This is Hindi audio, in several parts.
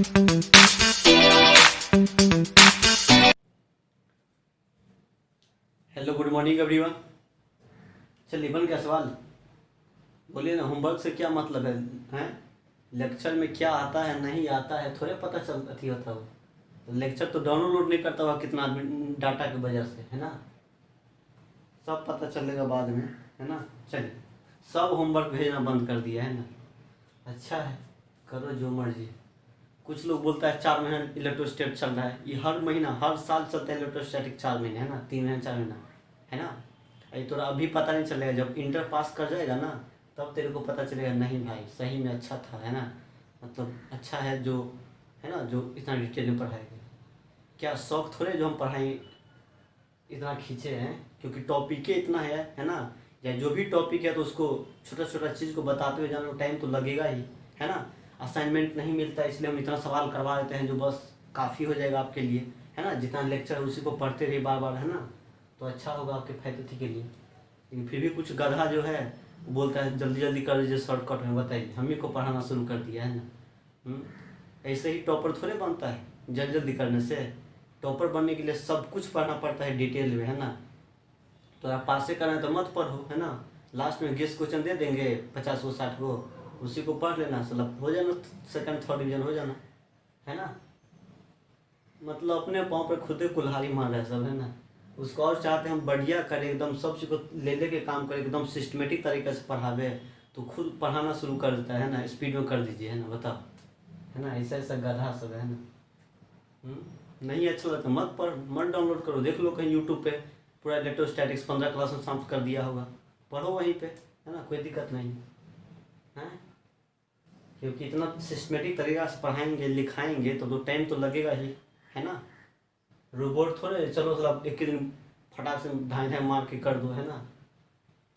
Hello, good morning everyone. चलिए, बन गया सवाल। बोलिए ना, होमवर्क से क्या मतलब है? हैं लेक्चर में क्या आता है नहीं आता है थोड़े पता चल अथी होता हो। तो लेक्चर तो डाउनलोड नहीं करता हुआ कितना आदमी डाटा की वजह से, है ना। सब पता चलेगा बाद में, है ना। चलिए, सब होमवर्क भेजना बंद कर दिया है ना। अच्छा है, करो जो मर्जी। कुछ लोग बोलता है 4 महीना इलेक्ट्रोस्टैट चल रहा है। ये हर महीना हर साल चलता है इलेक्ट्रोस्टैटिक 4 महीने, है ना। 3 महीना 4 महीना, है ना। ये तोरा अभी पता नहीं चलेगा, जब इंटर पास कर जाएगा ना तब तेरे को पता चलेगा नहीं भाई सही में अच्छा था, है ना। मतलब अच्छा है जो, है ना, जो इतना डिटेल में पढ़ाएगा। क्या शौक थोड़े जो हम पढ़ाई इतना खींचे हैं, क्योंकि टॉपिक इतना है ना। या जो भी टॉपिक है तो उसको छोटा छोटा चीज़ को बताते हुए जाने में टाइम तो लगेगा ही, है ना। असाइनमेंट नहीं मिलता इसलिए हम इतना सवाल करवा देते हैं जो बस काफ़ी हो जाएगा आपके लिए, है ना। जितना लेक्चर है उसी को पढ़ते रहिए बार बार, है ना। तो अच्छा होगा आपके फायदे के लिए। लेकिन फिर भी कुछ गधा जो है वो बोलता है जल्दी जल्दी कर दीजिए शॉर्टकट में। बताइए, हम ही को पढ़ाना शुरू कर दिया है ना। ऐसे ही टॉपर थोड़े बनता है जल्दी जल्दी करने से। टॉपर बनने के लिए सब कुछ पढ़ना पड़ता है डिटेल में, है ना। तो आप पासे करना है तो मत पढ़ो, है ना। लास्ट में गेस्ट क्वेश्चन दे देंगे 50 को 60 को, उसी को पढ़ लेना, मतलब हो जाना, सेकंड थर्ड डिवीजन हो जाना, है ना। मतलब अपने पाँव पे खुद ही कुल्हाड़ी मार रहा है सब, है ना। उसको और चाहते हैं हम बढ़िया करें, एकदम सब चीज़ को ले लेके काम करें, एकदम सिस्टमेटिक तरीके से पढ़ावे, तो खुद पढ़ाना शुरू कर देता है ना। स्पीड में कर दीजिए, है ना, बताओ, है ना। ऐसा ऐसा गधा सब है ना। नहीं अच्छा लगता मत पढ़, मत डाउनलोड करो, देख लो कहीं यूट्यूब पे पूरा इलेक्ट्रोस्टैटिक्स 15 क्लास में समाप्त कर दिया होगा, पढ़ो वहीं पे, है ना। कोई दिक्कत नहीं है, क्योंकि इतना सिस्टमेटिक तरीका से पढ़ाएंगे लिखाएंगे तो टाइम तो लगेगा ही, है ना। रोबोट थोड़े चलो मतलब एक ही दिन फटाक से ढाई ढाई मार के कर दो, है ना।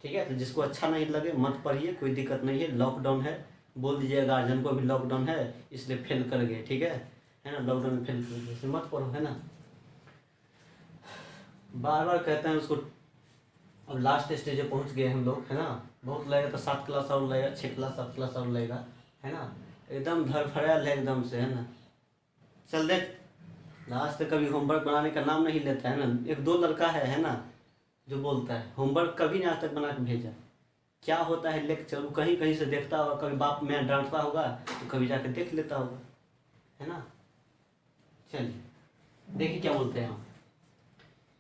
ठीक है, तो जिसको अच्छा नहीं लगे मत पढ़िए, कोई दिक्कत नहीं है। लॉकडाउन है, बोल दीजिए गार्जियन को भी लॉकडाउन है इसलिए फेल कर गए, ठीक है ना। लॉकडाउन में फेल कर गए इसलिए मत पढ़ो, है ना। बार बार कहते हैं उसको। अब लास्ट स्टेज पे पहुंच गए हम लोग, है ना। बहुत लगेगा तो 7 क्लास और लगेगा, 6 क्लास 7 क्लास और लगेगा, है ना। एकदम धड़फड़ाया है एकदम से, है ना। चल देख, लास्ट तक कभी होमवर्क बनाने का नाम नहीं लेता है ना। एक दो लड़का है ना, जो बोलता है होमवर्क कभी नहीं आज तक बना के भेजा। क्या होता है लेक्चर वो कहीं कहीं से देखता होगा, कभी बाप मैं डांटता होगा तो कभी जाकर देख लेता होगा, है ना। चलिए देखिए क्या बोलते हैं हम,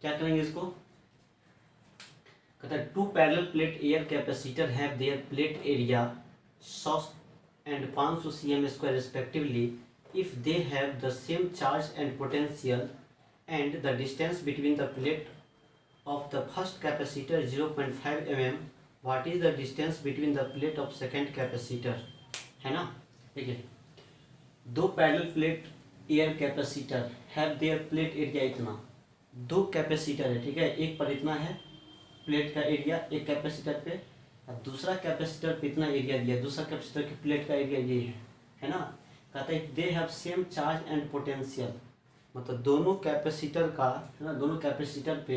क्या करेंगे इसको। कहता है 2 parallel plate air capacitor have their plate area 100 and 500 cm square respectively if they have the same charge and potential and the distance between the plate of the first capacitor 0.5 mm. what is the distance between the plate of second capacitor, है ना। देखिए, 2 parallel plate air capacitor have their plate area इतना, 2 कैपेसिटर है, ठीक है। एक पर इतना है प्लेट का एरिया एक कैपेसिटर पे, और दूसरा कैपेसिटर पे इतना एरिया दिया, दूसरा कैपेसिटर की प्लेट का एरिया ये है ना। कहते हैं they have same charge and potential, मतलब दोनों कैपेसिटर का, है ना, दोनों कैपेसिटर पे,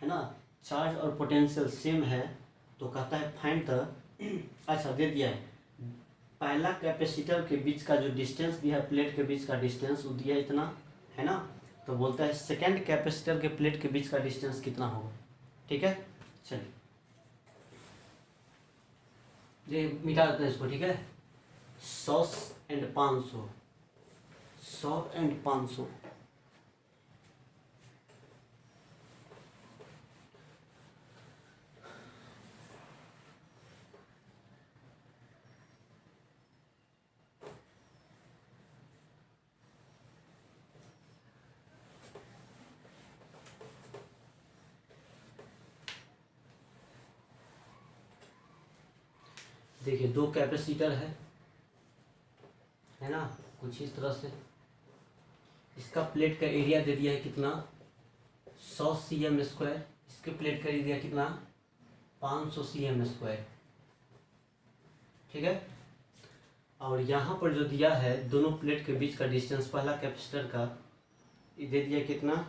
है ना, चार्ज और पोटेंशियल सेम है। तो कहता है फाइंड द अच्छा दे दिया है, पहला कैपेसिटर के बीच का जो डिस्टेंस दिया है, प्लेट के बीच का डिस्टेंस वो दिया इतना, है ना। तो बोलता है सेकेंड कैपेसिटर के प्लेट के बीच का डिस्टेंस कितना होगा, ठीक है। चलिए ये मिटा देते हैं इसको, ठीक है। 100 and 500, 100 and 500, देखिए 2 कैपेसिटर है ना, कुछ इस तरह से। इसका प्लेट का एरिया दे दिया है कितना 100 cm स्क्वायर, इसके प्लेट का एरिया कितना 500 cm स्क्वायर, ठीक है। और यहाँ पर जो दिया है दोनों प्लेट के बीच का डिस्टेंस, पहला कैपेसिटर का ये दे दिया कितना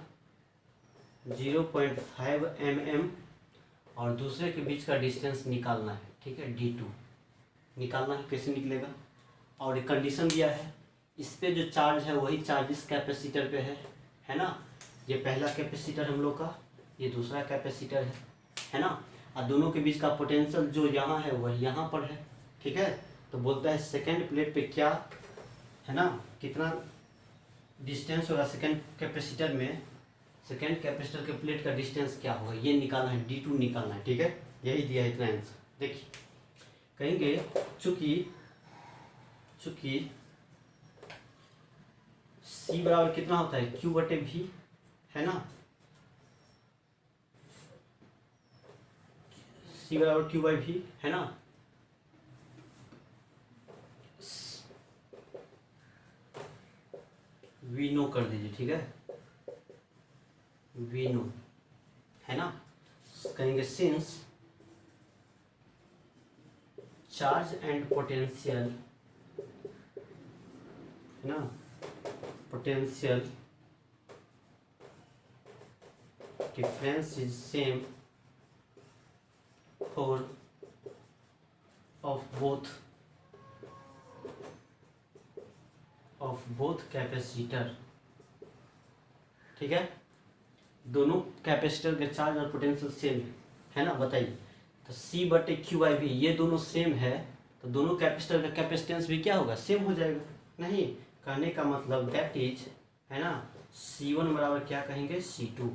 0.5 mm, और दूसरे के बीच का डिस्टेंस निकालना है, ठीक है, D2 निकालना है। कैसे निकलेगा, और एक कंडीशन दिया है इस पे जो चार्ज है वही चार्ज इस कैपेसिटर पे है ना। ये पहला कैपेसिटर हम लोग का, ये दूसरा कैपेसिटर है ना। और दोनों के बीच का पोटेंशियल जो यहाँ है वह यहाँ पर है, ठीक है। तो बोलता है सेकेंड प्लेट पे क्या है ना, कितना डिस्टेंस होगा सेकेंड कैपेसिटर में, सेकेंड कैपेसिटर के प्लेट का डिस्टेंस क्या होगा ये निकालना है, D2 निकालना है, ठीक है। यही दिया है इतना आंसर। देखिए कहेंगे चूंकि C बराबर कितना होता है Q/V है ना, C बराबर Q/V है ना। V नो कर दीजिए, ठीक है, V नो है ना। कहेंगे सिंस चार्ज एंड पोटेंशियल है ना, potential difference is same for of both capacitor, ठीक है। दोनों कैपेसिटर के चार्ज और पोटेंशियल सेम है ना, बताइए। तो C/Q/V ये दोनों सेम है तो दोनों कैपेसिटर का कैपेसिटेंस भी क्या होगा, सेम हो जाएगा। नहीं, कहने का मतलब दैट इज है ना, C1 बराबर क्या कहेंगे C2।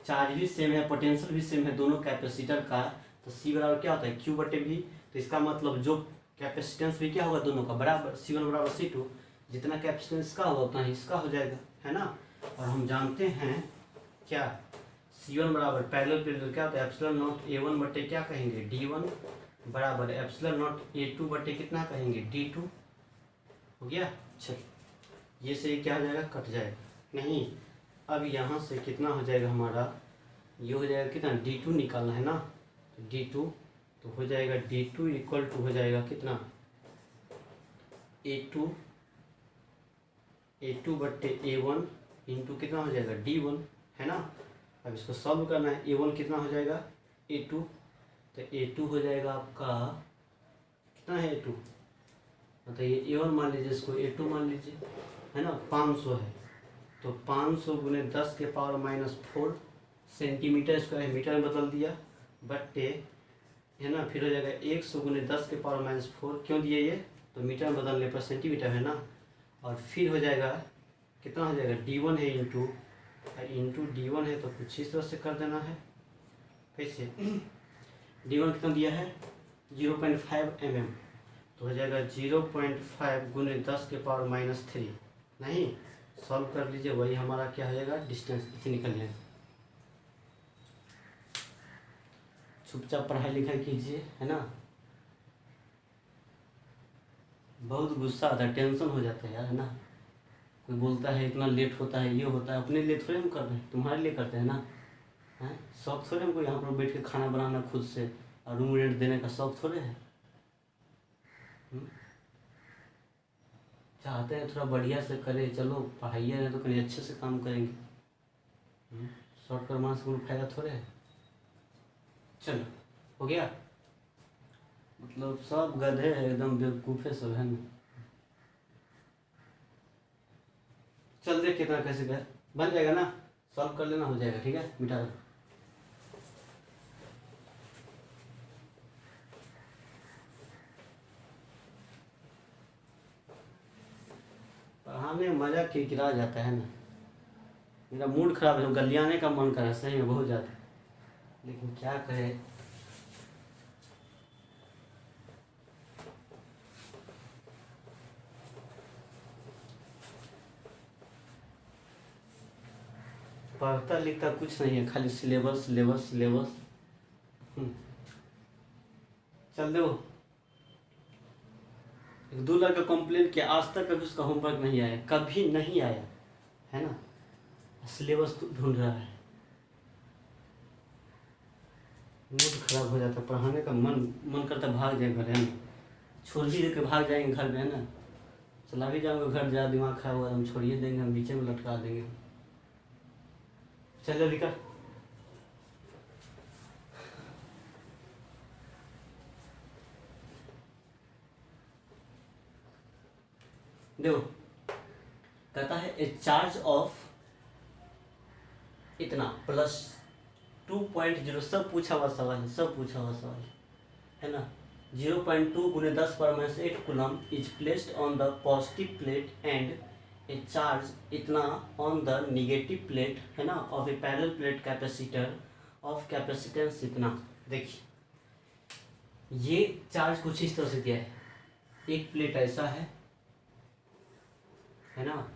चार्ज भी सेम है, पोटेंशियल भी सेम है दोनों कैपेसिटर का, तो C बराबर क्या होता है Q/V। तो इसका मतलब जो कैपेसिटेंस भी क्या होगा दोनों का बराबर, C1 बराबर C2। जितना कैपेसिटेंस का होगा उतना ही इसका हो जाएगा, है ना। और हम जानते हैं क्या, C1 बराबर पैरेलल प्लेट क्या होता है ε0 A1 बटे क्या कहेंगे D1 बराबर ε0 A2 बटे कितना कहेंगे D2। हो गया। चल ये से क्या हो जाएगा, कट जाएगा। नहीं, अब यहाँ से कितना हो जाएगा हमारा, ये हो जाएगा कितना D2 निकालना है ना, तो D2 तो हो जाएगा D2 इक्वल टू हो जाएगा कितना A2 बट्टे A1 इंटू कितना हो जाएगा D1 है ना। अब इसको सॉल्व करना है, A1 कितना हो जाएगा A2, तो A2 हो जाएगा आपका कितना है A2 बताइए, A1 मान लीजिए, इसको A2 मान लीजिए है ना, 500 है। तो 500 गुने 10⁻⁴ सेंटीमीटर स्क्वायर मीटर में बदल दिया, बट्टे है ना, फिर हो जाएगा 100 गुने 10⁻⁴ क्यों दिए ये, तो मीटर में बदलने पर सेंटीमीटर है ना। और फिर हो जाएगा कितना हो जाएगा D1 है इंटू D1 है, तो कुछ इस तरह से कर देना है। कैसे D1 कितना दिया है 0.5 mm, तो हो जाएगा 0.5 गुने 10⁻³ नहीं, सॉल्व कर लीजिए, वही हमारा क्या हो जाएगा डिस्टेंस, इसे निकल जाएगा। चुपचाप पढ़ाई लिखाई कीजिए, है ना। बहुत गुस्सा आता है, टेंशन हो जाता है यार, है ना। कोई बोलता है इतना लेट होता है, ये होता है, अपने लिए थोड़े हम कर रहे हैं, तुम्हारे लिए करते हैं ना। हैं शौक थोड़े हमको यहाँ पर बैठ के खाना बनाना खुद से और रूम रेंट देने का शौक थोड़े है। चाहते हैं थोड़ा बढ़िया से करें, चलो पढ़ाइए है तो कहीं अच्छे से काम करेंगे। शॉर्ट कर मार्क्स को फायदा थोड़े है। चलो हो गया, मतलब सब गधे एकदम बेवकूफ़े सब है ना। चल देख कितना कैसे कर बन जाएगा ना, सॉल्व कर लेना, हो जाएगा, ठीक है, मिटा दो। पढ़ाने में मज़ा किरकिरा जाता है ना, मेरा मूड खराब है, गलियाने का मन कर रहा है सही में बहुत ज़्यादा, लेकिन क्या करें। पढ़ता लिखता कुछ नहीं है, खाली सिलेबस सिलेबस सिलेबस। चल दो, एक दो लड़का कंप्लेन किया, आज तक कभी उसका होमवर्क नहीं आया, कभी नहीं आया, है ना। सिलेबस तो ढूंढ रहा है, मूड खराब हो जाता, पढ़ाने का मन करता भाग जाए घर, है ना। छोड़ ही दे के भाग जाएंगे घर में, है ना। चला भी जाऊँगा घर, जा दिमाग खराब होगा, हम छोड़िए देंगे, हम बीचे में लटका देंगे। चल जल्दी कर। देखो कहता है ए चार्ज ऑफ इतना प्लस 2.0, सब पूछा हुआ सवाल है, सब पूछा हुआ सवाल है ना। 0.2 गुने 10⁻8 coulomb is placed on the positive plate and A charge इतना ऑन द निगेटिव प्लेट है ना of A parallel plate capacitor of capacitance इतना। देखिए ये चार्ज कुछ इस तरह से दिया है, एक प्लेट ऐसा है ना,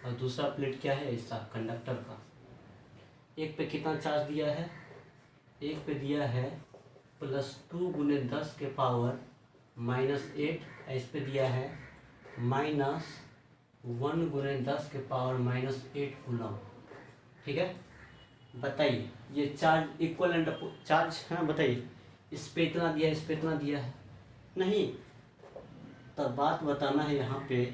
और दूसरा प्लेट क्या है ऐसा कंडक्टर का। एक पे कितना चार्ज दिया है, एक पे दिया है +2 गुने 10 के पावर -8, इस पे दिया है -1 गुने 10 के पावर -8 कूलम। ठीक है, बताइए ये चार्ज इक्वल एंड चार्ज है ना, बताइए इस पे इतना दिया है, इस पे इतना दिया है नहीं, तब बात बताना है यहाँ पे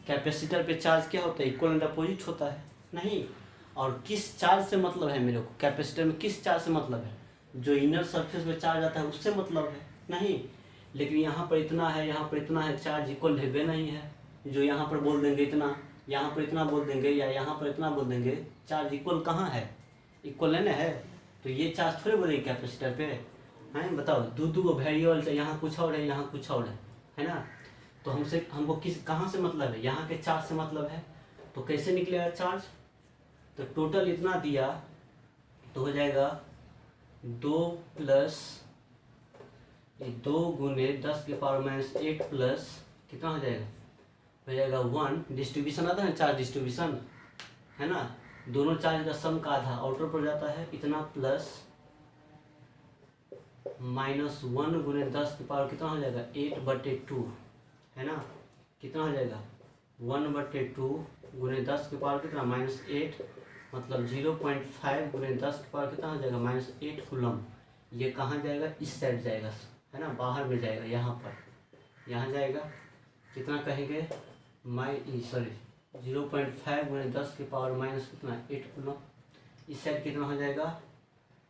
कैपेसिटर पे चार्ज क्या होता है, इक्वल एंड अपोजिट होता है नहीं। और किस चार्ज से मतलब है मेरे को, कैपेसिटर में किस चार्ज से मतलब है, जो इनर सरफेस पे चार्ज आता है उससे मतलब है नहीं। लेकिन यहाँ पर इतना है, यहाँ पर इतना है, चार्ज इक्वल है नहीं है। जो यहाँ पर बोल देंगे इतना, यहाँ पर इतना बोल देंगे, या यहाँ पर इतना बोल देंगे, चार्ज इक्वल कहाँ है, इक्वल है ना है। तो ये चार्ज थोड़े बोलेंगे कैपेसिटर पे हैं, बताओ। दो को वेरिएबल से, यहाँ कुछ और है, यहाँ कुछ और है ना। तो हमको कहाँ से मतलब है, यहाँ के चार्ज से मतलब है। तो कैसे निकलेगा चार्ज, तो टोटल इतना दिया तो हो जाएगा 2 गुने 10 के पावर -8 प्लस कितना हो जाएगा 1। डिस्ट्रीब्यूशन आता है चार्ज डिस्ट्रीब्यूशन है ना, दोनों चार्ज का सम का आधा आउटर पर जाता है इतना, प्लस -1 गुने 10 के पावर कितना हो जाएगा 8/2 है ना, कितना हो जाएगा 1/2 गुने 10 के पावर कितना -8, मतलब 0.5 गुने 10 के पावर कितना हो जाएगा -8 कूलम। ये कहाँ जाएगा, इस साइड जाएगा है ना, बाहर में जाएगा, यहाँ पर, यहाँ जाएगा कितना कहेंगे 0.5 गुने 10 के पावर माइनस कितना 8 कूलम। इस साइड कितना हो जाएगा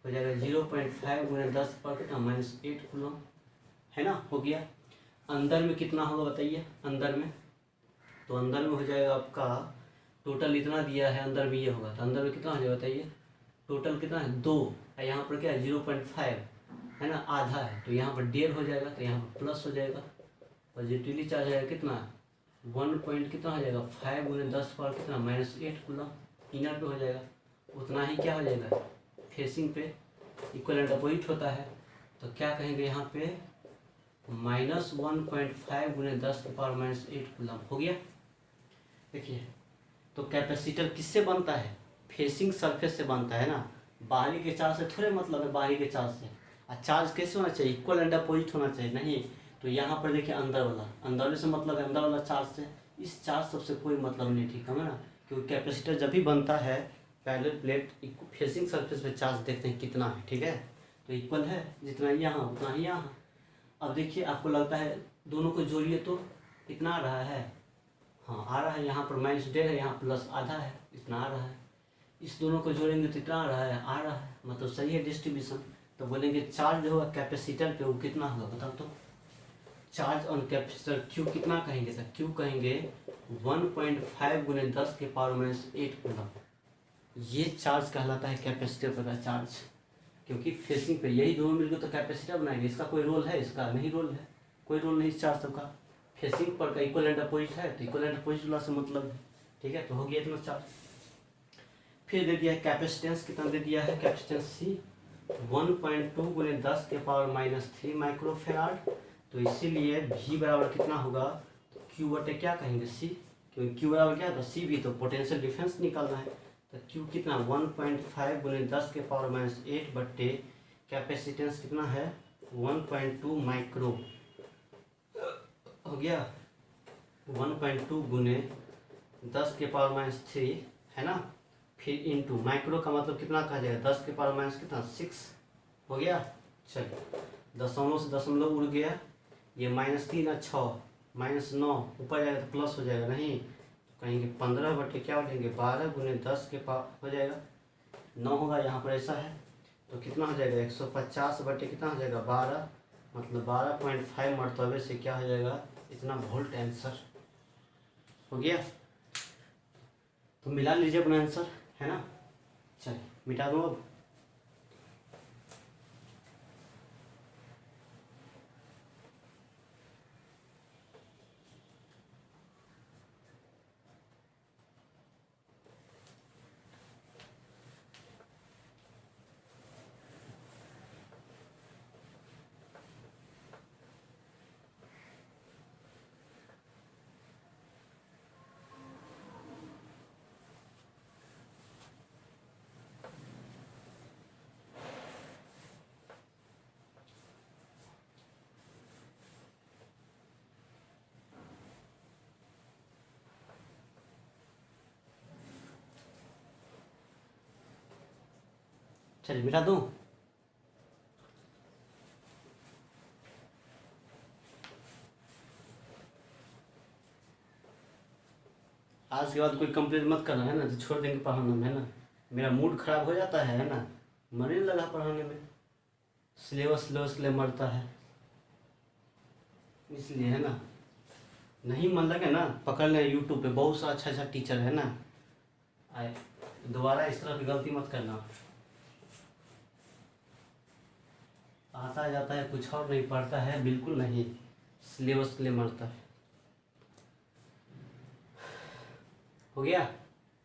0.5 गुने 10 के पावर कितना -8 कूलम है ना, हो गया। अंदर में कितना होगा बताइए, अंदर में तो अंदर में हो जाएगा आपका टोटल इतना दिया है, अंदर में ये होगा तो अंदर में कितना हो जाएगा बताइए, टोटल कितना है 2, यहाँ पर क्या है 0.5 है ना, आधा है तो यहाँ पर 1.5 हो जाएगा, तो यहाँ पर प्लस हो जाएगा, पॉजिटिवली चार्ज आएगा कितना 1 पॉइंट कितना हो जाएगा 5 गुने 10 पावर कितना -8 कूलम। इनर पे हो जाएगा उतना ही क्या हो जाएगा, फेसिंग पे इक्वल एंड अपोजिट होता है, तो क्या कहेंगे यहाँ पे -1.5 गुने 10 के पावर -8 कूलम हो गया। देखिए तो कैपेसिटर किससे बनता है, फेसिंग सरफेस से बनता है ना, बाहरी के चार्ज से थोड़े मतलब है, बाहरी के चार्ज से। और चार्ज कैसे होना चाहिए, इक्वल एंड अपोजिट होना चाहिए नहीं। तो यहाँ पर देखिए अंदर वाला, अंदर से मतलब है अंदर वाला चार्ज से, इस चार्ज सबसे कोई मतलब नहीं, ठीक है ना। क्योंकि कैपेसिटर जब भी बनता है पैरेलल प्लेट फेसिंग सरफेस पे चार्ज देखते हैं कितना है, ठीक है, तो इक्वल है जितना यहाँ उतना ही यहाँ। अब देखिए आपको लगता है दोनों को जोड़िए तो कितना आ रहा है, हाँ आ रहा है, यहाँ पर -1.5 है, यहाँ प्लस आधा है, इतना आ रहा है। इस दोनों को जोड़ेंगे तो इतना आ रहा है, मतलब सही है डिस्ट्रीब्यूशन। तो बोलेंगे चार्ज जो है कैपेसिटर पे वो कितना होगा बताओ तो, चार्ज ऑन कैपेसिटर क्यू कितना कहेंगे, तो क्यू कहेंगे 1.5 गुने 10 के पावर -8 कूलम। ये चार्ज कहलाता है कैपेसिटर पर का चार्ज, क्योंकि फेसिंग पे यही दोनों मिलकर तो कैपेसिटर बनाएंगे। इसका कोई रोल है, इसका नहीं रोल है, कोई रोल नहीं इस चार्ज सबका। फेसिंग पर का इक्वल एंड अपोजिट है तो इक्वल एंड अपोजिट वाला से मतलब है, ठीक है। तो हो गया इतना चार्ज। फिर दे दिया है कैपेसिटेंस, कितना दे दिया है कैपेसिटेंस सी 1.2 गुने 10 के पावर -3 माइक्रोफेराड। तो इसीलिए V बराबर कितना होगा, तो Q बटे क्या कहेंगे C, क्योंकि Q बराबर क्या था C भी, तो पोटेंशियल डिफरेंस निकालना है। तो Q कितना 1.5 गुने 10 के पावर -8 बटे कैपेसिटेंस कितना है 1.2 माइक्रो हो गया, 1.2 गुने 10 के पावर -3 है ना, फिर इंटू माइक्रो का मतलब कितना कहा जाएगा 10 के पावर माइनस कितना 6 हो गया। चलिए दशमलव से दशमलव उड़ गया, ये -3 और 6 -9 ऊपर जाएगा तो प्लस हो जाएगा, नहीं तो कहेंगे 15 बटे क्या हो जाएंगे 12 गुने 10 के पावर हो जाएगा 9 होगा, यहाँ पर ऐसा है तो कितना हो जाएगा 150 बटे कितना हो जाएगा 12, मतलब 12.5 मरतबे से क्या हो जाएगा इतना वोल्ट आंसर। हो गया, तो मिला लीजिए अपना आंसर, है ना। चलिए मिटा दूँ अब। चलिए मिटा दूँ। आज के बाद कोई कंप्लेंट मत करना, है ना, तो छोड़ देंगे पढ़ाना में, है ना। मेरा मूड खराब हो जाता है ना, मन नहीं लगा पढ़ाने में, सिलेबस सिलेबस के लिए मरता है, इसलिए, है ना। नहीं मन लगे ना, पकड़ लें यूट्यूब पे, बहुत सा अच्छा अच्छा टीचर है ना। आए दोबारा इस तरह की गलती मत करना। आता जाता है कुछ और नहीं, पढ़ता है बिल्कुल नहीं, सिलेबस के लिए मरता है। हो गया।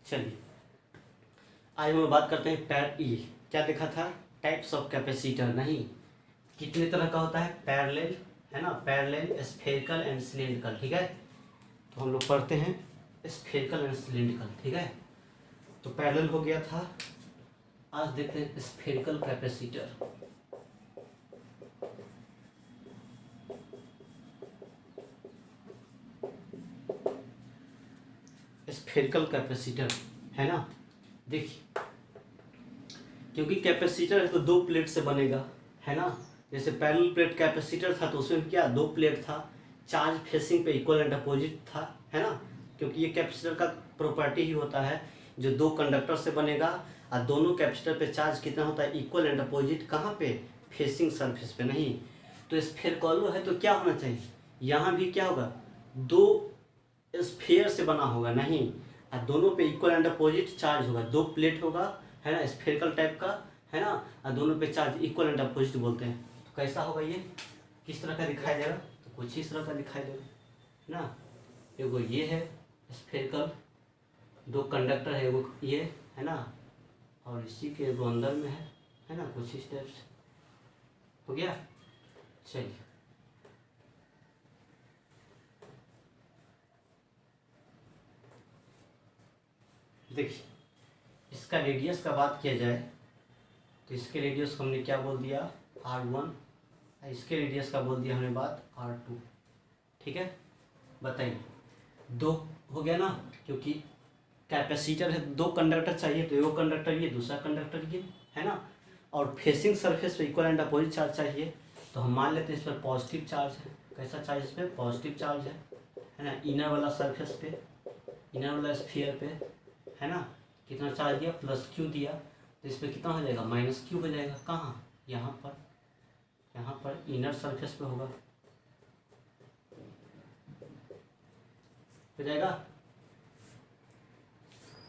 चलिए आज हम बात करते हैं ये क्या देखा था, टाइप्स ऑफ कैपेसिटर। नहीं, कितने तरह का होता है, पैरेलल, है ना, पैरेलल, स्फेरिकल एंड सिलिंड्रिकल। ठीक है, तो हम लोग पढ़ते हैं स्फेरिकल एंड सिलिंड्रिकल। ठीक है, तो पैरेलल हो गया था, आज देखते हैं स्फेरिकल कैपेसिटर। स्फेरिकल कैपेसिटर, है ना। देखिए, क्योंकि कैपेसिटर है तो दो प्लेट से बनेगा, है ना। जैसे पैरेलल प्लेट कैपेसिटर था तो उसमें क्या, दो प्लेट था, चार्ज फेसिंग पे इक्वल एंड अपोजिट था, है ना। क्योंकि ये कैपेसिटर का प्रॉपर्टी ही होता है, जो दो कंडक्टर से बनेगा और दोनों कैपेसिटर पे चार्ज कितना होता है, इक्वल एंड अपोजिट। कहाँ पे, फेसिंग सरफेस पे। नहीं तो स्फेरिकल है तो क्या होना चाहिए, यहाँ भी क्या होगा, दो स्फेयर से बना होगा। नहीं, और दोनों पे इक्वल एंड अपोजिट चार्ज होगा, दो प्लेट होगा, है ना, स्फेरिकल टाइप का, है ना, और दोनों पे चार्ज इक्वल एंड अपोजिट बोलते हैं। तो कैसा होगा ये, किस तरह का दिखाई देगा, तो कुछ इस तरह का दिखाई देगा ना। एगो ये है स्फेरिकल, दो कंडक्टर है, एगो ये, है ना, और इसी के एगो अंदर में है ना, कुछ इस टाइप से। हो गया। चलिए देखिए, इसका रेडियस का बात किया जाए तो इसके रेडियस को हमने क्या बोल दिया, R1, इसके रेडियस का बोल दिया हमने बात R2। ठीक है, बताइए, दो हो गया ना, क्योंकि कैपेसिटर है, दो कंडक्टर चाहिए, तो एगो कंडक्टर ये, दूसरा कंडक्टर ये, है ना। और फेसिंग सरफेस पे इक्वल एंड अपोजिट चार्ज चाहिए, तो हम मान लेते हैं इस पर पॉजिटिव चार्ज है। कैसा चार्ज इस पर, पॉजिटिव चार्ज है ना। इनर वाला सरफेस पे, इनर वाला स्फीयर पे, है ना, कितना चार्ज दिया, +Q दिया, तो इस पर कितना हो जाएगा, -Q हो जाएगा। कहाँ, यहाँ पर इनर सरफेस पे होगा, हो जाएगा।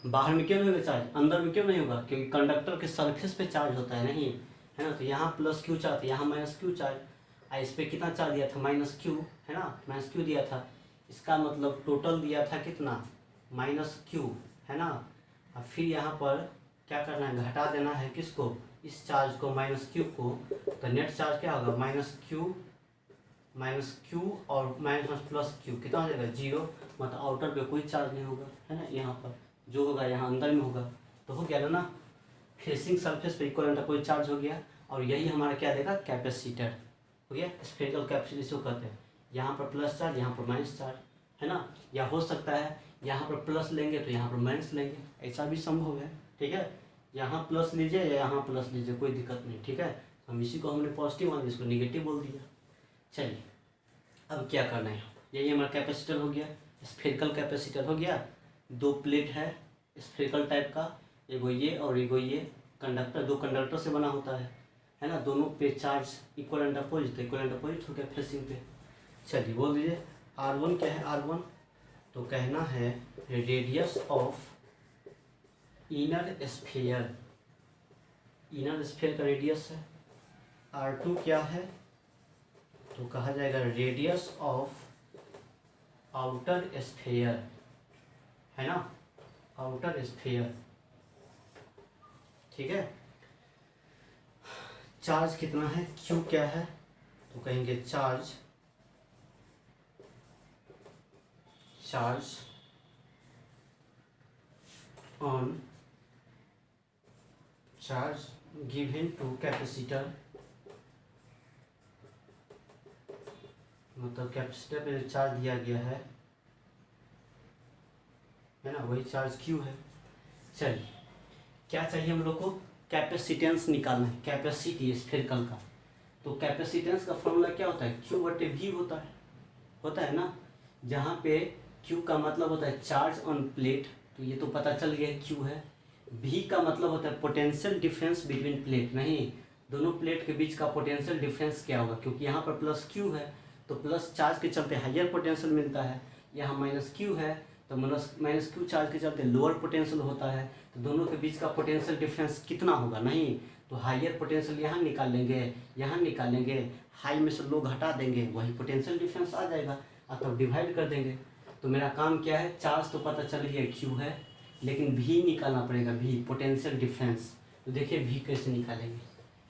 बाहर में क्यों नहीं होगा चार्ज, अंदर में क्यों नहीं होगा, क्योंकि कंडक्टर के सरफेस पे चार्ज होता है, नहीं, है ना। तो यहाँ +Q चार्ज, यहाँ -Q चार्ज, और इस पर कितना चार्ज दिया था, -Q, है ना, -Q दिया था। इसका मतलब टोटल दिया था कितना, -Q, है ना। और फिर यहाँ पर क्या करना है, घटा देना है किसको, इस चार्ज को, -Q को, तो नेट चार्ज क्या होगा, -Q और +Q, कितना हो जाएगा, 0। मतलब आउटर पे कोई चार्ज नहीं होगा, है ना। यहाँ पर जो होगा यहाँ अंदर में होगा, तो हो गया ना, फेसिंग सरफेस पे इक्वल एंड कोई चार्ज हो गया। और यही हमारा क्या देगा, कैपेसिटर हो गया, स्फेरिकल कैपेसिटर इसको कहते हैं। यहाँ पर प्लस चार्ज, यहाँ पर माइनस चार्ज, है ना। या हो सकता है यहाँ पर प्लस लेंगे तो यहाँ पर माइनस लेंगे, ऐसा भी संभव है। ठीक है, यहाँ प्लस लीजिए या यहाँ प्लस लीजिए, कोई दिक्कत नहीं। ठीक है, हम इसी को हमने पॉजिटिव मान दिया, इसको निगेटिव बोल दिया। चलिए अब क्या करना है, यही हमारा कैपेसिटर हो गया, स्फेरिकल कैपेसिटर हो गया। दो प्लेट है स्फेरिकल टाइप का, एगो ये और एगो ये, कंडक्टर, दो कंडक्टर से बना होता है ना। दोनों पे चार्ज इक्वल एंड अपोजिट, तो इक्वल एंड अपोजिट हो गया फेसिंग पे। चलिए बोल दीजिए R1 क्या है, R1 तो कहना है radius of inner sphere, inner sphere का रेडियस है R2 क्या है, तो कहा जाएगा रेडियस ऑफ आउटर स्फीयर, है ना, आउटर स्फीयर। ठीक है, चार्ज कितना है, Q क्या है, तो कहेंगे charge on charge given to capacitor, मतलब कैपेसिटर पे चार्ज दिया गया है ना, वही चार्ज Q है। चलिए क्या चाहिए हम लोग को, कैपेसिटेंस निकालना है, कैपेसिटी स्फेरिकल का। तो कैपेसिटेंस का फॉर्मूला क्या होता है, Q/V होता है ना, जहाँ पे Q का मतलब होता है चार्ज ऑन प्लेट, तो ये तो पता चल गया Q है। V का मतलब होता है पोटेंशियल डिफरेंस बिटवीन प्लेट, नहीं दोनों प्लेट के बीच का पोटेंशियल डिफरेंस क्या होगा, क्योंकि यहाँ पर प्लस Q है तो प्लस चार्ज के चलते हायर पोटेंशियल मिलता है, यहाँ माइनस Q है तो माइनस Q चार्ज के चलते लोअर पोटेंशियल होता है, तो दोनों के बीच का पोटेंशियल डिफरेंस कितना होगा, नहीं तो हायर पोटेंशियल यहाँ निकालेंगे, हाई में से लो घटा देंगे, वही पोटेंशियल डिफरेंस आ जाएगा और तब डिवाइड कर देंगे। तो मेरा काम क्या है, चार्ज तो पता चल गया Q है, लेकिन V निकालना पड़ेगा, V पोटेंशियल डिफरेंस। तो देखिए V कैसे निकालेंगे,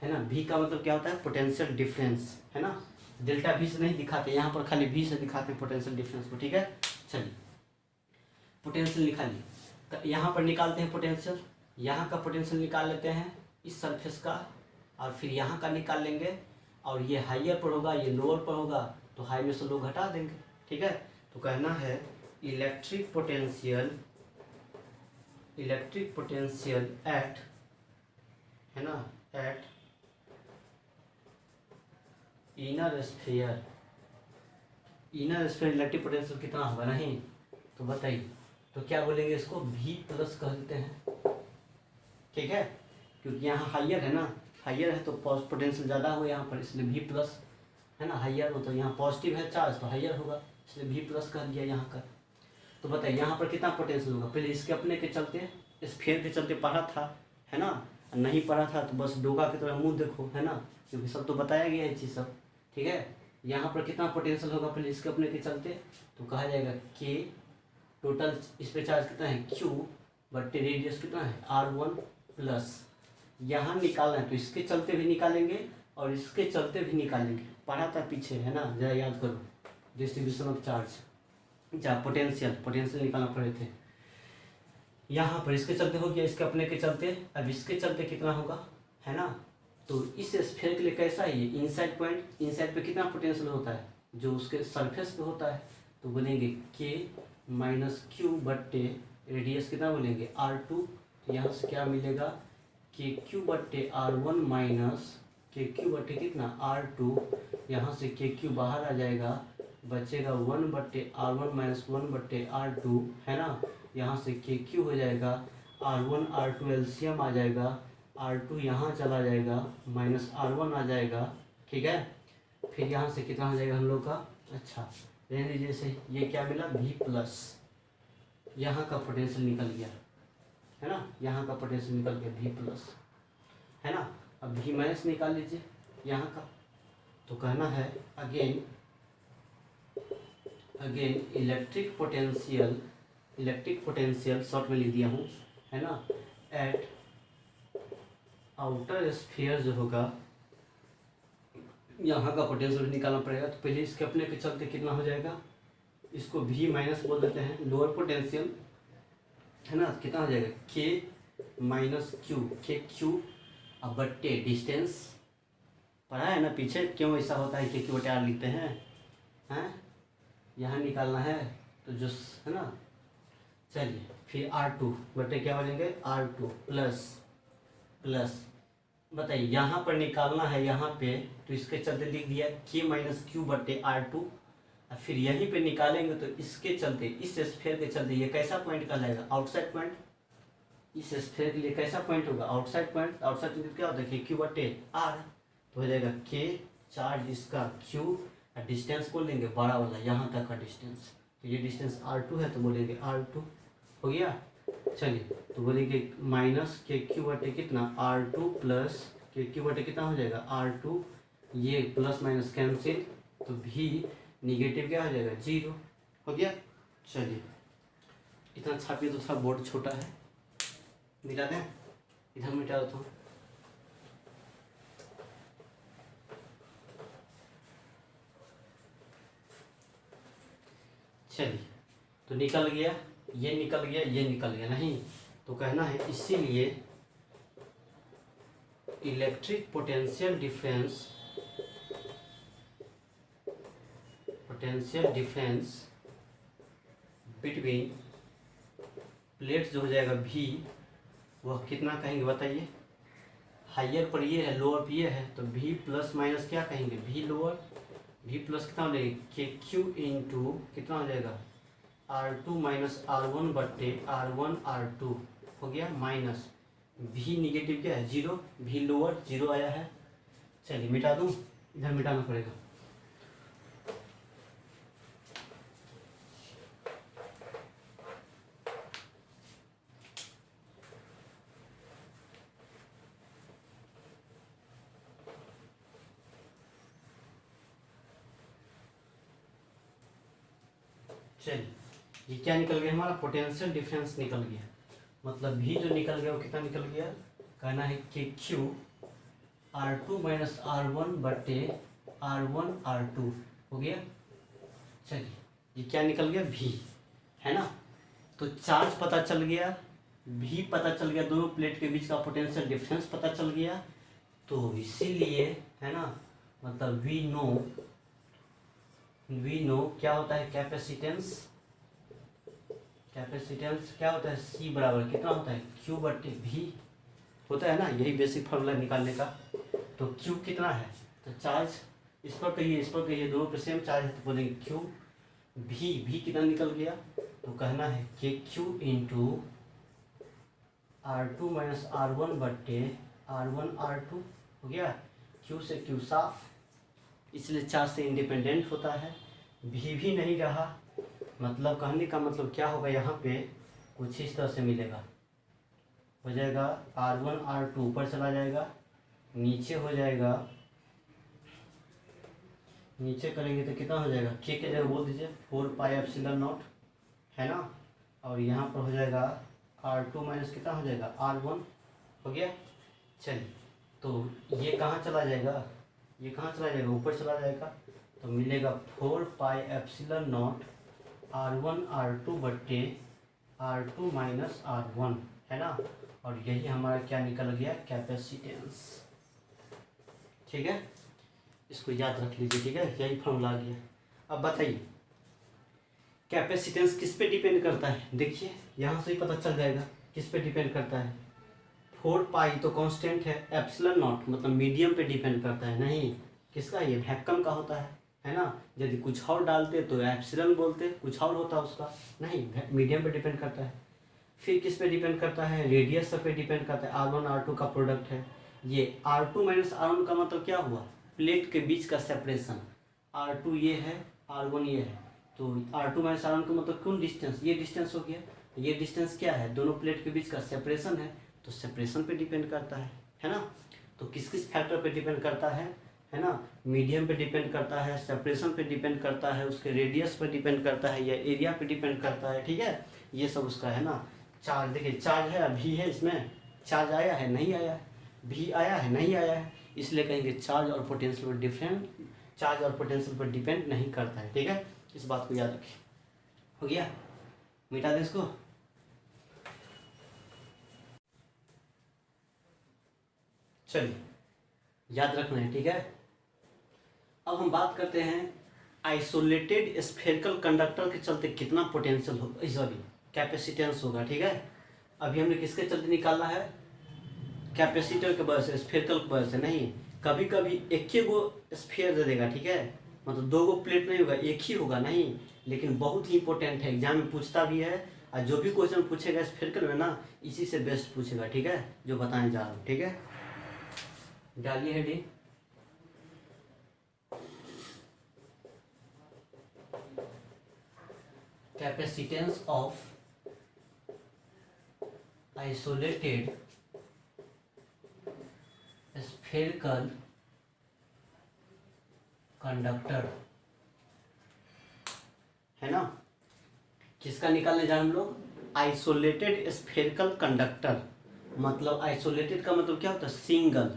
है ना, V का मतलब क्या होता है पोटेंशियल डिफरेंस, है ना, डेल्टा V से नहीं दिखाते, यहाँ पर खाली V से दिखाते हैं पोटेंशियल डिफरेंस को। ठीक है, चलिए पोटेंशियल निकालिए, तो यहाँ पर निकालते हैं पोटेंशियल, यहाँ का पोटेंशियल निकाल लेते हैं इस सरफेस का, और फिर यहाँ का निकाल लेंगे, और ये हाइयर पर होगा ये लोअर पर होगा, तो हाई में से लो घटा देंगे। ठीक है, तो कहना है इलेक्ट्रिक पोटेंशियल एट, है ना, eight inner sphere electric potential कितना होगा, नहीं तो बताइए, तो क्या बोलेंगे इसको V+ कह देते हैं। ठीक है, क्योंकि यहाँ हाइयर है ना, हाइयर है तो पोटेंशियल ज़्यादा होगा यहाँ पर, इसलिए V+, है ना, हाइयर हो तो यहाँ पॉजिटिव है चार्ज तो हाइयर होगा, इसलिए V+ कह दिया यहाँ का। तो बताइए यहाँ पर कितना पोटेंशियल होगा, पहले इसके अपने के चलते स्फीयर के चलते पढ़ा था, है ना, नहीं पढ़ा था तो बस डोगा की तरह मुँह देखो, है ना, क्योंकि सब तो बताया गया है चीज़ सब। ठीक है, यहाँ पर कितना पोटेंशियल होगा पहले इसके अपने के चलते, तो कहा जाएगा K, टोटल इस पे चार्ज कितना है Q, बट रेडियस कितना है R1+, यहाँ निकालना है तो इसके चलते भी निकालेंगे और इसके चलते भी निकालेंगे, पढ़ा था पीछे, है ना, जरा याद करो, डिस्ट्रीब्यूशन ऑफ चार्ज, जहाँ पोटेंशियल निकालना पड़े थे, यहाँ पर इसके चलते हो गया, इसके अपने के चलते, अब इसके चलते कितना होगा, है ना, तो इस स्फीयर के लिए कैसा है ये इनसाइड पॉइंट, इनसाइड पे कितना पोटेंशियल होता है जो उसके सरफेस पे होता है, तो बोलेंगे K - Q बट्टे रेडियस कितना बोलेंगे R2, तो यहाँ से क्या मिलेगा KQ बट्टे R1 माइनस KQ बट्टे कितना R2, यहाँ से KQ बाहर आ जाएगा, बचेगा 1 बट्टे R1 माइनस 1 बट्टे R2, है ना, यहाँ से KQ हो जाएगा R1 R2 एलसीएम आ जाएगा, R2 यहाँ चला जाएगा माइनस R1 आ जाएगा। ठीक है, फिर यहाँ से कितना हो जाएगा हम लोग का, अच्छा रहने दीजिए से, ये क्या मिला V+, यहाँ का पोटेंशियल निकल गया, है ना, यहाँ का पोटेंशियल निकल गया V+, है ना। अब V- निकाल लीजिए यहाँ का, तो कहना है अगेन इलेक्ट्रिक पोटेंशियल शॉर्ट में लिख दिया हूँ, है ना, एट आउटर स्फीयर जो होगा यहाँ का पोटेंशियल निकालना पड़ेगा, तो पहले इसके अपने के चलते कितना हो जाएगा, इसको V- बोल देते हैं, लोअर पोटेंशियल, है ना, कितना हो जाएगा K - KQ अब बट्टे डिस्टेंस, पढ़ा है ना पीछे, क्यों ऐसा होता है KQ/R लिखते हैं, यहाँ निकालना है तो जो, है ना, चलिए फिर R2 बट्टे क्या बोलेंगे R2 प्लस बताइए यहाँ पर निकालना है, यहाँ पे तो इसके चलते लिख दिया K - Q बट्टे R2, और फिर यहीं पे निकालेंगे तो इसके चलते, इस स्फीयर के चलते ये कैसा पॉइंट कहलाएगा, आउटसाइड पॉइंट, इस स्फीयर के लिए कैसा पॉइंट होगा, आउटसाइड पॉइंट, आउटसाइड पॉइंट क्या होता है KQ बट्टे R, तो हो जाएगा K चार्ज इसका Q, और डिस्टेंस को लेंगे बड़ा वाला यहाँ तक का डिस्टेंस, तो ये डिस्टेंस R2 है, तो बोलेंगे R2 हो गया। चलिए तो बोलेंगे माइनस के क्यू बटे कितना R2 प्लस के क्यू बटे कितना हो जाएगा R2, ये प्लस माइनस कैंसिल, तो भी निगेटिव क्या हो जाएगा 0 हो गया। चलिए इतना छापिए तो थोड़ा बोर्ड छोटा है, मिटा दें, इधर मिटा देता हूँ। चलिए तो निकल गया, ये निकल गया, ये निकल गया, नहीं तो कहना है इसीलिए electric potential difference between plates जो हो जाएगा भी, वह कितना कहेंगे बताइए। हाइयर पर ये है, लोअर पर ये है, तो भी प्लस माइनस क्या कहेंगे, भी लोअर, भी प्लस कितना हो जाएगा के क्यू इंटू कितना हो जाएगा R2 माइनस R1 बट्टे R1 R2 हो गया, माइनस भी निगेटिव क्या है 0, भी लोअर 0 आया है। चलिए मिटा दूँ, इधर मिटाना पड़ेगा। चलिए ये क्या निकल गया हमारा, पोटेंशियल डिफरेंस निकल गया, मतलब भी जो निकल गया वो कितना निकल गया, कहना है कि क्यू R2 माइनस R1 बटे R1 R2 हो गया। चलिए ये क्या निकल गया भी, है ना, तो चार्ज पता चल गया, भी पता चल गया, दोनों प्लेट के बीच का पोटेंशियल डिफरेंस पता चल गया, तो इसीलिए है ना, मतलब वी नो क्या होता है कैपेसिटेंस क्या होता है, C बराबर कितना होता है Q बटे भी होता है ना, यही बेसिक फार्मूला निकालने का। तो Q कितना है, तो चार्ज इस पर कहिए दोनों पे सेम चार्ज है, तो बोलेंगे Q, भी कितना निकल गया, तो कहना है कि Q into R2 minus R1 बट्टे R1 R2 हो गया। Q से Q साफ, इसलिए चार्ज से इंडिपेंडेंट होता है, भी नहीं रहा, मतलब कहने का मतलब क्या होगा, यहाँ पे कुछ इस तरह से मिलेगा, हो जाएगा R1 R2 ऊपर चला जाएगा, नीचे हो जाएगा, नीचे करेंगे तो कितना हो जाएगा, के जगह बोल दीजिए 4 पाई एप्सिलॉन नॉट, है ना, और यहाँ पर हो जाएगा R2 माइनस कितना हो जाएगा R1 हो गया। चलिए तो ये कहाँ चला जाएगा, ये कहाँ चला जाएगा, ऊपर चला जाएगा, तो मिलेगा 4 pi epsilon not R1 R2 बट्टे R2 माइनस R1, है ना, और यही हमारा क्या निकल गया कैपेसिटेंस। ठीक है, इसको याद रख लीजिए, ठीक है, यही फॉर्मूला आ गया। अब बताइए कैपेसिटेंस किस पे डिपेंड करता है, देखिए यहाँ से ही पता चल जाएगा किस पे डिपेंड करता है। 4 पाई तो कांस्टेंट है, एप्सिलॉन नॉट मतलब मीडियम पे डिपेंड करता है, नहीं किसका, ये वैक्यूम का होता है ना, यदि कुछ और डालते तो एप्सिलॉन बोलते, कुछ और होता उसका, नहीं मीडियम पे डिपेंड करता है। फिर किस पे डिपेंड करता है, रेडियस पे डिपेंड करता है, R1 R2 का प्रोडक्ट है, ये R2 माइनस R1 का मतलब क्या हुआ, प्लेट के बीच का सेपरेशन, R2 ये है R1 ये है, तो R2 माइनस R1 का मतलब कौन डिस्टेंस, ये डिस्टेंस हो गया, ये डिस्टेंस क्या है, दोनों प्लेट के बीच का सेपरेशन है, तो सेपरेशन पे डिपेंड करता है ना, तो किस किस फैक्टर पे डिपेंड करता है ना, मीडियम पे डिपेंड करता है, सेपरेशन पे डिपेंड करता है, उसके रेडियस पे डिपेंड करता है, या एरिया पे डिपेंड करता है, ठीक है, ये सब उसका है ना। चार्ज देखिए, चार्ज है अभी है, इसमें चार्ज आया है नहीं आया है, भी आया है नहीं आया है, इसलिए कहेंगे चार्ज और पोटेंशियल पर चार्ज और पोटेंशियल पर डिपेंड नहीं करता है, ठीक है, इस बात को याद रखिए। हो गया, मिटा दे इसको। चलिए याद रखना है, ठीक है। अब हम बात करते हैं आइसोलेटेड स्फेरिकल कंडक्टर के चलते कितना पोटेंशियल होगा, सॉरी कैपेसिटेंस होगा, ठीक है। अभी हमने किसके चलते निकाला है, कैपेसिटर के वजह से, स्फेरिकल की वजह से नहीं, कभी कभी एक ही गो स्फीयर दे देगा, ठीक है, मतलब 2 गो प्लेट नहीं होगा, एक ही होगा, नहीं, लेकिन बहुत ही इंपॉर्टेंट है, एग्जाम में पूछता भी है, और जो भी क्वेश्चन पूछेगा स्फेरिकल में ना, इसी से बेस्ट पूछेगा, ठीक है, जो बताने जा रहा हूँ, ठीक है। डालिए heading, capacitance of isolated spherical conductor, है ना। किसका निकालने जा रहे हम लोग? Isolated spherical conductor. मतलब आइसोलेटेड का मतलब क्या होता है? सिंगल।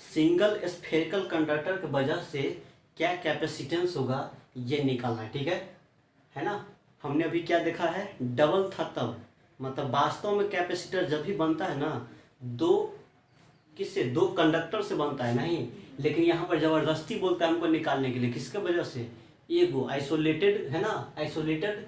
सिंगल स्फेरिकल कंडक्टर की वजह से क्या कैपेसिटेंस होगा ये निकालना है, ठीक है ना। हमने अभी क्या देखा है? डबल था तब, मतलब वास्तव में कैपेसिटर जब भी बनता है ना, दो कंडक्टर से बनता है नहीं, लेकिन यहाँ पर जबरदस्ती बोलता है हमको निकालने के लिए। किसके वजह से? एगो आइसोलेटेड है ना, आइसोलेटेड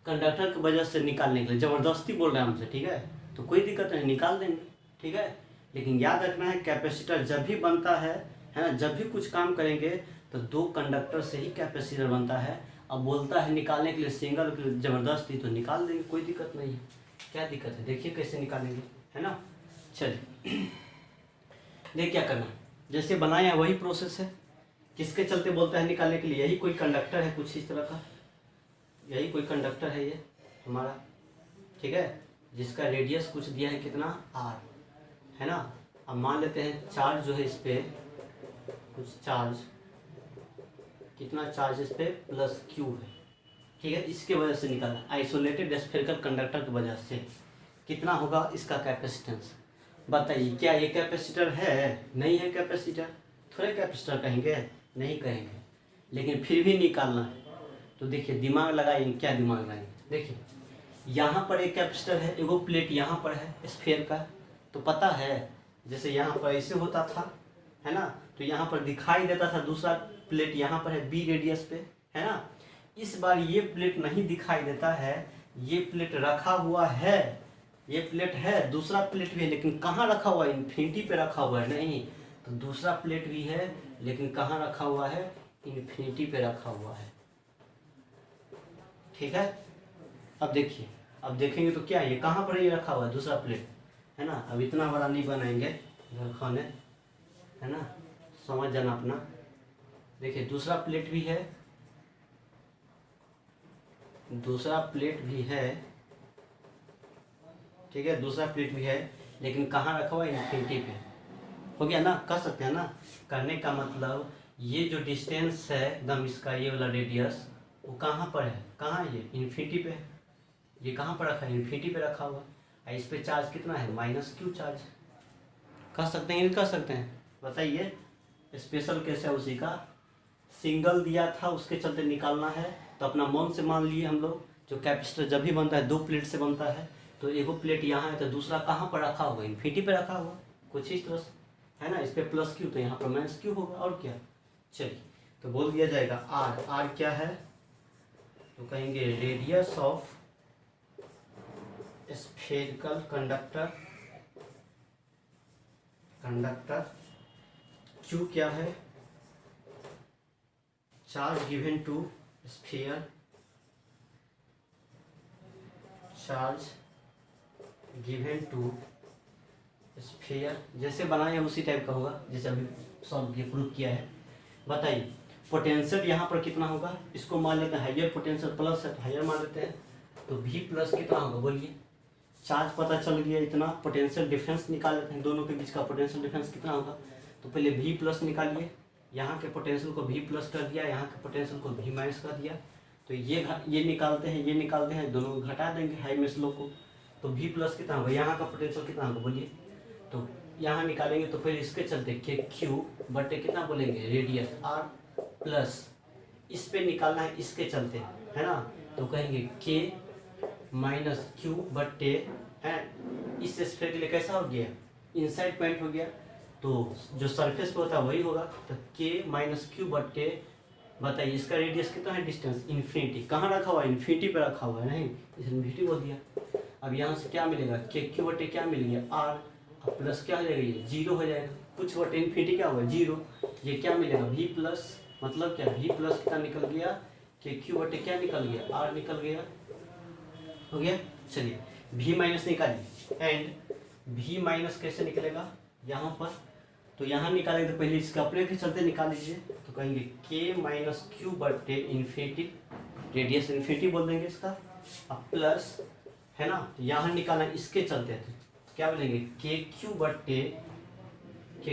कंडक्टर की वजह से निकालने के लिए जबरदस्ती बोल रहा है हमसे, ठीक है। तो कोई दिक्कत नहीं, निकाल देंगे, ठीक है। लेकिन याद रखना है कैपेसिटर जब भी बनता है ना, जब भी कुछ काम करेंगे तो दो कंडक्टर से ही कैपेसिटर बनता है। अब बोलता है निकालने के लिए सिंगल जबरदस्ती, तो निकाल देंगे, कोई दिक्कत नहीं है। क्या दिक्कत है? देखिए कैसे निकालेंगे, है ना। चलिए देख क्या करना है, जैसे बनाए हैं वही प्रोसेस है। किसके चलते बोलता है निकालने के लिए? यही कोई कंडक्टर है कुछ इस तरह का, यही कोई कंडक्टर है ये हमारा, ठीक है, जिसका रेडियस कुछ दिया है कितना? r, है ना। अब मान लेते हैं चार्ज जो है इस पे कुछ चार्ज, कितना चार्ज इस पे? +q है, ठीक है। इसके वजह से निकालना, आइसोलेटेड स्फेरिकल कंडक्टर की वजह से कितना होगा इसका कैपेसिटेंस। बताइए क्या ये कैपेसिटर है? नहीं है कैपेसिटर, थोड़े कैपेसिटर कहेंगे, नहीं कहेंगे, लेकिन फिर भी निकालना है। तो देखिए दिमाग लगाइए, क्या दिमाग लगाएंगे? देखिए यहाँ पर एक कैपेसिटर है, एगो प्लेट यहाँ पर है स्फेयर का, तो पता है जैसे यहाँ पर ऐसे होता था, है ना, तो यहाँ पर दिखाई देता था दूसरा प्लेट यहाँ पर है b रेडियस पे, है ना। इस बार ये प्लेट नहीं दिखाई देता है, ये प्लेट रखा हुआ है, ये प्लेट है, दूसरा प्लेट भी है, लेकिन कहाँ रखा हुआ है? इन्फिनिटी पे रखा हुआ है। नहीं, तो दूसरा प्लेट भी है, लेकिन कहाँ रखा हुआ है? इन्फिनिटी पे रखा हुआ है, ठीक है। अब देखिए, अब देखेंगे तो क्या ये कहाँ पर ये रखा हुआ है? दूसरा प्लेट, है ना। अब इतना बड़ा नहीं बनाएंगे घर खाने, है ना, समझ जाना अपना। देखिए दूसरा प्लेट भी है, दूसरा प्लेट भी है, ठीक है, दूसरा प्लेट भी है, लेकिन कहाँ रखा हुआ है? इन्फिनिटी पे। हो गया ना, कर सकते हैं ना। करने का मतलब ये जो डिस्टेंस है एकदम इसका, ये वाला रेडियस, वो कहाँ पर है? कहाँ? ये इन्फिनिटी पे है। ये कहाँ पर रखा है? इन्फिनिटी पे रखा हुआ है। इस पे चार्ज कितना है? -q charge. कर सकते हैं, नहीं कर सकते हैं? बताइए। स्पेशल केस है उसी का, सिंगल दिया था उसके चलते निकालना है, तो अपना मन से मान लिए हम लोग। जो कैपेसिटर जब भी बनता है दो प्लेट से बनता है, तो एगो प्लेट यहाँ है तो दूसरा कहाँ पर रखा होगा? इन्फिनिटी पे रखा हुआ, कुछ इस तरह से, है ना। इस पे +q तो यहाँ पर -q होगा, और क्या। चलिए तो बोल दिया जाएगा r क्या है? तो कहेंगे radius of spherical conductor, q क्या है? Charge given to sphere, charge given to sphere, जैसे बनाए उसी टाइप का होगा जैसे अभी सॉल्व किया, प्रूव किया है। बताइए पोटेंशियल यहाँ पर कितना होगा? इसको मान लेते हैं हाइयर पोटेंशियल, प्लस है तो हाइयर मान लेते हैं, तो v प्लस कितना होगा बोलिए। चार्ज पता चल गया इतना, पोटेंशियल डिफरेंस निकाल लेते हैं, दोनों के बीच का पोटेंशियल डिफरेंस कितना होगा। तो पहले v प्लस निकालिए, यहाँ के पोटेंशियल को v प्लस कर दिया, यहाँ के पोटेंशियल को v माइनस कर दिया, तो ये निकालते हैं, ये निकालते हैं, दोनों को घटा देंगे हाई में स्लो को, तो v प्लस कितना होगा? यहाँ का पोटेंशियल कितना होगा बोलिए। तो यहाँ निकालेंगे तो फिर इसके चलते के q बटे कितना बोलेंगे? रेडियस r प्लस इस पे निकालना है इसके चलते, है ना, तो कहेंगे k माइनस q बटे, है, इस स्फीयर के लिए कैसा हो गया? इनसाइड पॉइंट हो गया, तो जो सरफेस पे होता है वही होगा, तो k माइनस q बटे, बताइए इसका रेडियस कितना है? डिस्टेंस इन्फिनिटी, कहाँ रखा हुआ है? इन्फिनिटी पे रखा हुआ है, नहीं इसने इन्फिनिटी बोल दिया। अब यहाँ से क्या मिलेगा? के q बटे क्या मिल गया? r, अब प्लस क्या हो जाएगा? ये 0 हो जाएगा, कुछ बटे इन्फिनिटी क्या होगा? 0, ये क्या मिलेगा? v प्लस, मतलब क्या? v प्लस कितना निकल गया? के q बटे क्या निकल गया? r निकल गया, हो गया। चलिए v माइनस निकालिए, एंड v माइनस कैसे निकलेगा यहाँ पर? तो यहाँ निकालेंगे तो पहले इसके अपने के चलते निकाल लीजिए, तो कहेंगे k माइनस q बटे इन्फिनिटी, रेडियस इन्फिनिटी बोल देंगे इसका, अब प्लस है ना, यहाँ निकालना इसके चलते थे, क्या बोलेंगे के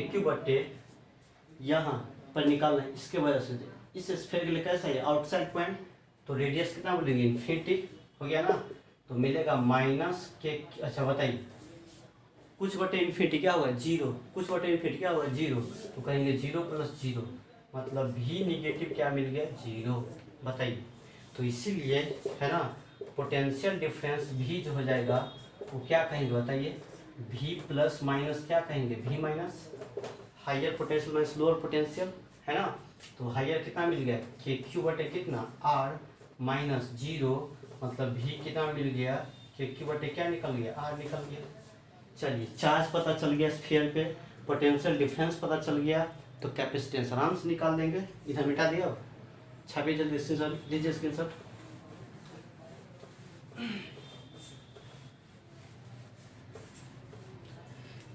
क्यू बट्टे यहाँ पर निकालना है इसके वजह से। इस स्फीयर के लिए कैसा है आउटसाइड पॉइंट, तो रेडियस कितना बोलेंगे इन्फिनिटी हो गया ना, तो मिलेगा माइनस के, अच्छा बताइए कुछ बटे इन्फिनिटी क्या हुआ जीरो, कुछ बटे इन्फिनिटी क्या हुआ जीरो, तो कहेंगे जीरो प्लस जीरो मतलब भी निगेटिव क्या मिल गया जीरो। बताइए, तो इसीलिए है ना पोटेंशियल डिफरेंस भी जो हो जाएगा वो क्या कहेंगे बताइए, भी प्लस माइनस क्या कहेंगे भी minus higher potential minus lower potential है ना, तो हायर कितना मिल गया के क्यू बटे कितना आर माइनस जीरो मतलब भी कितना मिल गया के क्यू बटे क्या निकल गया आर निकल गया। चलिए चार्ज पता चल गया स्फीयर पे, पोटेंशियल डिफरेंस पता चल गया, तो कैपेसिटेंस आराम से निकाल देंगे। इधर मिटा दिया, अब छापिए जल्दी स्क्रीनशॉट लीजिए स्क्रीनशॉट।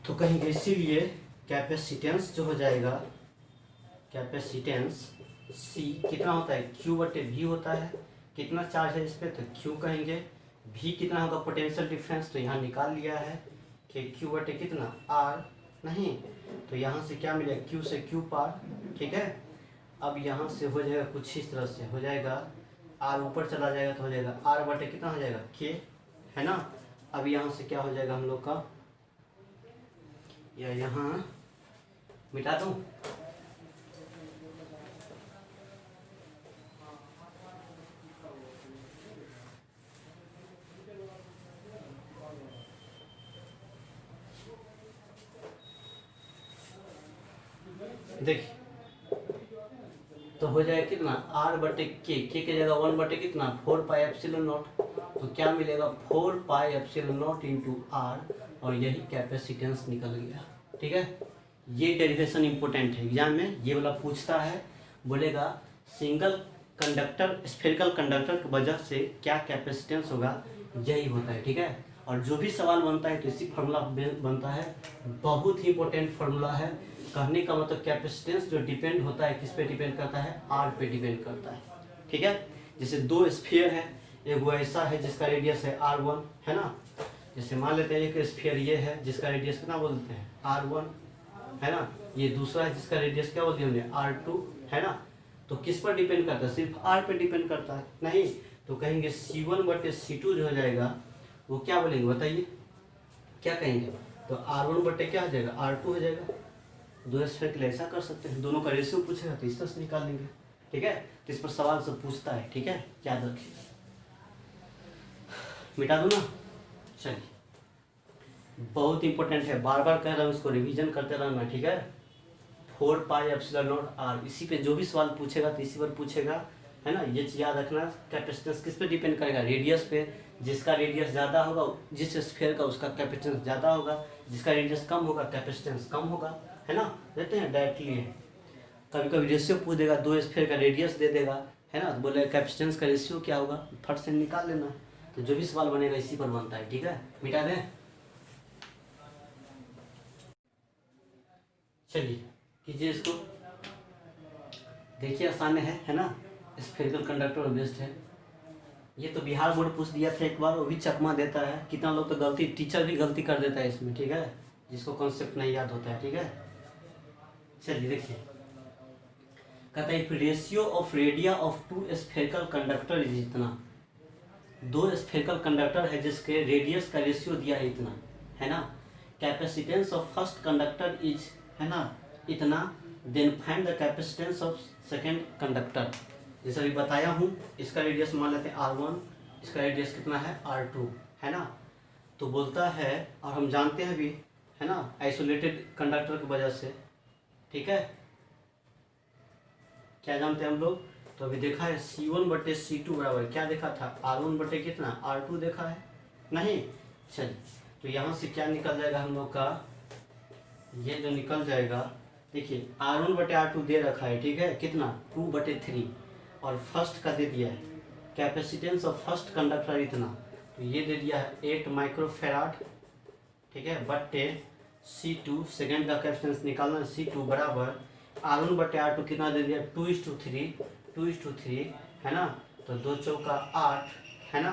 तो कहेंगे इसीलिए कैपेसिटेंस जो हो जाएगा, कैपेसिटेंस सी कितना होता है क्यू बटे भी होता है, कितना चार्ज है इस पर तो क्यू कहेंगे, भी कितना होगा पोटेंशियल डिफरेंस तो यहाँ निकाल लिया है कि क्यू बटे कितना आर नहीं, तो यहाँ से क्या मिलेगा क्यू से क्यू पार, ठीक है। अब यहाँ से हो जाएगा कुछ इस तरह से हो जाएगा, आर ऊपर चला जाएगा तो हो जाएगा आर बटे कितना हो जाएगा के है ना। अब यहाँ से क्या हो जाएगा हम लोग का, या यहाँ मिटा दूँ, देखिए तो हो जाएगा कितना आर बटे के जगह वन बटे कितना 4 पाई एप्सिलॉन नॉट, तो क्या मिलेगा 4 pi epsilon naught into R, और यही कैपेसिटेंस निकल गया। ठीक है, ये डेरिवेशन इंपॉर्टेंट है एग्जाम में, ये वाला पूछता है, बोलेगा सिंगल कंडक्टर स्फेरिकल कंडक्टर की वजह से क्या कैपेसिटेंस होगा, यही होता है। ठीक है, और जो भी सवाल बनता है तो इसी फार्मूला बनता है, बहुत ही इंपॉर्टेंट फार्मूला है। कहने का मतलब कैपेसिटेंस जो डिपेंड होता है किस पे डिपेंड करता है, आर पे डिपेंड करता है। ठीक है, जैसे दो स्फीयर है, एक वो ऐसा है जिसका रेडियस है R1 है ना, जैसे मान लेते हैं एक स्फीयर ये है जिसका रेडियस कितना बोलते हैं R1 है ना, ये दूसरा है जिसका रेडियस क्या बोलते हैं हमने R2 है ना, तो किस पर डिपेंड करता है, सिर्फ R पे डिपेंड करता है नहीं, तो कहेंगे C1 बटे C2 जो हो जाएगा वो क्या बोलेंगे बताइए, क्या कहेंगे, तो R1 बटे क्या हो जाएगा R2 हो जाएगा। दो स्फीयर के लिए ऐसा कर सकते हैं, दोनों का रेशियो पूछेगा तो इस तरह से निकाल लेंगे। ठीक है, तो इस पर सवाल सब पूछता है। ठीक है, याद रखिए, मिटा दो ना। चलिए, बहुत इंपॉर्टेंट है, बार बार कह रहा हूँ इसको रिवीजन करते रहना। ठीक है, 4 पाई एप्सिलॉन नॉट आर, इसी पे जो भी सवाल पूछेगा तो इसी पर पूछेगा है ना, ये चीज याद रखना। कैपेसिटेंस किस पे डिपेंड करेगा, रेडियस पे, जिसका रेडियस ज़्यादा होगा जिस स्फीयर का उसका कैपेसिटेंस ज़्यादा होगा, जिसका रेडियस कम होगा कैपेसिटेंस कम होगा, है ना। देते हैं डायरेक्टली है, कभी कभी रेशियो पूछ देगा, दो स्फीयर का रेडियस दे देगा है ना, तो बोले कैपेसिटेंस का रेशियो क्या होगा, फट से निकाल लेना। तो जो भी सवाल बनेगा इसी पर बनता है। ठीक है, मिटा दें। चलिए कीजिए इसको, देखिए आसान है ना, स्फेरिकल कंडक्टर बेस्ड है। ये तो बिहार बोर्ड पूछ दिया था एक बार, वो भी चकमा देता है, कितना लोग तो गलती, टीचर भी गलती कर देता है इसमें। ठीक है, जिसको कॉन्सेप्ट नहीं याद होता है। ठीक है, चलिए देखिए, कहता है ratio of radii of two spherical conductor is इतना, दो स्फेरिकल कंडक्टर है जिसके रेडियस का रेशियो दिया है इतना है ना, capacitance of first conductor is है ना इतना, then find the capacitance of second conductor. जैसे अभी बताया हूँ, इसका रेडियस मान लेते हैं R1, इसका रेडियस कितना है R2 है ना, तो बोलता है, और हम जानते हैं भी है ना आइसोलेटेड कंडक्टर की वजह से। ठीक है, क्या जानते हैं हम लोग, तो अभी देखा है C1 बटे C2 बराबर क्या देखा था, R1 बटे कितना R2 देखा है नहीं। चलिए, तो यहाँ से क्या निकल जाएगा हम लोग का, ये जो निकल जाएगा, देखिए R1 बटे R2 दे रखा है। ठीक है, कितना 2 बटे 3, और फर्स्ट का दे दिया है कैपेसिटेंस ऑफ फर्स्ट कंडक्टर इतना, तो ये दे दिया है 8 माइक्रोफेराड। ठीक है, बटे C2 सेकेंड का कैपेसिटेंस निकालना, C2 बराबर R1 बटे R2 कितना दे दिया 2:3 है ना, तो 2 चौका 8 है ना,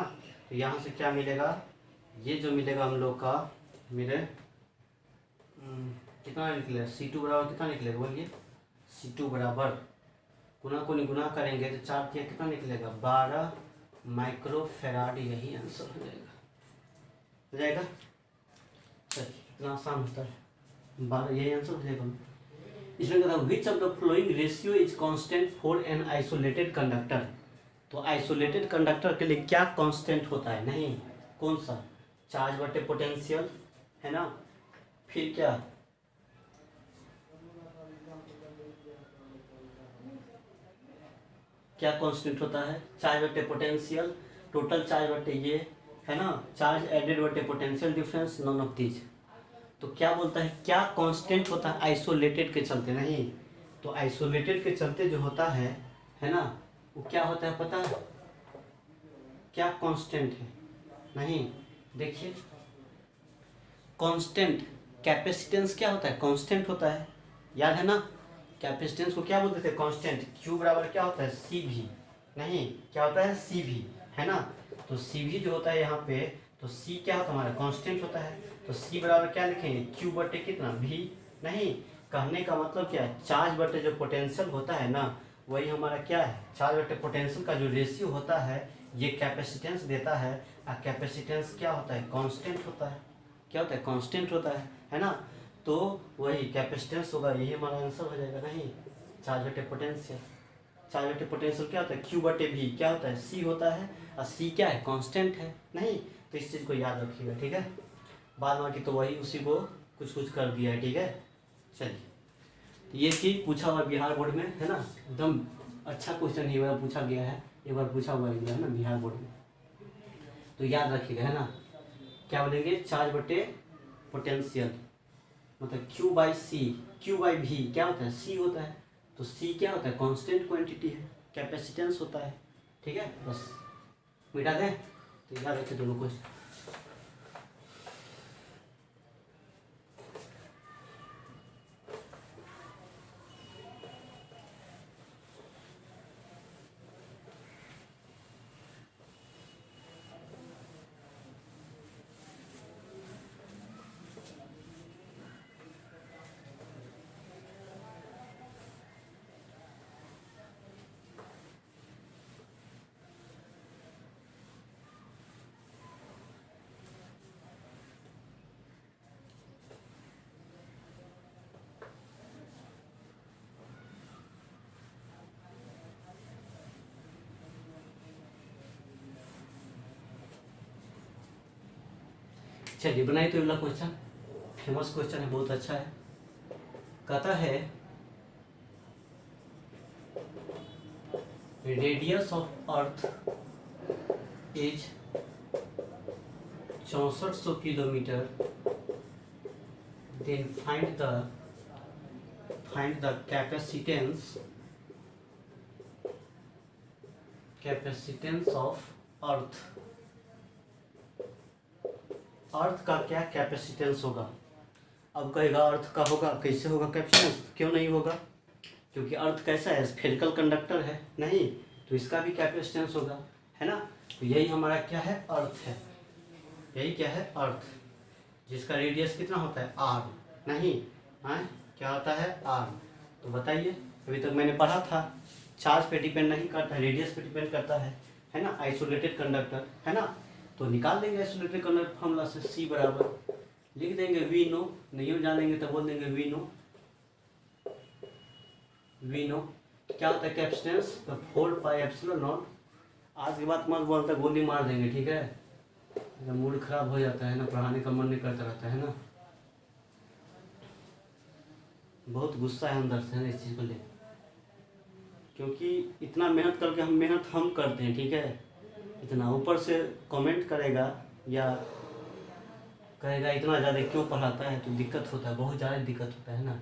तो यहाँ से क्या मिलेगा, ये जो मिलेगा हम लोग का मेरे कितना निकलेगा, C2 बराबर कितना निकलेगा बोलिए, C2 बराबर गुना को गुना करेंगे तो 4 तिया कितना निकलेगा 12 माइक्रो फैराड, यही आंसर हो जाएगा। चलिए कितना आसान होता है, 12 यही आंसर हो जाएगा। इसमें कहता है which of the flowing ratio is constant for an isolated conductor. तो आइसोलेटेड कंडक्टर के लिए क्या कांस्टेंट होता है, नहीं कौन सा, चार्ज बटे पोटेंशियल है ना, फिर क्या क्या कांस्टेंट होता है, चार्ज बटे पोटेंशियल, टोटल चार्ज बटे ये है ना, चार्ज एडेड बटे potential difference, none of these. तो क्या बोलता है क्या कांस्टेंट होता है आइसोलेटेड के चलते, नहीं तो आइसोलेटेड के चलते जो होता है ना, वो क्या होता है पता है, क्या कांस्टेंट है, नहीं देखिए कांस्टेंट कैपेसिटेंस क्या होता है, कांस्टेंट होता है, याद है ना, कैपेसिटेंस को क्या बोलते थे कांस्टेंट, क्यू बराबर क्या होता है सी भी, नहीं क्या होता है सी भी है ना, तो सी भी जो होता है यहाँ पे, तो सी क्या होता है हमारा कांस्टेंट होता है, तो सी बराबर क्या लिखेंगे क्यू बटे कितना भी, नहीं कहने का मतलब क्या है, चार्ज बटे जो पोटेंशियल होता है ना, वही हमारा क्या है, चार्ज बटे पोटेंशियल का जो रेशियो होता है ये कैपेसिटेंस देता है, और कैपेसिटेंस क्या होता है कांस्टेंट होता है, क्या होता है कांस्टेंट होता है ना, तो वही कैपेसिटेंस होगा, यही हमारा आंसर हो जाएगा, नहीं चार्ज बटे पोटेंशियल, चार्ज बटे पोटेंशियल क्या होता है क्यू बटे भी क्या होता है सी होता है, और सी क्या है कांस्टेंट है, नहीं तो इस चीज़ को याद रखिएगा, ठीक है। बाद बाकी तो वही उसी को कुछ कर दिया है, ठीक है। चलिए तो ये चीज़ पूछा हुआ बिहार बोर्ड में है ना, एकदम अच्छा क्वेश्चन ही हुआ पूछा गया है, एक बार पूछा हुआ है ना बिहार बोर्ड में, तो याद रखिएगा है ना, क्या बोलेंगे चार्ज बटे पोटेंशियल मतलब Q by C, Q by भी क्या होता है C होता है, तो C क्या होता है कांस्टेंट क्वांटिटी है, कैपेसिटेंस होता है, ठीक है। बस मिटा दें तो याद रखें दोनों क्वेश्चन। चलिए बनाइए तो अगला क्वेश्चन, फेमस क्वेश्चन है, बहुत अच्छा है। कहता है radius of earth is 6400 kilometre, then find the capacitance of earth. Earth का क्या कैपेसिटेंस होगा, अब कहेगा अर्थ का होगा, कैसे होगा कैपेसिटेंस, क्यों नहीं होगा, क्योंकि अर्थ कैसा है स्फेरिकल कंडक्टर है, नहीं तो इसका भी कैपेसिटेंस होगा है ना, तो यही हमारा क्या है अर्थ है, यही क्या है अर्थ, जिसका रेडियस कितना होता है r, नहीं हाँ क्या होता है r। तो बताइए अभी तक मैंने पढ़ा था चार्ज पे डिपेंड नहीं करता है, रेडियस पे डिपेंड करता है ना, आइसोलेटेड कंडक्टर है ना, तो निकाल देंगे आइसोलेटेड कंडक्टर फॉर्मूला से C बराबर लिख देंगे वी नो, नहीं जानेंगे तो बोल देंगे वी नो क्या होता है कैपेसिटेंस, तो 4 पाई एप्सिलॉन नॉट। आज के बाद मत बोलता गोली मार देंगे, ठीक है, जब मूड खराब हो जाता है ना, पढ़ाने का मन नहीं करता रहता है ना, बहुत गुस्सा है अंदर से इस चीज़ को ले, क्योंकि इतना मेहनत हम करते हैं, ठीक है, इतना ऊपर से कमेंट करेगा या कहेगा इतना ज़्यादा क्यों पढ़ाता है, तो दिक्कत होता है, बहुत ज़्यादा दिक्कत होता है ना,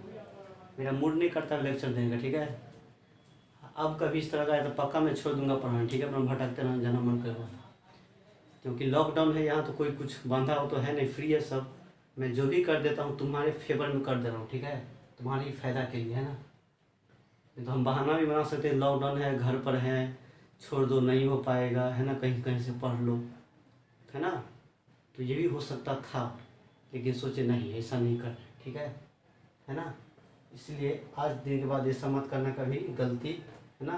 मेरा मूड नहीं करता लेक्चर देने का, ठीक है। अब कभी इस तरह का है तो पक्का मैं छोड़ दूंगा पढ़ाना, ठीक है, अपना भटकते रहना जाना मन करवा, क्योंकि लॉकडाउन है, यहाँ तो कोई कुछ बांधा हो तो है नहीं, फ्री है सब, मैं जो भी कर देता हूँ तुम्हारे फेवर में कर दे रहा हूँ, ठीक है, तुम्हारे ही फायदा के लिए है ना, नहीं तो हम बहाना भी बना सकते हैं लॉकडाउन है घर पर है छोड़ दो नहीं हो पाएगा है ना, कहीं कहीं से पढ़ लो, है ना। तो ये भी हो सकता था, लेकिन सोचे नहीं ऐसा नहीं कर, ठीक है ना। इसलिए आज दिन के बाद ऐसा मत करना कभी गलती, है ना,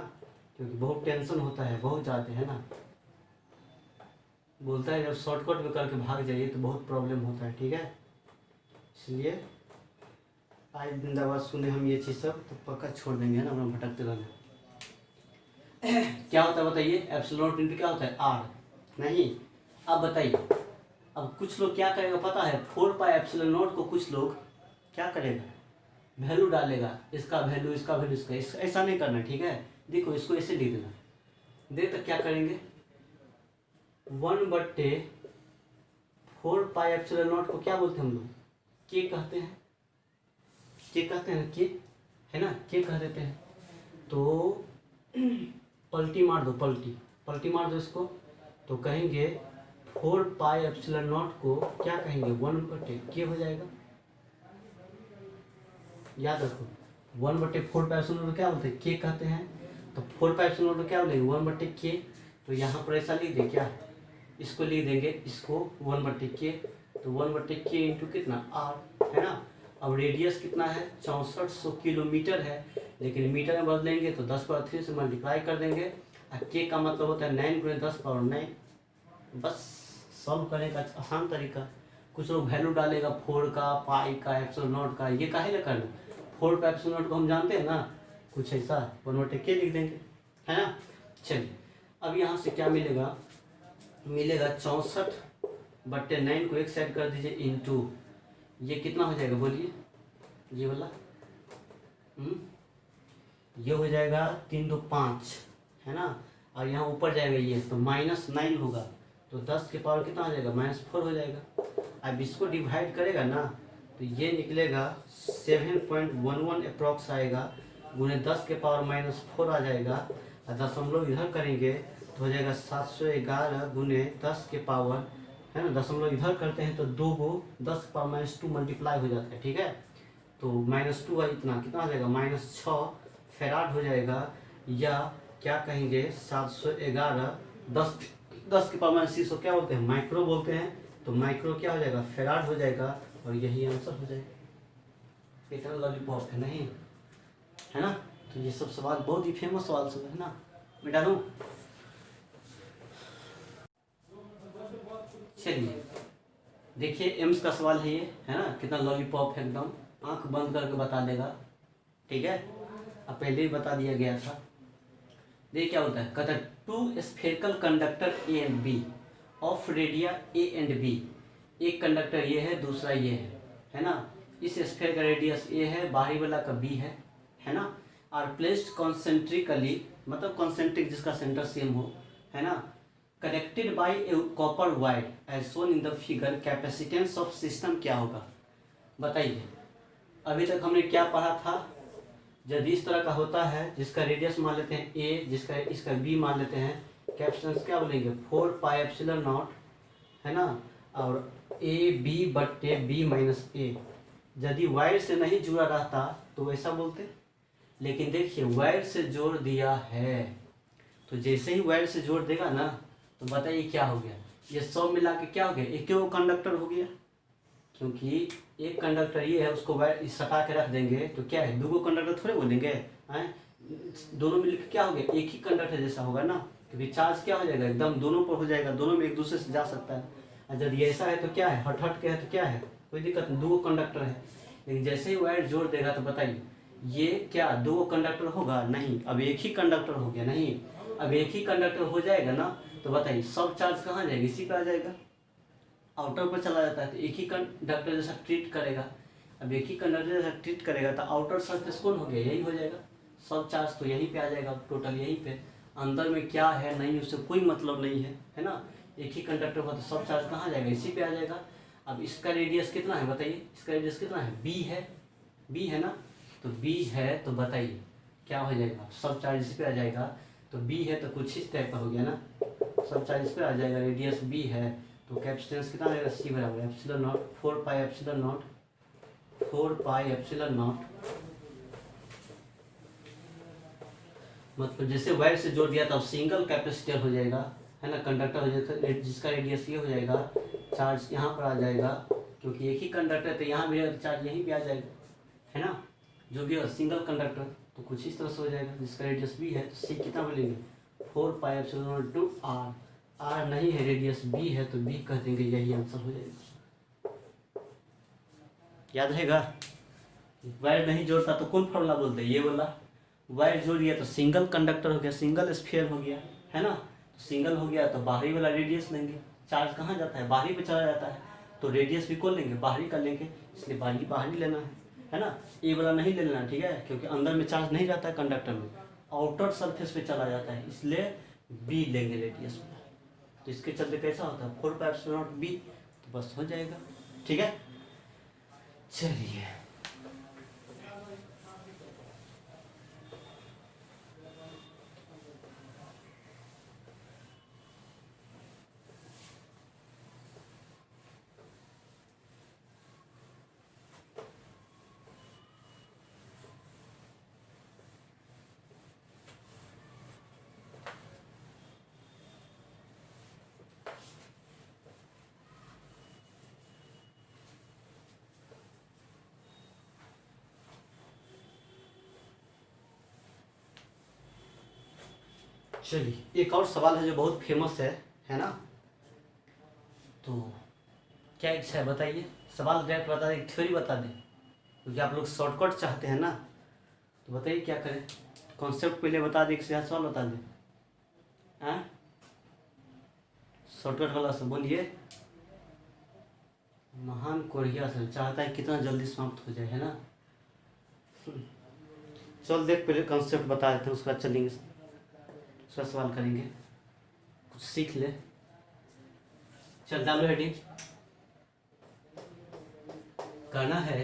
क्योंकि बहुत टेंशन होता है, बहुत ज़्यादा, है ना। बोलता है जब शॉर्टकट में करके भाग जाइए तो बहुत प्रॉब्लम होता है, ठीक है। इसलिए आज दिन के बाद सुने हम ये चीज़ सब तो पक्का छोड़ देंगे, है ना, अपना भटकते रहना। क्या होता है बताइए, एप्सिलॉन नॉट इंटू क्या होता है, आर, नहीं। अब बताइए, अब कुछ लोग क्या करेगा पता है, 4 पाई एप्सिलॉन नॉट को कुछ लोग क्या करेगा, वैल्यू डालेगा, इसका वैल्यू, इसका वैल्यू, इसका, ऐसा नहीं करना, ठीक है। देखो इसको ऐसे लिख देना, दे तो क्या करेंगे, 1/4 पाई एप्सिलॉन नॉट को क्या बोलते हैं हम लोग, के कहते हैं, के कहते हैं के, है ना, के कह देते हैं। तो पलटी मार दो, पलटी मार दो इसको, तो कहेंगे 4 पाई एप्सिलॉन नॉट को क्या कहेंगे, 1/के हो जाएगा। याद रखो 1/4 पाई एप्सिलॉन नॉट क्या बोलते हैं, के कहते हैं। तो 4 पाई एप्सिलॉन नॉट क्या बोलेंगे, 1/के। तो यहाँ पर ऐसा लिख दे, क्या इसको लिख देंगे, इसको 1/के। तो 1/के इंटू कितना, आर, है ना। अब रेडियस कितना है, 6400 किलोमीटर है, लेकिन मीटर में बदलेंगे तो 10⁻³ से मल्टीप्लाई कर देंगे। और के का मतलब होता है 9 × 10⁻9। बस सॉल्व करने का आसान तरीका। कुछ लोग वैल्यू डालेगा 4 का, पाई का, एप्सिलॉन नॉट का, ये काहे ना करना, 4 का एप्सिलॉन नॉट को हम जानते हैं ना, कुछ ऐसा 1/के लिख देंगे, है ना। चलिए अब यहाँ से क्या मिलेगा, मिलेगा 64/9 को एक साइड कर दीजिए, इंटू ये कितना हो जाएगा बोलिए, ये वाला ये हो जाएगा 3 2 5, है ना। और यहाँ ऊपर जाएगा ये, तो -9 होगा, तो 10 के पावर कितना हो जाएगा, -4 हो जाएगा। अब इसको डिवाइड करेगा ना, तो ये निकलेगा 7.11 अप्रॉक्स आएगा, गुने 10 के पावर -4 आ जाएगा। और दशमलव इधर करेंगे तो हो जाएगा 711 गुने 10 के पावर, है ना, दशमलव इधर करते हैं तो 2 को 10 के पावर -2 मल्टीप्लाई हो जाता है, ठीक है। तो -2 है इतना, कितना हो जाएगा, -6 फेराड हो जाएगा, या क्या कहेंगे 711, 10 के पावर -6 क्या बोलते हैं, माइक्रो बोलते हैं। तो माइक्रो क्या हो जाएगा, फेराड हो जाएगा, और यही आंसर हो जाएगा। इतना लॉलीपॉप है नहीं, है ना। तो ये सब सवाल बहुत ही फेमस सवाल सब है ना, मैं डालूं। चलिए देखिए एम्स का सवाल है ये, है ना, कितना लॉलीपॉप है, एकदम आंख बंद करके बता देगा, ठीक है। अब पहले ही बता दिया गया था। देखिए क्या होता है, कहता है 2 spherical conductor A and B of radii A and B. एक कंडक्टर ये है, दूसरा ये है ना। इस स्फेयर का रेडियस ए है, बाहरी वाला का बी है ना। आर प्लेस्ड कॉन्सेंट्रिकली, मतलब कॉन्सेंट्रिक जिसका सेंटर सेम हो, है ना, connected by a copper wire as shown in the figure. Capacitance of system क्या होगा बताइए। अभी तक हमने क्या पढ़ा था, यदि इस तरह का होता है, जिसका रेडियस मान लेते हैं ए, जिसका इसका बी मान लेते हैं, कैपेसिटेंस क्या बोलेंगे 4 पाई एप्सिलॉन नॉट, है ना, और ए बी बट्टे बी माइनस ए। यदि वायर से नहीं जुड़ा रहता तो ऐसा बोलते, लेकिन देखिए वायर से जोड़ दिया है, तो जैसे ही वायर से जोड़ देगा ना, तो बताइए क्या हो गया, ये सब मिला के क्या हो गया, एक वो कंडक्टर हो गया। क्योंकि एक कंडक्टर ये है, उसको वायर सटा के रख देंगे तो क्या है, 2 कंडक्टर थोड़े बोलेंगे, हैं, दोनों मिलकर क्या हो गया, एक ही कंडक्टर जैसा होगा ना, क्योंकि चार्ज क्या हो जाएगा, एकदम दोनों पर हो जाएगा, दोनों में एक दूसरे से जा सकता है। और यदि ऐसा है तो क्या है, हट हट के है तो क्या है, कोई दिक्कत नहीं, 2 कंडक्टर है। लेकिन जैसे ही वायर जोड़ देगा तो बताइए ये क्या 2 कंडक्टर होगा, नहीं, अब एक ही कंडक्टर हो गया, नहीं, अब एक ही कंडक्टर हो जाएगा ना, तो बताइए सब चार्ज कहाँ जाएगा, इसी पे आ जाएगा, आउटर पर चला जाता है। तो एक ही कंडक्टर जैसा ट्रीट करेगा, अब एक ही कंडक्टर जैसा ट्रीट करेगा तो आउटर सरफेस कौन हो गया, यही हो जाएगा, सब चार्ज तो यहीं पे आ जाएगा, टोटल यहीं पे। अंदर में क्या है नहीं उससे कोई मतलब नहीं है ना। एक ही कंडक्टर होगा तो सब चार्ज कहाँ जाएगा, इसी पे आ जाएगा। अब इसका रेडियस कितना है बताइए, इसका रेडियस कितना है, बी है ना, तो बी है तो बताइए क्या हो जाएगा, सब चार्ज इसी पे आ जाएगा। तो बी है तो कुछ इस टाइप का हो गया ना, सब चार्ज इस पे आ जाएगा, रेडियस बी है, तो कैपेसिटेंस कितना रहेगा, सी बराबर epsilon not 4 pi epsilon not, 4 pi epsilon not. मतलब जैसे वायर से जोड़ दिया तब सिंगल कैपेसिटर हो जाएगा, है ना, कंडक्टर हो जाता है जिसका रेडियस ये हो जाएगा, चार्ज यहाँ पर आ जाएगा, क्योंकि एक ही कंडक्टर है तो यहाँ भी चार्ज यहीं पे आ जाएगा, है ना, जो भी सिंगल कंडक्टर, तो कुछ इस तरह से हो जाएगा जिसका रेडियस बी है, तो सी कितना बोलेंगे 4πε/2r, आर नहीं है रेडियस बी है तो बी कह देंगे, यही आंसर हो जाएगा। याद रहेगा। वायर नहीं जोड़ता तो कौन फॉर्मूला बोलते हैं, ये वाला। वायर जोड़ दिया तो सिंगल कंडक्टर हो गया, सिंगल स्फीयर हो गया, है ना, तो सिंगल हो गया तो बाहरी वाला रेडियस लेंगे, चार्ज कहाँ जाता है, बाहरी पे चला जाता है, तो रेडियस भी कौन लेंगे, बाहरी का लेंगे, इसलिए बाहरी लेना है ना, ये वाला नहीं ले लेना, ठीक है, क्योंकि अंदर में चार्ज नहीं जाता है कंडक्टर में, आउटर सरफेस पे चला जाता है, इसलिए बी लेंगे रेडियस में। तो इसके चलते कैसा होता है 4πε/बी, तो बस हो जाएगा, ठीक है। चलिए चलिए एक और सवाल है जो बहुत फेमस है ना, तो क्या इच्छा है बताइए, सवाल डायरेक्ट बता दें, थ्योरी बता दें, क्योंकि आप लोग शॉर्टकट चाहते हैं ना, तो बताइए क्या करें, कॉन्सेप्ट पहले बता दें, सीधा सवाल बता दें, हाँ शॉर्टकट वाला सब बोलिए। महान कोरिया से चाहता है कितना जल्दी समाप्त हो जाए, है ना। चल देख पहले कॉन्सेप्ट बता देते हैं, उसके बाद चलेंगे, उसका सवाल करेंगे, कुछ सीख ले। चल डालो हेडिंग, कहना है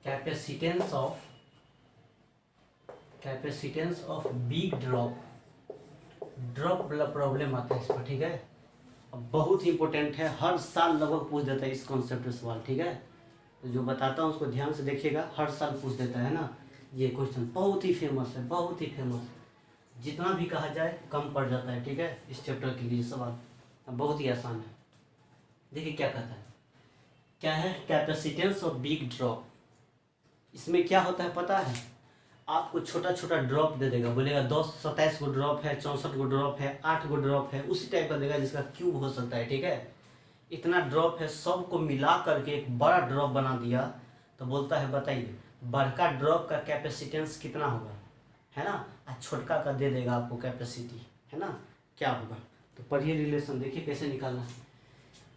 कैपेसिटेंस ऑफ बिग ड्रॉप वाला प्रॉब्लम आता है इस पर, ठीक है। अब बहुत ही इंपॉर्टेंट है, हर साल लगभग पूछ देता है इस कॉन्सेप्ट सवाल, ठीक है, तो जो बताता हूँ उसको ध्यान से देखिएगा, हर साल पूछ देता है ना ये क्वेश्चन, बहुत ही फेमस है, बहुत ही फेमस, जितना भी कहा जाए कम पड़ जाता है, ठीक है, इस चैप्टर के लिए सवाल बहुत ही आसान है। देखिए क्या कहता है, क्या है कैपेसिटेंस ऑफ बिग ड्रॉप, इसमें क्या होता है पता है, आपको छोटा छोटा ड्रॉप दे देगा, बोलेगा 27 गो ड्रॉप है, 64 गो ड्रॉप है, 8 गो ड्रॉप है, उसी टाइप का देगा जिसका क्यूब हो सकता है, ठीक है, इतना ड्रॉप है, सबको मिला करके एक बड़ा ड्रॉप बना दिया, तो बोलता है बताइए बड़का ड्रॉप का कैपेसिटेंस कितना होगा, है ना, और छोटका का दे देगा आपको कैपेसिटी, है ना, क्या होगा, तो पढ़िए रिलेशन, देखिए कैसे निकालना है।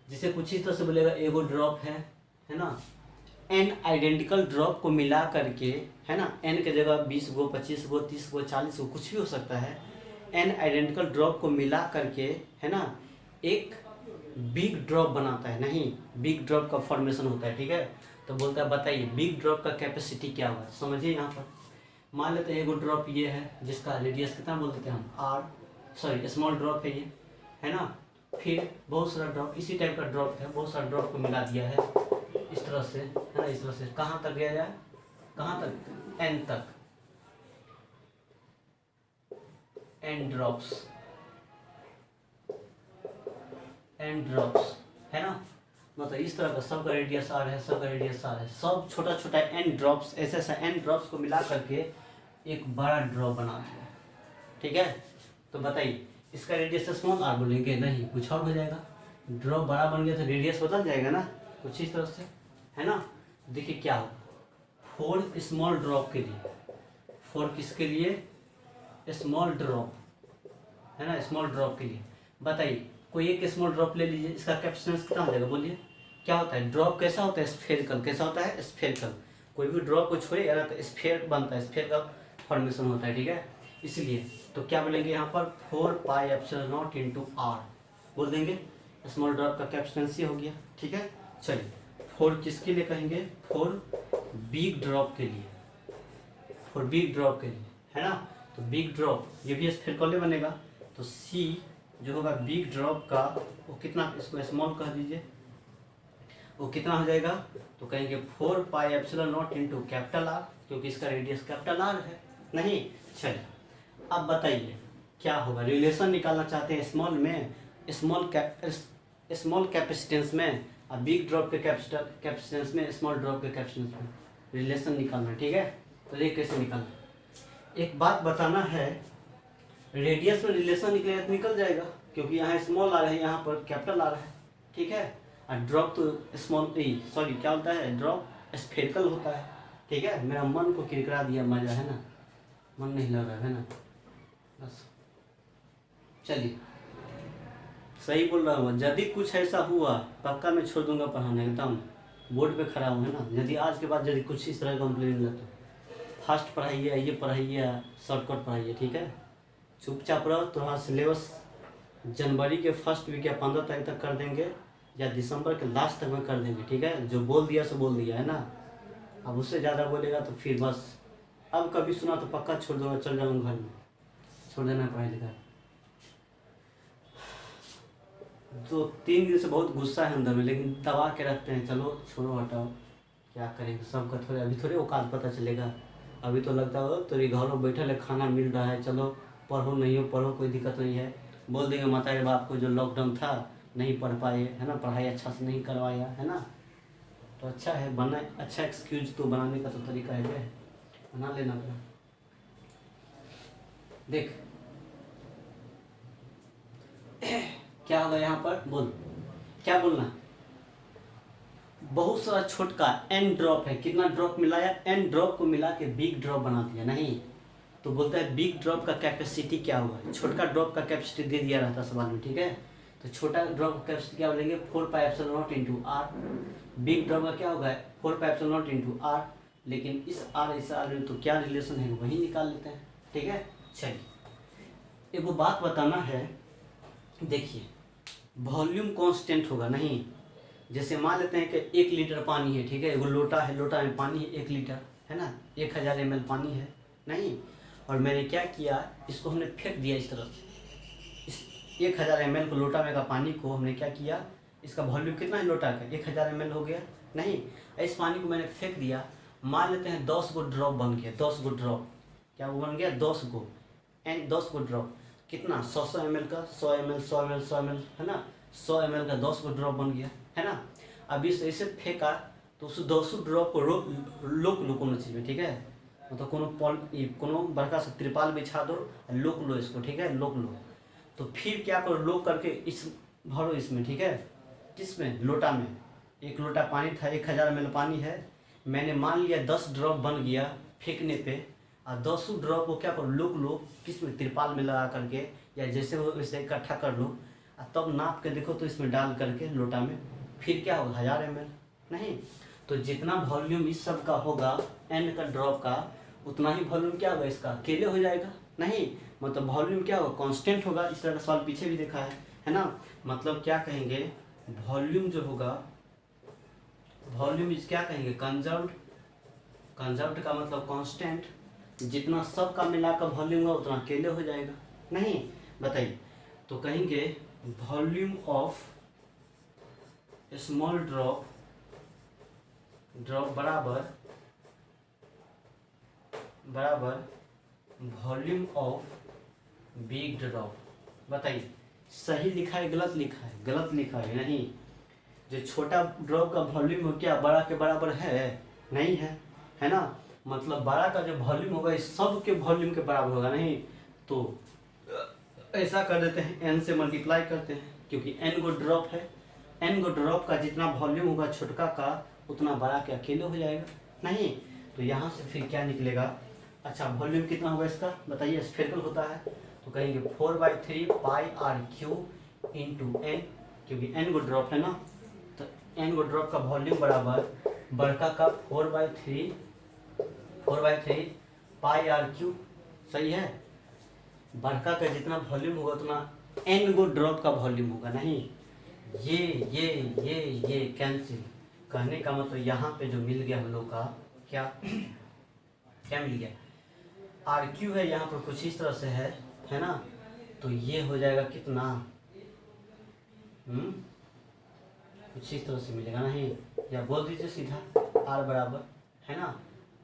जैसे कुछ इस तरह से बोलेगा एगो ड्रॉप है ना, एन आइडेंटिकल ड्रॉप को मिला करके, है ना, एन के जगह 20 गो, 25 गो, 30 गो, 40 गो, कुछ भी हो सकता है, एन आइडेंटिकल ड्रॉप को मिला करके, है ना, एक बिग ड्रॉप बनाता है, नहीं बिग ड्रॉप का फॉर्मेशन होता है, ठीक है, तो बोलता है बताइए बिग ड्रॉप का कैपेसिटी क्या होगा। समझिए यहाँ पर मान लेते हैं एगो ड्रॉप ये है जिसका रेडियस कितना बोल देते हैं हम आर, सॉरी स्मॉल ड्रॉप है ये, है ना, फिर बहुत सारा ड्रॉप इसी टाइप का ड्रॉप है, बहुत सारा ड्रॉप को मिला दिया है इस तरह से, है ना, इस तरह से कहाँ तक गया जाए, कहाँ तक, एन तक, एन ड्रॉप्स, है ना, मतलब इस तरह का सबका रेडियस आर है, सबका रेडियस आर है, सब छोटा छोटा एन ड्रॉप्स, ऐसे ऐसा एन ड्रॉप्स को मिला करके एक बड़ा ड्रॉप बना दिया, ठीक है। तो बताइए इसका रेडियस स्मॉल आर बोलेंगे, नहीं कुछ और हो जाएगा, ड्रॉप बड़ा बन गया तो रेडियस बदल जाएगा ना, कुछ इस तरह से, है ना। देखिए क्या हो, 4 स्मॉल ड्रॉप के लिए, 4 किसके लिए, स्मॉल ड्रॉप, है ना, स्मॉल ड्रॉप के लिए बताइए कोई एक स्मॉल ड्रॉप ले लीजिए, इसका कैपेसिटेंस कितना हो जाएगा बोलिए, क्या होता है, ड्रॉप कैसा होता है स्फेरिकल, कैसा होता है स्फेरिकल, कोई भी ड्रॉप को छोड़िएगा ना तो स्फेयर बनता है, स्फेयर का फॉर्मेशन होता है, ठीक है, इसलिए तो क्या बोलेंगे यहाँ पर 4πε0 × r बोल देंगे, स्मॉल ड्रॉप का कैपेसिटेंस हो गया, ठीक है। चलिए 4 किसके लिए कहेंगे, 4 बिग ड्रॉप के लिए, 4 बिग ड्रॉप के लिए, है ना, तो बिग ड्रॉप ये भी स्फेरिकल बनेगा, तो C जो होगा बिग ड्रॉप का वो कितना, इसको स्मॉल कह दीजिए, वो कितना हो जाएगा, तो कहेंगे 4πε0 × कैपिटल आर, क्योंकि इसका रेडियस कैपिटल आर है, नहीं। चलिए अब बताइए क्या होगा, रिलेशन निकालना चाहते हैं स्मॉल में, स्मॉल कैपेसिटेंस में, और बिग ड्रॉप के कैपेसिटेंस में, स्मॉल ड्रॉप के कैपेसिटेंस में रिलेशन निकालना है, ठीक है। तो ये कैसे निकालना, एक बात बताना है, रेडियस में रिलेशन निकलेगा तो निकल जाएगा, क्योंकि यहाँ स्मॉल आ रहा है, यहाँ पर कैपिटल आ रहा है, ठीक है। और ड्रॉप तो स्मॉल सॉरी क्या होता है, ड्रॉप स्फेरिकल होता है, ठीक है। मेरा मन को किरकिरा दिया मजा, है ना, मन नहीं लग रहा है ना, बस चलिए सही बोल रहा हूँ। यदि कुछ ऐसा हुआ पक्का मैं छोड़ दूंगा पढ़ाना, एकदम बोर्ड पे खड़ा हूँ, है ना। यदि आज के बाद यदि कुछ इस तरह कंप्लेन मिला तो फास्ट पढ़ाइए, ये पढ़ाइए, शॉर्टकट पढ़ाइए, ठीक है। चुपचाप रहो। तो हाँ, सिलेबस जनवरी के फर्स्ट वीक या 15 तारीख तक कर देंगे, या दिसंबर के लास्ट तक में कर देंगे, ठीक है। जो बोल दिया सो बोल दिया, है ना। अब उससे ज़्यादा बोलेगा तो फिर बस, अब कभी सुना तो पक्का छोड़ दूंगा, चल जाऊँगा घर में, छोड़ देना पढ़ाई लिखाई। तो 3 दिन से बहुत गुस्सा है अंदर में, लेकिन दबा के रखते हैं, चलो छोड़ो हटाओ, क्या करेंगे, सबका थोड़े अभी थोड़े औकात पता चलेगा। अभी तो लगता हो तेरे घर में बैठल है, खाना मिल रहा है, चलो पढ़ो, नहीं हो पढ़ो, कोई दिक्कत नहीं है। बोल देंगे माता के बाप को जो लॉकडाउन था नहीं पढ़ पाए, है ना, पढ़ाई अच्छा से नहीं करवाया, है ना। तो अच्छा है बना, अच्छा एक्सक्यूज तो बनाने का तो तरीका है, बना लेना पड़ा। देख क्या होगा यहाँ पर, बोल क्या बोलना, बहुत सारा छोटका एन ड्रॉप है, कितना ड्रॉप मिलाया, एन ड्रॉप को मिला के बिग ड्रॉप बना दिया, नहीं तो बोलता है बिग ड्रॉप का कैपेसिटी क्या होगा। छोटका ड्रॉप का कैपेसिटी दे दिया रहता सवाल में, ठीक है। तो छोटा ड्रॉप का कैपेसिटी क्या बोलेंगे, 4πε0 इंटू आर। बिग ड्रॉप का क्या होगा, 4πε0 इंटू आर। लेकिन इस आर में तो क्या रिलेशन है वही निकाल लेते हैं, ठीक है। चलिए एक बात बताना है, देखिए वॉल्यूम कांस्टेंट होगा, नहीं जैसे मान लेते हैं कि 1 लीटर पानी है, ठीक है, एगो लोटा है, लोटा में पानी है 1 लीटर, है ना, 1000 ml पानी है, नहीं। और मैंने क्या किया, इसको हमने फेंक दिया इस तरफ, इस 1000 ml को लोटा में का पानी को हमने क्या किया, इसका वॉल्यूम कितना है लोटा का, 1000 ml हो गया, नहीं। इस पानी को मैंने फेंक दिया, मान लेते हैं 10 गो ड्रॉप बन गया, 10 गो ड्रॉप, क्या वो बन गया 10 गो, एंड 10 गो ड्रॉप कितना 100 ml का, 100 ml 100 ml 100 ml, है ना, 100 ml का 10 गो ड्रॉप बन गया, है ना। अब इस ऐसे फेंका तो उस 200 ड्रॉप को लोक लो कोनो चीज़ में, ठीक है, मतलब कोनो बड़का सा त्रिपाल बिछा दो, लोक लो इसको, ठीक है, लोक लो। तो फिर क्या करो, लोक करके इस भरो इसमें, ठीक है, किसमें, लोटा में। 1 लोटा पानी था, 1000 ml पानी है, मैंने मान लिया 10 ड्रॉप बन गया फेंकने पे, और 200 ड्रॉप को क्या करो, लोक लो किसमें, त्रिपाल में लगा करके, या जैसे वो वैसे इकट्ठा कर लो, और तब नाप के देखो तो इसमें डाल करके लोटा में, फिर क्या होगा 1000 ml, नहीं। तो जितना वॉल्यूम इस सब का होगा एन का ड्रॉप का, उतना ही वॉल्यूम क्या होगा इसका, अकेले हो जाएगा, नहीं मतलब वॉल्यूम क्या होगा, कांस्टेंट होगा। इस तरह का सवाल पीछे भी देखा है ना। मतलब क्या कहेंगे, वॉल्यूम जो होगा, वॉल्यूम इस क्या कहेंगे, कंजर्व्ड, कंजर्व्ड का मतलब कांस्टेंट, जितना सब का मिलाकर वॉल्यूम होगा उतना अकेले हो जाएगा, नहीं। बताइए, तो कहेंगे वॉल्यूम ऑफ स्मॉल ड्रॉप बराबर वॉल्यूम ऑफ बिग ड्रॉप। बताइए सही लिखा है गलत लिखा है, गलत लिखा है, नहीं। जो छोटा ड्रॉप का वॉल्यूम हो क्या बड़ा के बराबर है, नहीं है ना। मतलब बड़ा का जो वॉल्यूम होगा इस सब के वॉल्यूम के बराबर होगा, नहीं। तो ऐसा कर देते हैं, एन से मल्टीप्लाई करते हैं, क्योंकि एन गो ड्रॉप है, एन गो ड्रॉप का जितना वॉल्यूम होगा छोटका का उतना बड़ा के अकेले हो जाएगा, नहीं। तो यहाँ से फिर क्या निकलेगा, अच्छा वॉल्यूम कितना होगा इसका बताइए, स्फेरिकल होता है, तो कहेंगे 4/3 πr³ इंटू एन, क्योंकि एन गो ड्रॉप है ना, तो एन गो ड्रॉप का वॉल्यूम बराबर बड़का का 4/3 πr³, सही है। बड़का का जितना वॉल्यूम होगा उतना एन गो ड्रॉप का वॉल्यूम होगा, नहीं। ये कैंसिल, कहने का मतलब यहाँ पे जो मिल गया हम लोग का क्या क्या मिल गया, RQ है यहाँ पर कुछ इस तरह से है ना। तो ये हो जाएगा कितना, कुछ इस तरह से मिलेगा, नहीं, या बोल दीजिए सीधा R बराबर, है ना,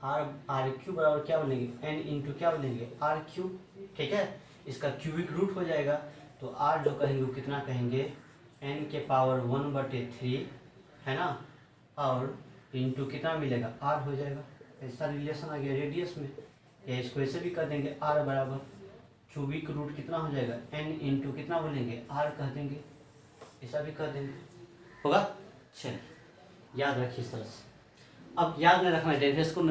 आर क्यू बराबर क्या बोलेंगे, एन इंटू क्या बोलेंगे, आर क्यू। ठीक है, इसका क्यूबिक रूट हो जाएगा, तो आर जो कहेंगे वो कितना कहेंगे, एन के पावर 1/3 है ना, और इंटू कितना मिलेगा, आर हो जाएगा। ऐसा रिलेशन आ गया रेडियस में, या इसको ऐसे भी कर देंगे, आर बराबर क्यूबिक रूट कितना हो जाएगा, एन इंटू कितना बोलेंगे, आर कह देंगे, ऐसा भी कर देंगे, होगा। चलिए याद रखिए इस तरह से। अब याद नहीं रखना है, डेरिवेशन को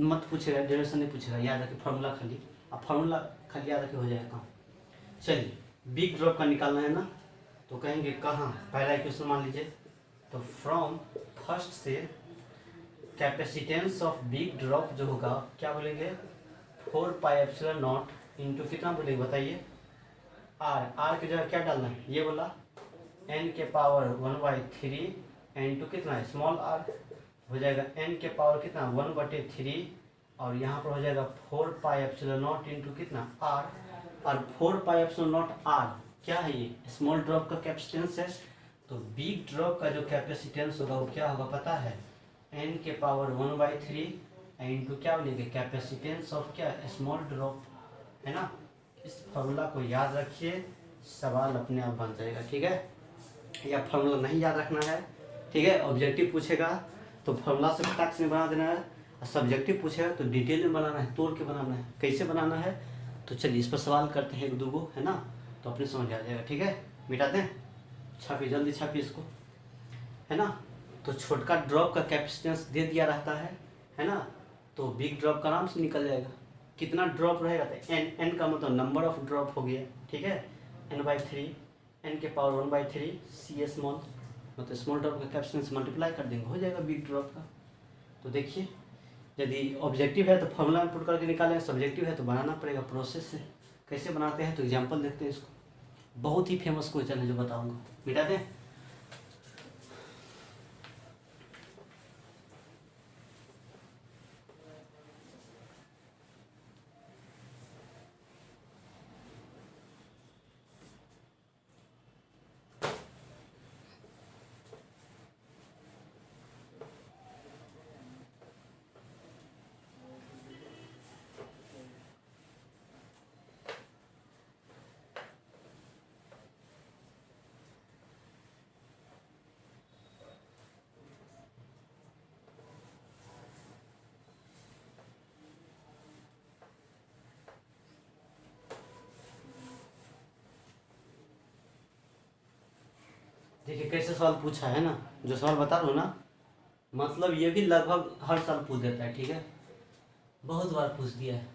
मत पूछेगा, डेरिवेशन नहीं पूछेगा, याद रखिए फार्मूला खाली, अब फार्मूला खाली याद रखिए, हो जाएगा काम। चलिए बिग ड्रॉप का निकालना है ना, तो कहेंगे कहाँ, पहला इक्वेशन मान लीजिए, तो फ्रॉम फर्स्ट से कैपेसिटेंस ऑफ बिग ड्रॉप जो होगा क्या बोलेंगे, 4πε0 इंटू कितना बोलेंगे बताइए, आर की जगह क्या डालना है, ये बोला एन के पावर 1/3 इंटू कितना है, स्मॉल आर हो जाएगा, एन के पावर कितना 1/3, और यहाँ पर हो जाएगा 4πε0 इंटू कितना आर, और 4πε0 आर क्या है, ये स्मॉल ड्रॉप का कैपेसिटेंस है। तो बिग ड्रॉप का जो कैपेसिटेंस होगा वो क्या होगा पता है, एन के पावर 1/3 इंटू क्या बोलेंगे, कैपेसिटेंस ऑफ क्या, स्मॉल ड्रॉप, है ना। इस फार्मूला को याद रखिए, सवाल अपने आप बन जाएगा। ठीक है, या फार्मूला नहीं याद रखना है, ठीक है, ऑब्जेक्टिव पूछेगा तो फार्मूला से फटाक से बना देना है, और सब्जेक्टिव पूछेगा तो डिटेल में बनाना है, तोड़ के बनाना है, कैसे बनाना है। तो चलिए इस पर सवाल करते हैं एक दो गो, है ना, तो अपने समझ आ जाएगा। ठीक है, मिटाते हैं, छापिए जल्दी छापिए इसको, है ना। तो छोटका ड्रॉप का कैपेसिटेंस दे दिया रहता है ना, तो बिग ड्रॉप का आराम से निकल जाएगा। कितना ड्रॉप रहेगा, तो एन का मतलब नंबर ऑफ ड्रॉप हो गया। ठीक है, n/3, एन के पावर 1/3 सी स्मॉल, मतलब स्मॉल ड्रॉप का कैपेसिटेंस मल्टीप्लाई कर देंगे, हो जाएगा बिग ड्रॉप का। तो देखिए, यदि ऑब्जेक्टिव है तो फॉर्मूला में पुट करके निकालें, सब्जेक्टिव है तो बनाना पड़ेगा प्रोसेस से। कैसे बनाते हैं तो एग्जांपल देखते हैं इसको, बहुत ही फेमस क्वेश्चन है जो बताऊंगा, मिटा दें। देखिए कैसे सवाल पूछा है ना, जो सवाल बता रहा हूँ ना, मतलब ये भी लगभग हर साल पूछ देता है। ठीक है, बहुत बार पूछ दिया है।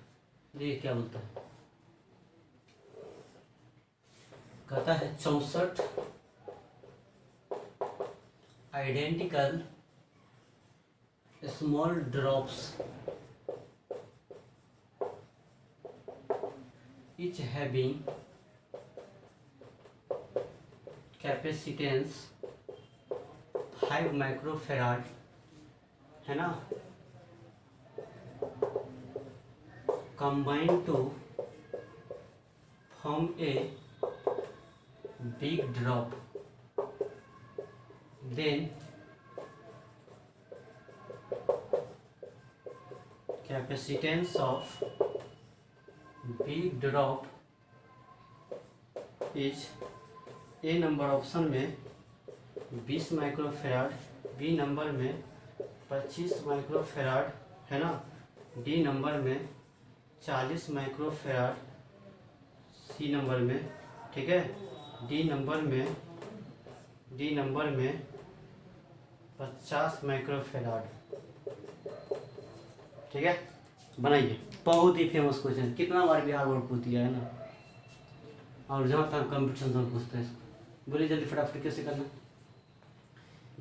देखिए क्या बोलता है, कहता है 64 identical small drops each having capacitance 5 microfarad, है ना, combine to form a big drop, then capacitance of big drop is a number option में 20 माइक्रोफेराड, बी नंबर में 25 माइक्रोफेराड, है ना, डी नंबर में 40 माइक्रोफेराड, सी नंबर में, ठीक है, डी नंबर में 50 माइक्रोफेराड। ठीक है, बनाइए, बहुत ही फेमस क्वेश्चन, कितना बार बिहार बोर्ड पूछ दिया है ना, और जहाँ तक कंपटीशन में पूछते हैं इसको। बोलिए जल्दी फटाफट कैसे करना।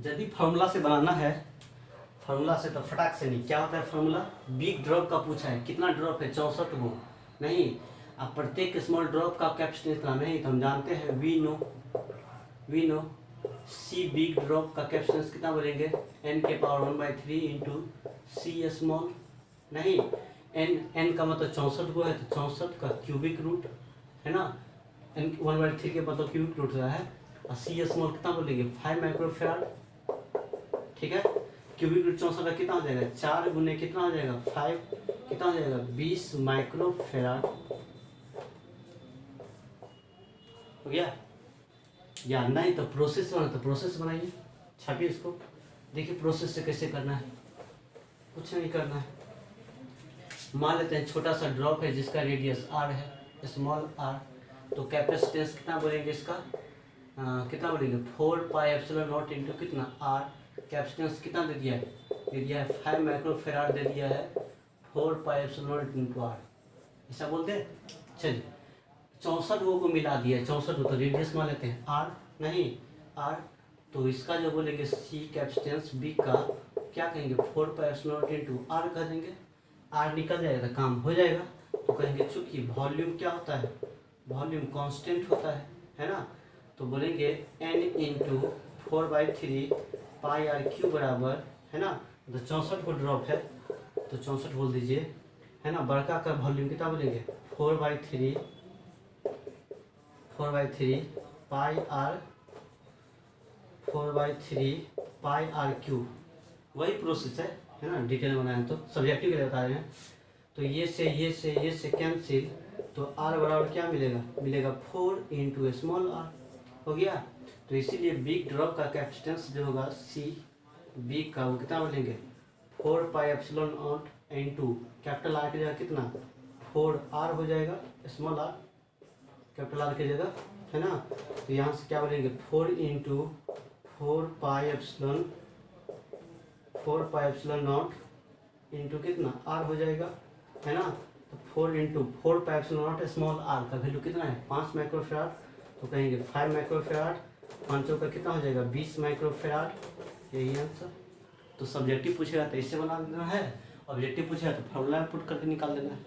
यदि फार्मूला से बनाना है, फार्मूला से तो फटाक से नहीं, क्या होता है फार्मूला, बिग ड्रॉप का पूछा है, कितना ड्रॉप है 64 गो, नहीं, अब प्रत्येक स्मॉल ड्रॉप का कैपेसिटेंस इतना नहीं, तो हम जानते हैं we know C big drop का कैपेसिटेंस कितना बोलेंगे, एन के पावर 1/3 इंटू सी स्मॉल, नहीं, एन का मतलब 64 गो है, तो 64 का क्यूबिक रूट, है ना, एन 1/3 के मतलब क्यूबिक रूट रहा है, और सी स्मॉल कितना बोलेंगे 5 माइक्रोफेराड। ठीक है, क्यूबिक रूट 64 का कितना हो जाएगा, 4 गुने कितना हो जाएगा 5, कितना हो जाएगा 20 माइक्रो फेराड हो गया। या नहीं तो प्रोसेस बना, तो प्रोसेस बनाइए, छापिए इसको, देखिए प्रोसेस से कैसे करना है, कुछ नहीं करना है। मान लेते हैं छोटा सा ड्रॉप है जिसका रेडियस r है, स्मॉल r, तो कैपेसिटेंस कितना बोलेंगे इसका, कितना बोलेंगे 4 पाई एप्सिलॉन नॉट इंटू कितना r, कैपेसिटेंस कितना दे दिया है, 5 माइक्रो फेराड दे दिया है, 4 pi epsilon naught into r, ऐसा बोलते हैं। चलिए 64 को मिला दिया, 64 तो रेडियस मान लेते हैं r, नहीं r, तो इसका जो बोलेंगे c कैपेसिटेंस b का क्या कहेंगे 4 pi epsilon naught into r कह देंगे, r निकल जाएगा तो काम हो जाएगा। तो कहेंगे चूंकि वॉल्यूम क्या होता है, वॉल्यूम कांस्टेंट होता है ना, तो बोलेंगे n into 4/3 pi R cube बराबर, है ना, तो 64 को ड्रॉप है तो 64 बोल दीजिए, है ना, बड़का का वॉल्यूम कितना बोलेंगे 4/3 pi are 4/3 pi R Q, वही प्रोसेस है ना, डिटेल बनाए तो सब्जेक्टिव के लिए बता रहे हैं। तो ये से कैंसिल, तो r बराबर क्या मिलेगा, मिलेगा 4 इंटू स्मॉल r हो गया। तो इसीलिए बिग ड्रॉप का कैपेसिटेंस जो होगा c बिग का वो कितना बोलेंगे 4 pi epsilon naught into capital R की जगह कितना 4r हो जाएगा, स्मॉल r कैपिटल R की जगह, है ना। तो यहाँ से क्या बोलेंगे 4 into 4 pi epsilon naught into कितना r हो जाएगा, है ना। तो 4 into 4 pi epsilon not small r का वैल्यू कितना है 5 माइक्रोफेराड, तो कहेंगे 5 माइक्रोफेराड, 5 का कितना हो जाएगा 20 माइक्रोफेराड, यही आंसर। तो सब्जेक्टिव पूछेगा तो इससे बना देना है, ऑब्जेक्टिव पूछेगा तो फॉर्मूला में पुट करके निकाल देना है।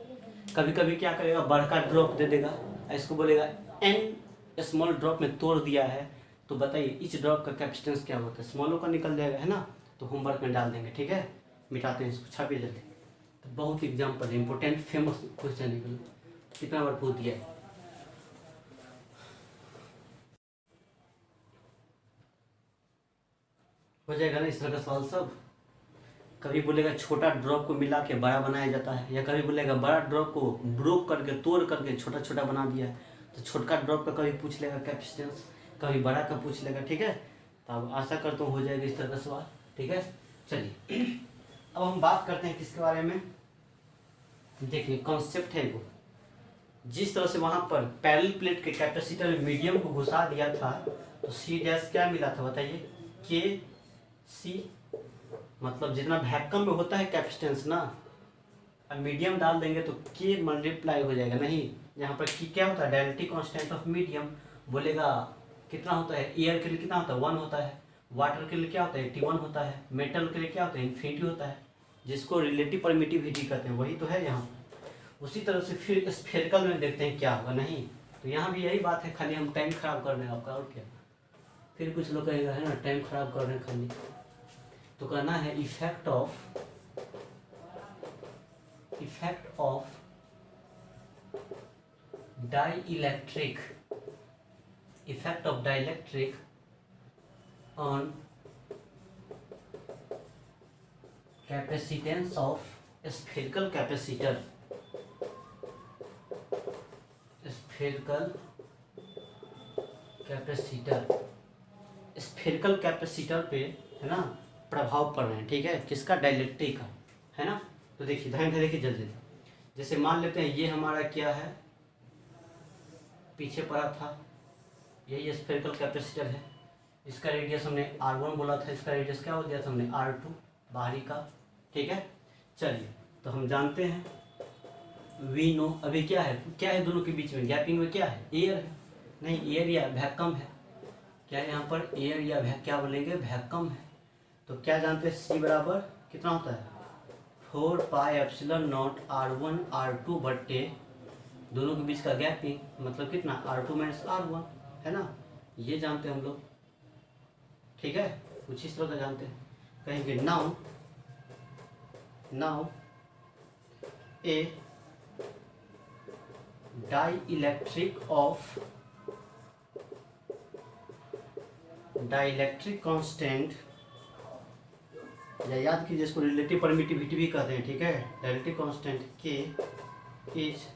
कभी कभी क्या करेगा बड़का ड्रॉप दे देगा, इसको बोलेगा n स्मॉल ड्रॉप में तोड़ दिया है, तो बताइए इस ड्रॉप का कैपेसिटेंस क्या होता है, स्मॉलों का निकल जाएगा, है ना। तो होमवर्क में डाल देंगे, ठीक है, मिटाते हैं इसको, छापिए जल्दी। तो बहुत एग्जाम्पल है, इंपॉर्टेंट फेमस क्वेश्चन है, कितना बार पूछ दिया है। हो जाएगा ना इस तरह का सवाल सब। कभी बोलेगा छोटा ड्रॉप को मिला के बड़ा बनाया जाता है, या कभी बोलेगा बड़ा ड्रॉप को ब्रोक करके तोड़ करके छोटा छोटा बना दिया है, तो छोटका ड्रॉप का कभी पूछ लेगा कैपेसिटेंस, कभी बड़ा का पूछ लेगा, ठीक है। तो अब आशा करता हूँ हो जाएगा इस तरह का सवाल, ठीक है। चलिए अब हम बात करते हैं किसके बारे में, देखिए कॉन्सेप्ट है वो, जिस तरह से वहाँ पर पैरेलल प्लेट के कैपेसिटर में मीडियम को घुसा दिया था, तो सी डैश क्या मिला था बताइए, के सी, मतलब जितना वैक्यूम में होता है कैपेसिटेंस ना, अब मीडियम डाल देंगे तो के मल्टीप्लाई हो जाएगा, नहीं यहाँ पर की क्या होता है डायलेक्ट्रिक कांस्टेंट ऑफ मीडियम, बोलेगा कितना होता है, एयर के लिए कितना होता है 1 होता है, वाटर के लिए क्या होता है 81 होता है, मेटल के लिए क्या होता है इन्फिनिटी होता है, जिसको रिलेटिव परमिटिविटी कहते हैं, वही तो है यहाँ। उसी तरह से फिर स्फेरिकल में देखते हैं क्या होगा, नहीं तो यहाँ भी यही बात है, खाली हम टाइम खराब कर रहे हैं आपका, और क्या। फिर कुछ लोग कहेगा है ना टाइम खराब कर रहे हैं खाली, तो कहना है effect of dielectric on capacitance of spherical capacitor, spherical capacitor पे, है ना, प्रभाव पड़ रहे हैं, ठीक है, किसका डाइलेक्ट्रिक का, है ना। तो देखिए ध्यान से देखिए जल्दी, जैसे मान लेते हैं ये हमारा क्या है, पीछे पड़ा था, यही स्फेरिकल कैपेसिटर है, इसका रेडियस हमने R1 बोला था, इसका रेडियस क्या हो दिया था हमने R2 बाहरी का, ठीक है। चलिए तो हम जानते हैं वी नो, अभी क्या है दोनों के बीच में गैपिंग में क्या है, एयर है, नहीं एयर या वैक्यूम है, क्या है यहाँ पर एयर या क्या बोलेंगे वैक्यूम है। तो क्या जानते हैं सी बराबर कितना होता है 4 pi epsilon not R1 R2 बट्टे दोनों के बीच का गैपिंग, मतलब कितना R2 माइनस R1, है ना, ये जानते हैं हम लोग, ठीक है, कुछ इस तरह का जानते हैं। कहेंगे नाउ ए डाइलेक्ट्रिक कांस्टेंट या याद कीजिए, इसको रिलेटिव परमिटिविटी भी कहते हैं, ठीक है। डायरेक्टिव कांस्टेंट के is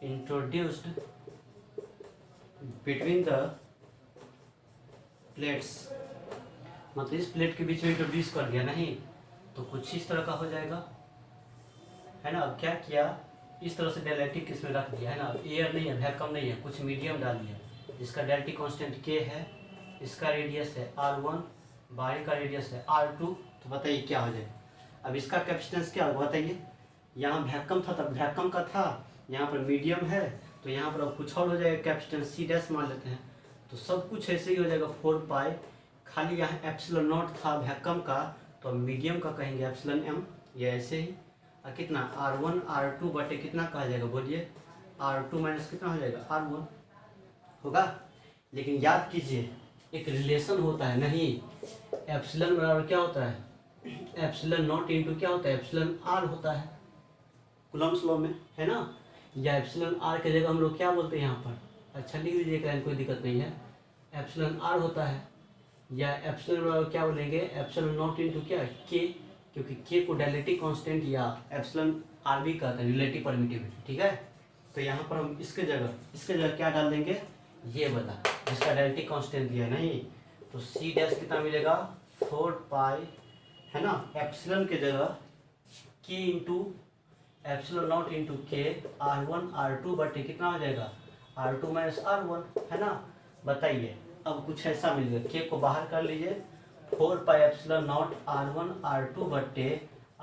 introduced between the plates, मतलब इस प्लेट के बीच में इंट्रोड्यूस कर दिया, नहीं तो कुछ इस तरह का हो जाएगा, है ना। अब क्या किया, इस तरह से डायलेक्ट्रिक इसमें रख दिया, है ना। अब एयर नहीं है, वैक्यूम नहीं है, कुछ मीडियम डाल दिया, इसका डायरेक्ट्रिक कांस्टेंट के है, इसका रेडियस है R1, बाहर का रेडियस है R2, तो बताइए क्या हो जाए। अब इसका कैपेसिटेंस क्या होगा बताइए। यहाँ वैक्यूम था, तब वैक्यूम का था, यहाँ पर मीडियम है, तो यहाँ पर अब कुछ और हो जाएगा, कैपेसिटेंस C डैश मान लेते हैं, तो सब कुछ ऐसे ही हो जाएगा 4 पाई, खाली यहाँ एप्सिलॉन नॉट था वैक्यूम का, तो मीडियम का कहेंगे एप्सिलॉन m, ये ऐसे ही। और कितना R1 R2 बटे कितना कहा जाएगा बोलिए, R2 माइनस कितना हो जाएगा R1 होगा। लेकिन याद कीजिए एक रिलेशन होता है, नहीं एप्सिलॉन बराबर क्या होता है, एप्सिलॉन नॉट इंटू क्या होता है, एप्सिलॉन R होता है कूलम्ब्स लॉ में, है ना। या एप्सिलॉन R की जगह हम लोग क्या बोलते हैं यहाँ पर, अच्छा लिख लीजिएगा, कोई दिक्कत नहीं है, एप्सिलॉन R होता है। या एप्सिलॉन बराबर क्या बोलेंगे, एप्सिलॉन नॉट इंटू क्या के, क्योंकि के को डायलेक्ट्रिक कांस्टेंट या एप्सिलॉन R भी कहते हैं, रिलेटिव परमिटिविटी, ठीक है। तो यहाँ पर हम इसके जगह क्या डाल देंगे, ये बता जिसका डायलेक्ट्रिक कांस्टेंट दिया नहीं, तो C डैश कितना मिलेगा 4 पाई, है ना, एप्सिलॉन के जगह के इंटू एप्सिलॉन नॉट इंटू के R1 R2 बटे कितना हो जाएगा R2 माइनस R1, है ना। बताइए अब कुछ ऐसा मिल गया, के को बाहर कर लीजिए, 4 pi epsilon not R1 R2 बटे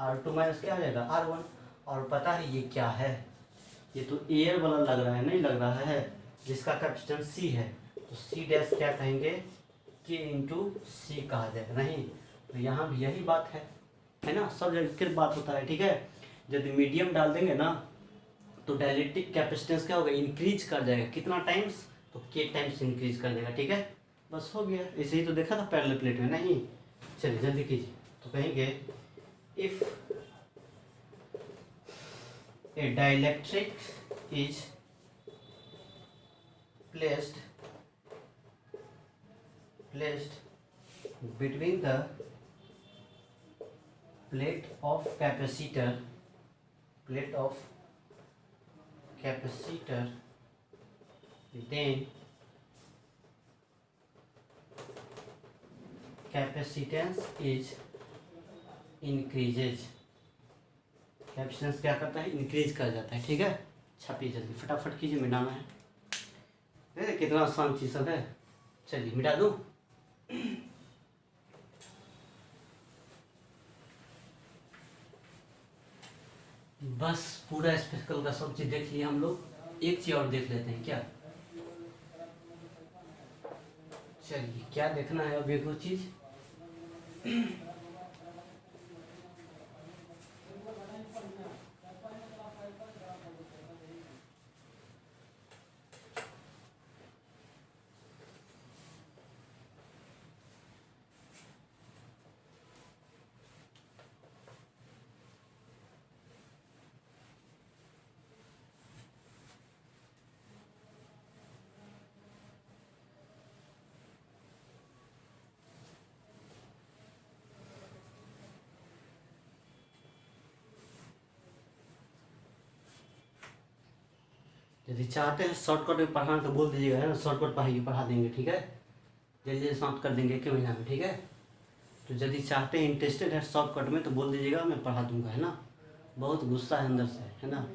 R2 माइनस क्या आ जाएगा R1, और पता है ये क्या है, ये तो एयर वाला लग रहा है, नहीं लग रहा है, जिसका कैपेसिटेंस C है, तो C डैश क्या कहेंगे K इंटू C कहा जाएगा, नहीं तो यहाँ भी यही बात है ना, सब जगह किस बात होता है, ठीक है। यदि मीडियम डाल देंगे ना तो डायलेक्ट्रिक कैपेसिटेंस क्या होगा, इंक्रीज कर जाएगा, कितना टाइम्स, तो K टाइम्स इंक्रीज कर देगा, ठीक है। बस हो गया, इसे ही तो देखा था पैरेलल प्लेट में, नहीं चलिए जल्दी कीजिए। तो कहेंगे if A dielectric is placed between the plate of capacitor then capacitance is increases, capacitance क्या करता है, इंक्रीज कर जाता है, ठीक है। छापिए जल्दी फटाफट कीजिए, मिटाना है, कितना आसान चीज सब है, चलिए मिटा दूं। बस पूरा स्पेक्ट्रल का सब चीज देख लिया हम लोग, एक चीज और देख लेते हैं क्या, चलिए क्या देखना है अब, एक दो चीज। यदि चाहते हैं शॉर्टकट में पढ़ाना तो बोल दीजिएगा, है ना, शॉर्टकट पढ़ा देंगे, ठीक है, जल्दी जल्दी समाप्त कर देंगे 1 महीना में, ठीक है। तो यदि चाहते हैं, इंटरेस्टेड है शॉर्टकट में, तो बोल दीजिएगा, मैं पढ़ा दूंगा, है ना। बहुत गुस्सा है अंदर से, है ना,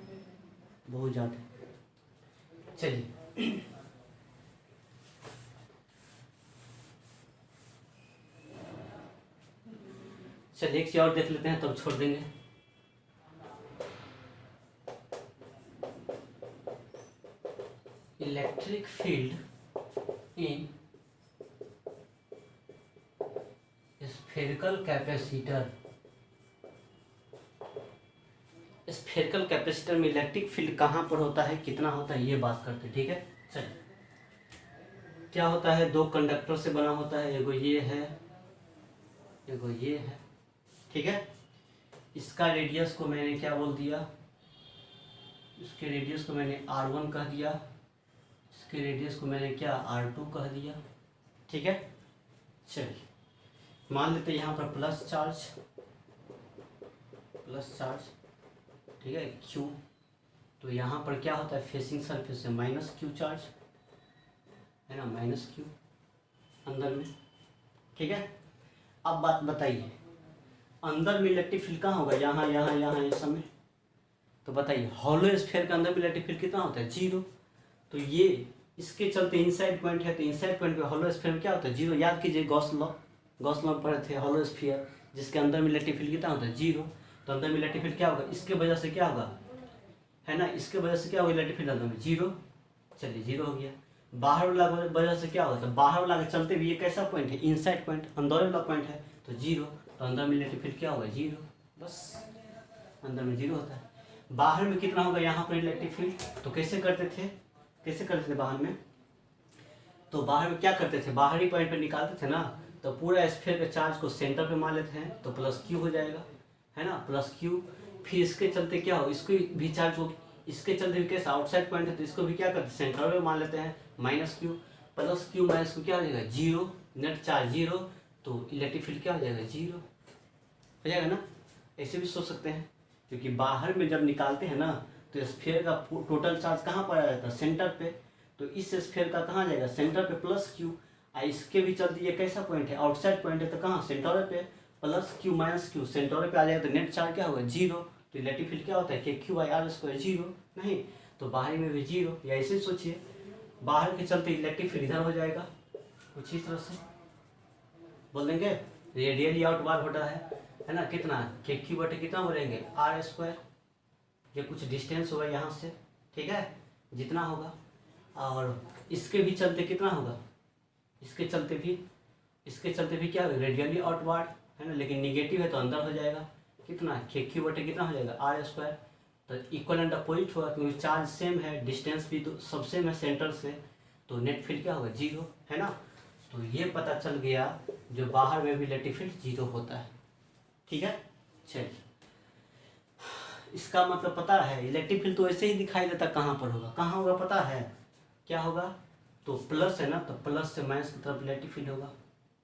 बहुत ज़्यादा। चलिए चलिए एक चीज और देख लेते हैं, तब छोड़ देंगे। Electric field in spherical capacitor, spherical capacitor में इलेक्ट्रिक फील्ड कहाँ पर होता है, कितना होता है, ये बात करते हैं, ठीक है। चलिए क्या होता है, 2 कंडक्टर से बना होता है, एगो ये है, एगो ये है, ठीक है। इसका रेडियस को मैंने क्या बोल दिया, इसके रेडियस को मैंने R1 कह दिया, इसके रेडियस को मैंने क्या R2 कह दिया, ठीक है। चलिए मान लेते हैं यहाँ पर प्लस चार्ज, ठीक है, क्यू। तो यहाँ पर क्या होता है, फेसिंग सरफेस से माइनस क्यू चार्ज, है ना, माइनस क्यू अंदर में, ठीक है। अब बात बताइए, अंदर में इलेक्ट्रिक फील्ड कहाँ होगा, यहाँ यहाँ यहाँ इस समय। तो बताइए हॉलो स्फीयर के अंदर में इलेक्ट्रिक फील्ड कितना होता है, 0। तो ये इसके चलते इनसाइड पॉइंट है, तो इनसाइड पॉइंट पे हॉलो स्फीयर में क्या होता है, 0। याद कीजिए गॉस लॉ पढ़े थे, हॉलो स्फीयर जिसके अंदर में इलेक्ट्रिक फील्ड कितना होता है, 0। तो अंदर में इलेक्ट्रिक फील्ड क्या होगा, इसके वजह से क्या होगा, है ना, इसके वजह से क्या होगा, इलेक्ट्रिक फील्ड अंदर में 0। चलिए 0 हो गया। बाहर वाला वजह से क्या होगा, तो बाहर वाला के चलते भी ये कैसा पॉइंट है, इनसाइड पॉइंट, अंदर वाला पॉइंट है, तो 0। तो अंदर में इलेक्ट्रिक फील्ड क्या होगा, 0। बस अंदर में 0 होता है। बाहर में कितना होगा यहाँ पर इलेक्ट्रिक फील्ड, तो कैसे करते थे बाहर में, तो बाहर में क्या करते थे, बाहरी पॉइंट पे निकालते थे ना, तो पूरा स्फीयर के चार्ज को सेंटर पे मान लेते हैं, तो प्लस क्यू हो जाएगा, है ना, प्लस क्यू। फिर इसके चलते क्या हो, इसको भी चार्ज हो, इसके चलते भी कैसा आउटसाइड पॉइंट है, तो इसको भी क्या करते हैं, सेंटर पे मान लेते हैं, minus Q. Plus Q minus Q क्या हो जाएगा, 0, नेट चार्ज 0, तो इलेक्ट्रिक फील्ड क्या हो जाएगा, 0 हो जाएगा ना। ऐसे भी सोच सकते हैं, क्योंकि बाहर में जब निकालते हैं ना, तो स्फीयर का टोटल चार्ज कहाँ पर आ जाता है, सेंटर पे। तो इस स्फीयर का कहाँ जाएगा, सेंटर पे प्लस क्यू। इसके भी चलते ये कैसा पॉइंट है, आउटसाइड पॉइंट है, तो कहाँ, सेंटर पे, plus Q minus Q, centre पे आ जाएगा, तो नेट चार्ज क्या होगा, 0। तो इलेक्ट्रिक फील्ड क्या होता है, KQ/R², 0 नहीं, तो बाहर में भी 0। या ऐसे सोचिए, बाहर के चलते इलेक्ट्रिक फील्ड इधर हो जाएगा, कुछ इस तरह से बोल देंगे, रेडियली आउटवार्ड होता है ना, कितना, KQ बटे कितना बोलेंगे, R²। ये कुछ डिस्टेंस होगा यहाँ से, ठीक है, जितना होगा। और इसके भी चलते कितना होगा, इसके चलते भी क्या होगा, रेडियली आउटवार्ड, है ना, लेकिन निगेटिव है तो अंदर हो जाएगा, कितना, KQ बटे कितना हो जाएगा, R²। तो इक्वल एंड अपोजिट होगा, क्योंकि चार्ज सेम है, डिस्टेंस भी तो सब सेम है सेंटर से, तो नेट फील्ड क्या होगा, 0, है ना। तो ये पता चल गया, जो बाहर में भी इलेक्ट्रिक फील्ड 0 होता है, ठीक है। चलिए, इसका मतलब पता है, इलेक्ट्रिक फील्ड तो ऐसे ही दिखाई देता, कहाँ पर होगा, कहाँ होगा पता है, क्या होगा, तो प्लस है ना, तो प्लस से माइनस की तरफ इलेक्ट्रिक फील्ड होगा,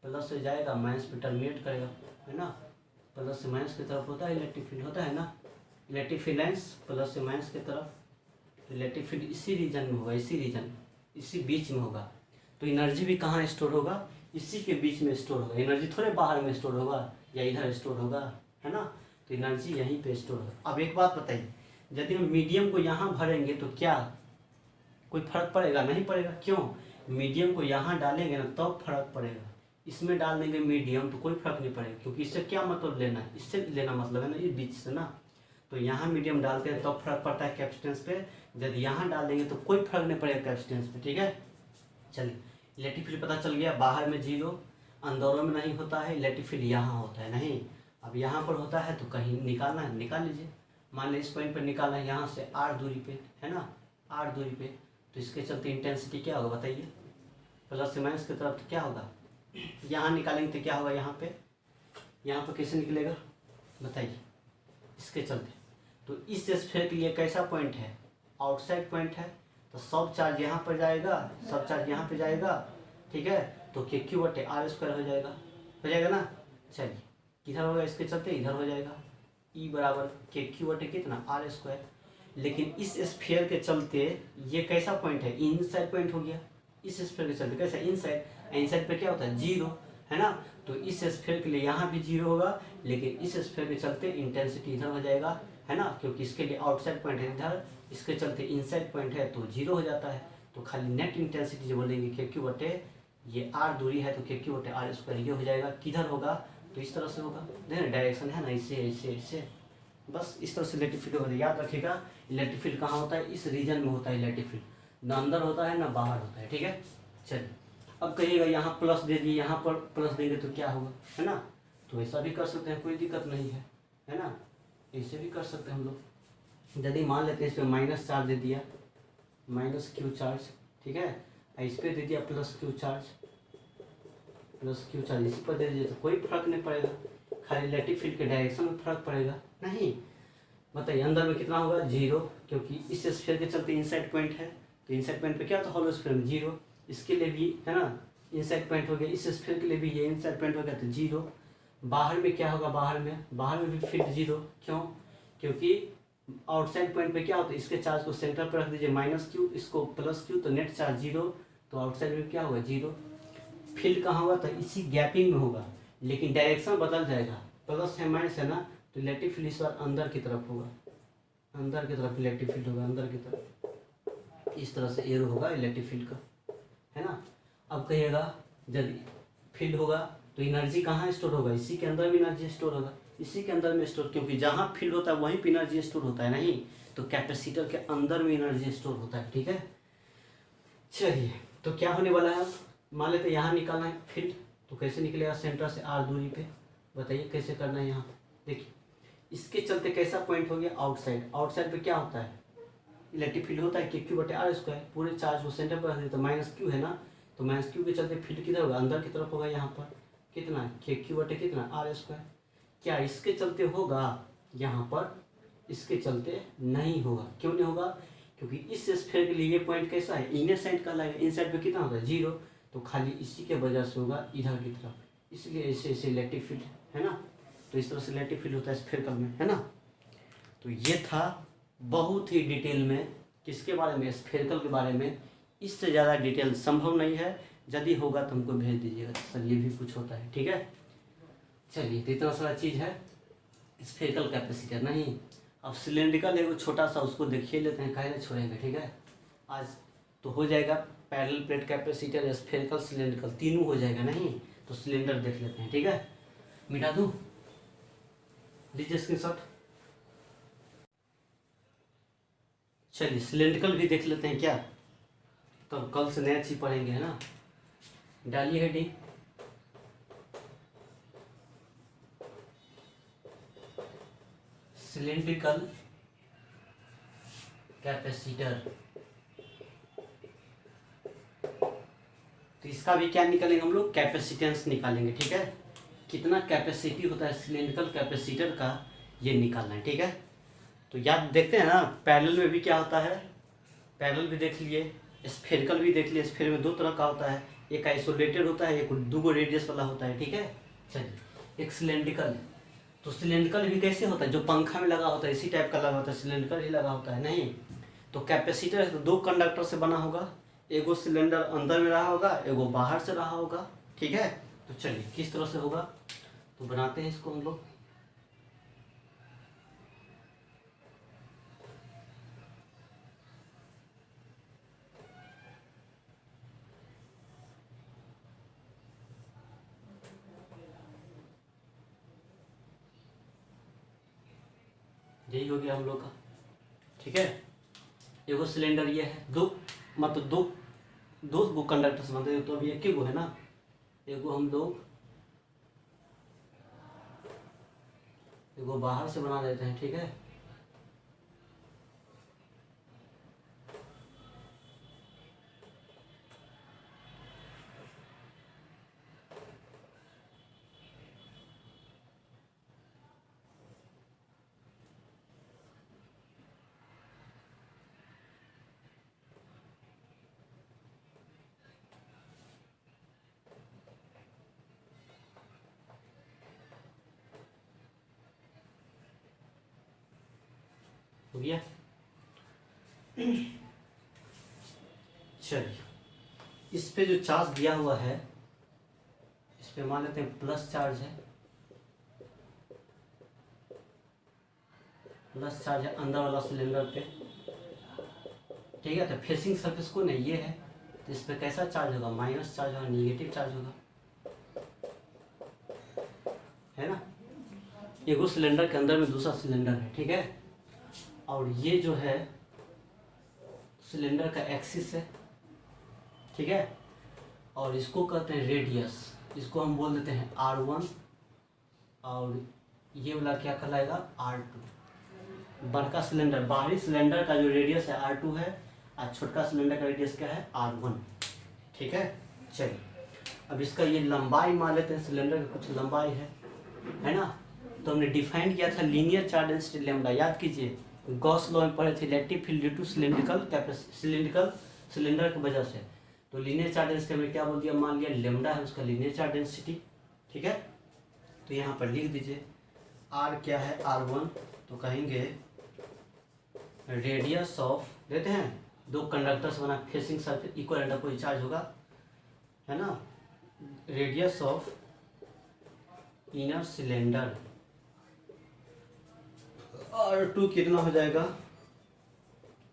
प्लस से जाएगा माइनस पे टर्मिनेट करेगा, है ना, प्लस से माइनस की तरफ होता है इलेक्ट्रिक फील्ड, होता है ना, इलेक्ट्रिक फील्ड लाइन्स प्लस से माइनस की तरफ, इलेक्ट्रिक फील्ड इसी रीजन में होगा, इसी बीच में होगा। तो एनर्जी भी कहाँ स्टोर होगा, इसी के बीच में स्टोर होगा, एनर्जी थोड़े बाहर में स्टोर होगा या इधर स्टोर होगा, है ना, तो एनर्जी यहीं पे स्टोर होगा। अब एक बात बताइए, यदि हम मीडियम को यहाँ भरेंगे तो क्या कोई फर्क पड़ेगा, नहीं पड़ेगा, क्यों, मीडियम को यहाँ डालेंगे ना तब फर्क पड़ेगा, इसमें डाल देंगे मीडियम तो कोई फर्क नहीं पड़ेगा, क्योंकि इससे क्या मतलब लेना है, इससे लेना मतलब है ना, ये बीच से ना, तो यहाँ मीडियम डालते हैं तब फर्क पड़ता है कैपेसिटेंस पे, यदि यहाँ डाल देंगे तो कोई फर्क नहीं पड़ेगा कैपेसिटेंस पे, ठीक है। चलिए, इलेक्ट्रिक फील्ड पता चल गया, बाहर में 0, अंदरों में नहीं होता है, इलेक्ट्रिक फील्ड यहाँ होता है, नहीं, अब यहाँ पर होता है तो कहीं निकालना है, निकाल लीजिए। मान लीजिए इस पॉइंट पर निकालना है, यहाँ से R दूरी पे, है ना, R दूरी पे, तो इसके चलते इंटेंसिटी क्या होगा बताइए, प्लस से माइनस की तरफ तो क्या होगा, यहाँ निकालेंगे तो क्या होगा, यहाँ पे कैसे निकलेगा बताइए, इसके चलते। तो इस स्फीयर के लिए कैसा पॉइंट है, आउटसाइड पॉइंट है, तो सब चार्ज यहाँ पर जाएगा, सब चार्ज यहाँ पे जाएगा, ठीक है, तो KQ बटे R² हो जाएगा ना। चलिए, किधर होगा, इसके चलते इधर हो जाएगा, E बराबर KQ बटे कितना, R²। लेकिन इस स्फीयर के चलते ये कैसा पॉइंट है, इनसाइड पॉइंट हो गया, इस स्फीयर के चलते कैसा, इनसाइड पे क्या होता है, 0, है ना। तो इस स्फीयर के लिए यहाँ भी 0 होगा, लेकिन इस स्फीयर के चलते इंटेंसिटी इधर हो जाएगा, है ना, क्योंकि इसके लिए आउटसाइड पॉइंट है इधर, इसके चलते इनसाइड पॉइंट है तो 0 हो जाता है। तो खाली नेट इंटेंसिटी जो बोलेंगे KQ बटे ये R दूरी है तो KQ बटे R² ये हो जाएगा, किधर होगा, तो इस तरह से होगा, देखिए डायरेक्शन है ना, ऐसे बस इस तरह से इलेक्ट्रिक फील्ड होता है। याद रखिएगा, इलेक्ट्रिक फील्ड कहाँ होता है, इस रीजन में होता है इलेक्ट्रिक फील्ड, ना अंदर होता है ना बाहर होता है, ठीक है। चलिए, अब कहिएगा यहाँ प्लस दे दिए, यहाँ पर प्लस देंगे तो क्या होगा, है ना, तो ऐसा भी कर सकते हैं, कोई दिक्कत नहीं है ना, ऐसे भी कर सकते हैं हम लोग। यदि मान लेते हैं इस पर माइनस चार्ज दे दिया, माइनस क्यू चार्ज, ठीक है, इस पर दे दिया प्लस क्यू चार्ज, इसी पर दे दीजिए तो कोई फर्क नहीं पड़ेगा, खाली इलेक्ट्रिक फील्ड के डायरेक्शन में फर्क पड़ेगा, नहीं बताइए अंदर में कितना होगा, 0, क्योंकि इस स्फीयर के चलते इनसाइड पॉइंट है, तो इनसाइड पॉइंट पे क्या होता है, हॉलो स्फीयर में 0, इसके लिए भी है ना इनसाइड पॉइंट हो गया, इस स्फीयर के लिए भी ये इनसाइड पॉइंट हो गया तो 0। बाहर में क्या होगा, बाहर में भी फील्ड 0। क्यों? क्योंकि आउटसाइड पॉइंट पे क्या होता है, इसके चार्ज को सेंटर पर रख दीजिए -q, इसको +q, तो नेट चार्ज 0, तो आउटसाइड में क्या होगा 0। फील्ड कहाँ होगा, तो इसी गैपिंग में होगा, लेकिन डायरेक्शन बदल जाएगा, प्लस है माइनस है ना, तो इलेक्ट्रिक फील्ड इस बार अंदर की तरफ होगा, अंदर की तरफ इलेक्ट्रिक फील्ड होगा, अंदर की तरफ इस तरह से एरो होगा इलेक्ट्रिक फील्ड का, है ना। अब कहिएगा यदि फील्ड होगा तो एनर्जी कहाँ स्टोर होगा, इसी के अंदर में एनर्जी स्टोर होगा, इसी के अंदर में स्टोर, क्योंकि जहाँ फील्ड होता है वहीं पे एनर्जी स्टोर होता है, नहीं तो कैपेसिटर के अंदर में एनर्जी स्टोर होता है, ठीक है। चलिए तो क्या होने वाला है, मान लेते यहाँ निकालना है फील्ड, तो कैसे निकलेगा, सेंटर से r दूरी पे, बताइए कैसे करना है। यहाँ देखिए इसके चलते कैसा पॉइंट हो गया, आउटसाइड, आउटसाइड पे क्या होता है, इलेक्ट्रिक फील्ड होता है KQ/r², पूरे चार्ज को सेंटर पर रख देते, -q है ना, तो -q के चलते फील्ड किधर होगा, अंदर की तरफ होगा, यहाँ पर कितना है KQ/r²। क्या इसके चलते होगा, यहाँ पर इसके चलते नहीं होगा, क्यों नहीं होगा, क्योंकि इस स्फीयर के लिए ये पॉइंट कैसा है, इनर साइड का लाइन, इन साइड पे कितना होगा 0, तो खाली इसी के वजह से होगा इधर की तरफ, इसलिए ऐसे इलेक्ट्रिक फील्ड है ना, तो इस तरह से इलेक्ट्रिक फील्ड होता है स्फीयर में, है ना। तो ये था बहुत ही डिटेल में किसके बारे में, स्फेरिकल के बारे में, इससे ज़्यादा डिटेल संभव नहीं है, यदि होगा तो हमको भेज दीजिएगा, सर ये भी कुछ होता है, ठीक है। चलिए तो इतना सारा चीज़ है स्फेरिकल कैपेसिटर, नहीं अब सिलेंड्रिकल है वो छोटा सा, उसको देखिए लेते हैं, काहे छोड़ेंगे, ठीक है। आज तो हो जाएगा parallel plate capacitor, spherical, cylindrical, तीनों हो जाएगा, नहीं तो सिलेंडर देख लेते हैं, ठीक है। मिटा दूँ, लीजिए स्क्रीनशॉट। चलिए सिलेंड्रिकल भी देख लेते हैं क्या, तब कल से नया चीज पढ़ेंगे, है ना। डालिए हेडिंग, सिलेंड्रिकल कैपेसिटर, तो इसका भी क्या निकालेंगे हम लोग, कैपेसिटेंस निकालेंगे, ठीक है। कितना कैपेसिटी होता है सिलेंड्रिकल कैपेसिटर का, ये निकालना है, ठीक है। तो याद देखते हैं ना, पैरेलल में भी क्या होता है, पैरेलल भी देख लिए, स्फेरिकल भी देख लिए, स्फेयर में दो तरह का होता है, एक आइसोलेटेड होता है, एक दो रेडियस वाला होता है, ठीक है। चलिए एक सिलेंड्रिकल, तो सिलेंड्रिकल भी कैसे होता है, जो पंखा में लगा होता है इसी टाइप का लगा होता है, सिलेंड्रिकल ही लगा होता है, नहीं तो कैपेसिटर है तो दो कंडक्टर से बना होगा, एगो सिलेंडर अंदर में रहा होगा, एगो बाहर से रहा होगा, ठीक है। तो चलिए किस तरह से होगा, तो बनाते हैं इसको हम लोग। यही हो गया हम लोग का, ठीक है। एगो सिलेंडर ये है, दो मतलब दो कंडक्टर से बनते हैं, तो अभी एक ही गो है ना, एगो हम लोग एगो बाहर से बना देते हैं, ठीक है। हो गया। चलिए इस पे जो चार्ज दिया हुआ है, इस पे मान लेते हैं प्लस चार्ज है, प्लस चार्ज है अंदर वाला सिलेंडर पे, ठीक है। तो फेसिंग सरफेस को नहीं ये है, तो इस पे कैसा चार्ज होगा, माइनस चार्ज होगा, निगेटिव चार्ज होगा, है ना। एगो सिलेंडर के अंदर में दूसरा सिलेंडर है, ठीक है। और ये जो है सिलेंडर का एक्सिस है, ठीक है। और इसको कहते हैं रेडियस, इसको हम बोल देते हैं R1, और ये वाला क्या कहलाएगा R2। बड़का सिलेंडर, बाहरी सिलेंडर का जो रेडियस है R2 है, और छोटका सिलेंडर का रेडियस क्या है R1, ठीक है। चलिए अब इसका ये लंबाई मान लेते हैं, सिलेंडर की कुछ लंबाई है ना। तो हमने डिफाइन किया था लीनियर चार्ज डेंसिटी लैम्डा, याद कीजिए गॉस लॉ में पढ़े थे, electric field due to cylindrical cylinder की वजह से। तो लीनियर चार्ज डेंसिटी हमने क्या बोल दिया, मान लिया लेमडा है उसका लीनियर चार्ज डेंसिटी, ठीक है। तो यहाँ पर लिख दीजिए आर क्या है, R1, तो कहेंगे रेडियस ऑफ, देते हैं दो कंडक्टर्स बना फेसिंग सरफेस इक्वल एंड कोई चार्ज होगा, है ना, radius of inner cylinder, R2 कितना हो जाएगा,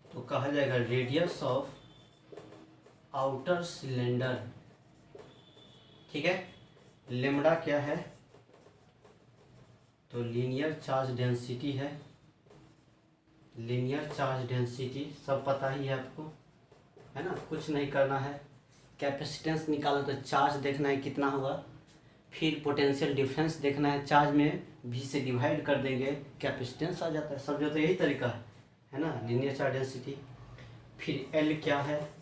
तो कहा जाएगा रेडियस ऑफ आउटर सिलेंडर, ठीक है। लेमडा क्या है, तो लीनियर चार्ज डेंसिटी है, लीनियर चार्ज डेंसिटी सब पता ही है आपको, है ना, कुछ नहीं करना है। कैपेसिटेंस निकालो तो चार्ज देखना है कितना होगा, फिर पोटेंशियल डिफरेंस देखना है, चार्ज में भी से डिवाइड कर देंगे कैपेसिटेंस आ जाता है, समझो तो यही तरीका है ना, लीनियर चार्ज डेंसिटी। फिर एल क्या है,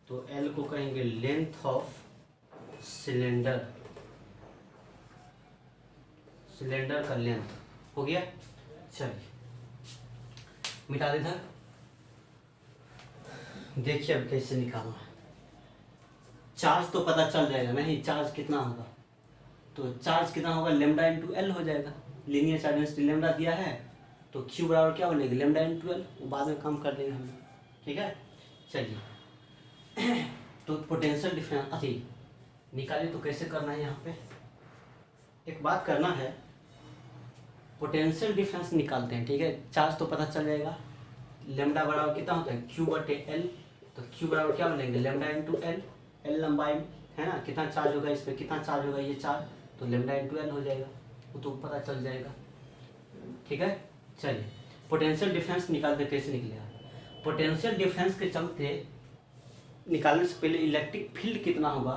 तो एल को कहेंगे लेंथ ऑफ सिलेंडर, सिलेंडर का लेंथ हो गया। चलिए मिटा दे इधर, देखिए अब कैसे निकालना है। चार्ज तो पता चल जाएगा, नहीं चार्ज कितना होगा, तो चार्ज कितना होगा लेमडा इंटू एल हो जाएगा, लीनियर चार्ज डेंसिटी लेमडा दिया है तो क्यू बराबर क्या बनेगा लेमडा इंटू एल, वो बाद में काम कर देंगे हम, ठीक है। चलिए तो पोटेंशियल डिफरेंस अभी निकालिए, तो कैसे करना है, यहाँ पे एक बात करना है, पोटेंशियल डिफरेंस निकालते हैं, ठीक है। चार्ज तो पता चल जाएगा, लेमडा बराबर कितना होता है क्यू बटे एल, तो क्यू बराबर क्या बनेंगे लेमडा इंटू एल, एल लंबाई है ना, कितना चार्ज होगा इस पर, कितना चार्ज होगा ये चार्ज, तो लेमडा इंटू एल हो जाएगा, वो तो पता चल जाएगा, ठीक है। चलिए पोटेंशियल डिफरेंस निकालते कैसे निकलेगा, पोटेंशियल डिफरेंस के चलते निकालने से पहले इलेक्ट्रिक फील्ड कितना होगा,